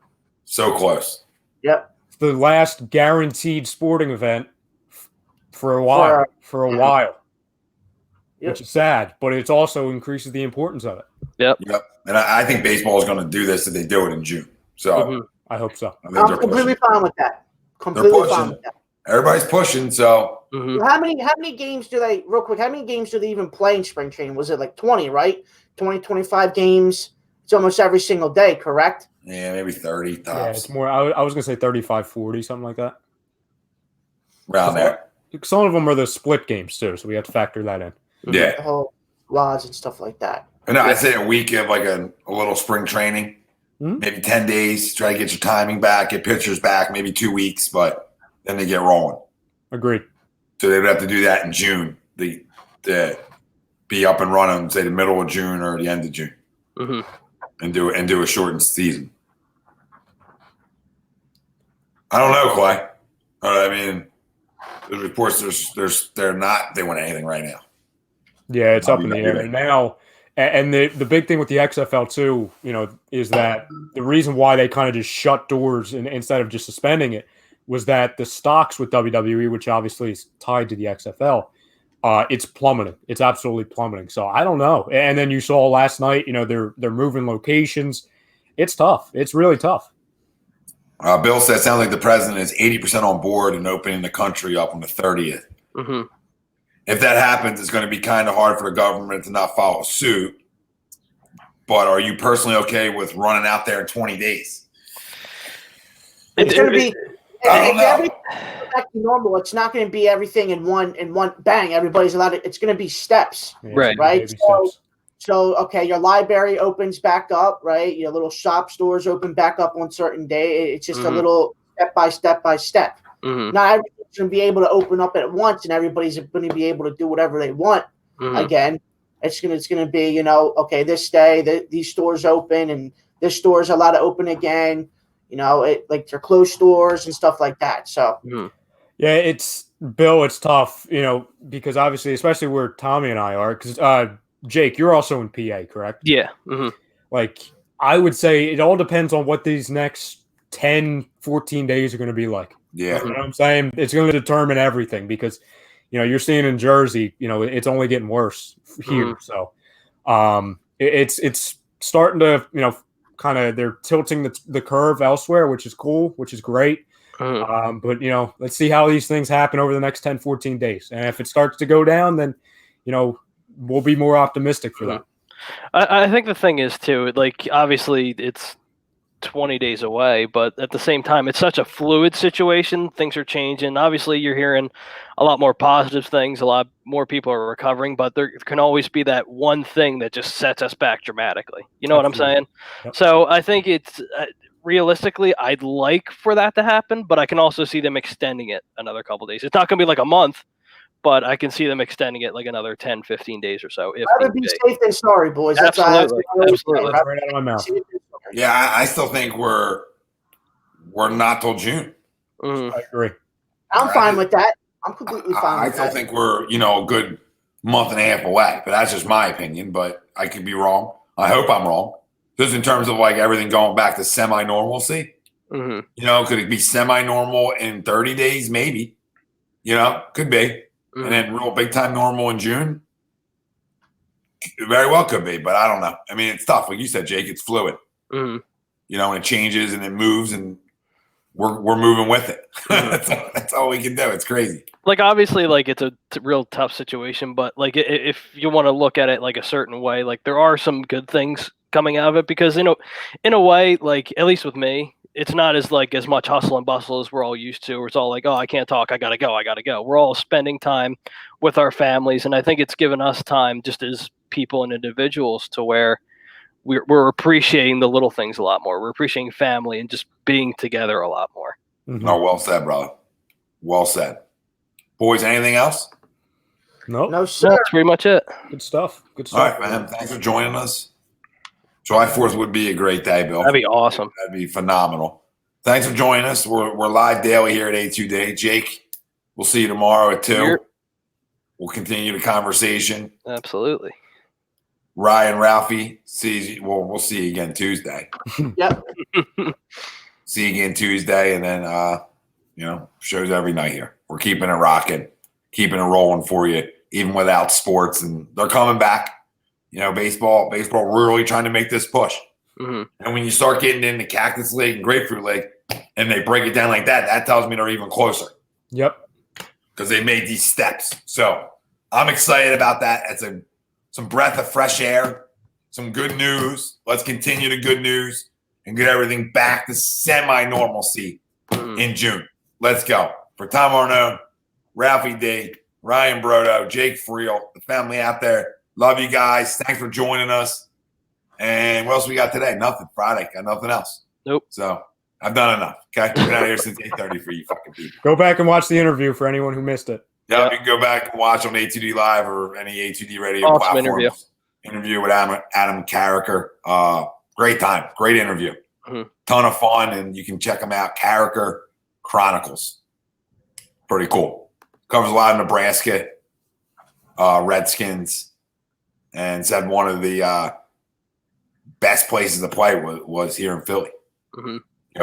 Speaker 2: So close.
Speaker 4: Yep.
Speaker 3: The last guaranteed sporting event for a while.
Speaker 4: Yep.
Speaker 3: Which is sad, but it also increases the importance of it.
Speaker 5: Yep.
Speaker 2: And I think baseball is going to do this if they do it in June. So
Speaker 3: I hope so.
Speaker 2: I think
Speaker 4: I'm
Speaker 2: they're
Speaker 4: completely
Speaker 2: pushing.
Speaker 4: fine with that.
Speaker 2: They're
Speaker 4: Completely fine
Speaker 2: pushing.
Speaker 4: with that.
Speaker 2: Everybody's pushing. So
Speaker 5: Mm-hmm.
Speaker 4: How many games do they, real quick, how many games do they even play in spring training? Was it like 20, right? 20, 25 games. It's almost every single day, correct?
Speaker 2: yeah, maybe 30 tops.
Speaker 3: Yeah, it's more. I was going to say 35, 40, something like that.
Speaker 2: Around there.
Speaker 3: Some of them are the split games too, so we have to factor that in.
Speaker 2: Yeah.
Speaker 4: The whole laws and stuff like that.
Speaker 2: And I'd say a week of like a little spring training, maybe 10 days, try to get your timing back, get pitchers back, maybe 2 weeks, but then they get rolling.
Speaker 3: Agreed.
Speaker 2: So they would have to do that in June. The be up and running, say the middle of June or the end of June, and do a shortened season. I don't know, Clay. I mean, there's reports they're not doing anything right now.
Speaker 3: Yeah, it's up in the air now. And the big thing with the XFL too, is that the reason why they kind of just shut doors instead of just suspending it was that the stocks with WWE, which obviously is tied to the XFL, it's plummeting. It's absolutely plummeting. So I don't know. And then you saw last night, they're moving locations. It's tough. It's really tough.
Speaker 2: Bill said it sounds like the president is 80% on board and opening the country up on the 30th.
Speaker 5: Mm-hmm.
Speaker 2: If that happens, it's going to be kind of hard for the government to not follow suit. But are you personally okay with running out there in 20 days?
Speaker 4: It's going to be
Speaker 2: I don't know.
Speaker 4: everything back to normal. It's not going to be everything in one bang. Everybody's allowed to. It's going to be steps,
Speaker 3: Yeah,
Speaker 5: Right.
Speaker 4: right?
Speaker 3: baby steps.
Speaker 4: So okay, your library opens back up, right? Your little shop stores open back up on certain day. It's just a little step by step by step.
Speaker 5: Mm-hmm.
Speaker 4: Not everybody's going to be able to open up at once, and everybody's going to be able to do whatever they want.
Speaker 5: Mm-hmm.
Speaker 4: Again, it's gonna be, okay, this day these stores open, and this store is allowed to open again. Like their closed stores and stuff like that. So
Speaker 3: Yeah, it's Bill. It's tough, because obviously, especially where Tommy and I are, because Jake, you're also in PA, correct?
Speaker 5: Yeah. Mm-hmm.
Speaker 3: Like, I would say it all depends on what these next 10, 14 days are going to be like.
Speaker 2: Yeah.
Speaker 3: You know what I'm saying? It's going to determine everything because, you're seeing in Jersey, it's only getting worse here. So it's starting to, kind of they're tilting the curve elsewhere, which is cool, which is great. But, let's see how these things happen over the next 10, 14 days. And if it starts to go down, then, we'll be more optimistic for that.
Speaker 5: I think the thing is, too, like, obviously it's 20 days away, but at the same time, it's such a fluid situation. Things are changing. Obviously, you're hearing a lot more positive things. A lot more people are recovering, but there can always be that one thing that just sets us back dramatically. You know what I'm saying?
Speaker 3: Yep.
Speaker 5: So I think it's realistically, I'd like for that to happen, but I can also see them extending it another couple days. It's not going to be like a month, but I can see them extending it like another 10, 15 days or so.
Speaker 4: Rather be safe than sorry, boys.
Speaker 5: Absolutely. Absolutely.
Speaker 3: That's right out of my mouth.
Speaker 2: Yeah, I still think we're not till June.
Speaker 5: Mm-hmm.
Speaker 3: I agree.
Speaker 4: I'm fine with that. I'm completely fine
Speaker 2: I
Speaker 4: with
Speaker 2: still
Speaker 4: that.
Speaker 2: think we're, a good month and a half away, but that's just my opinion, but I could be wrong. I hope I'm wrong. Just in terms of like everything going back to semi-normalcy, could it be semi-normal in 30 days? Maybe, could be. And then real big time normal in June? It very well could be, but I don't know. I mean, it's tough. Like you said, Jake, it's fluid. And it changes and it moves and we're moving with it. That's all we can do. It's crazy.
Speaker 5: Like, obviously, like, it's a real tough situation, but like, if you want to look at it like a certain way, like, there are some good things coming out of it because, in a way, like, at least with me, it's not as much hustle and bustle as we're all used to, where it's all like, oh, I can't talk, I gotta go. We're all spending time with our families, and I think it's given us time just as people and individuals to where we're appreciating the little things a lot more. We're appreciating family and just being together a lot more.
Speaker 2: No, well said, brother. Well said. Boys, anything else?
Speaker 3: Nope.
Speaker 4: No, sir.
Speaker 5: That's pretty much it.
Speaker 3: Good stuff. Good
Speaker 2: All
Speaker 3: stuff.
Speaker 2: right, man. Thanks for joining us. July 4th would be a great day, Bill.
Speaker 5: That'd be awesome.
Speaker 2: That'd be phenomenal. Thanks for joining us. We're live daily here at A2 Day. Jake, we'll see you tomorrow at 2.
Speaker 5: Here.
Speaker 2: We'll continue the conversation.
Speaker 5: Absolutely.
Speaker 2: Ryan, Ralphie, we'll see you again Tuesday.
Speaker 4: Yep.
Speaker 2: See you again Tuesday, and then shows every night here. We're keeping it rocking, keeping it rolling for you, even without sports. And they're coming back. Baseball really trying to make this push.
Speaker 5: Mm-hmm.
Speaker 2: And when you start getting into Cactus League and Grapefruit League, and they break it down like that, that tells me they're even closer.
Speaker 3: Yep.
Speaker 2: Because they made these steps. So I'm excited about that. It's some breath of fresh air, some good news. Let's continue the good news and get everything back to semi-normalcy in June. Let's go. For Tom Arnone, Ralphie D, Ryan Brodo, Jake Friel, the family out there, love you guys. Thanks for joining us. And what else we got today? Nothing. Friday. Got nothing else.
Speaker 5: Nope.
Speaker 2: So I've done enough. Okay. Been out here since 8:30 for you fucking people.
Speaker 3: Go back and watch the interview for anyone who missed it.
Speaker 2: Yeah, you can go back and watch on A2D Live or any A2D radio
Speaker 5: Awesome
Speaker 2: platforms. Interview with Adam Carricker. Great time. Great interview.
Speaker 5: Mm-hmm.
Speaker 2: Ton of fun, and you can check them out. Carricker Chronicles. Pretty cool. Covers a lot of Nebraska, Redskins, and said one of the best places to play was here in Philly.
Speaker 5: Mm-hmm.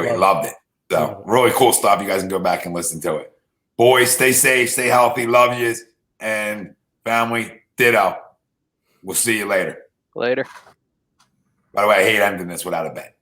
Speaker 2: He loved it. So really cool stuff. You guys can go back and listen to it. Boys, stay safe, stay healthy, love yous, and family, ditto. We'll see you later.
Speaker 5: Later.
Speaker 2: By the way, I hate ending this without a bet.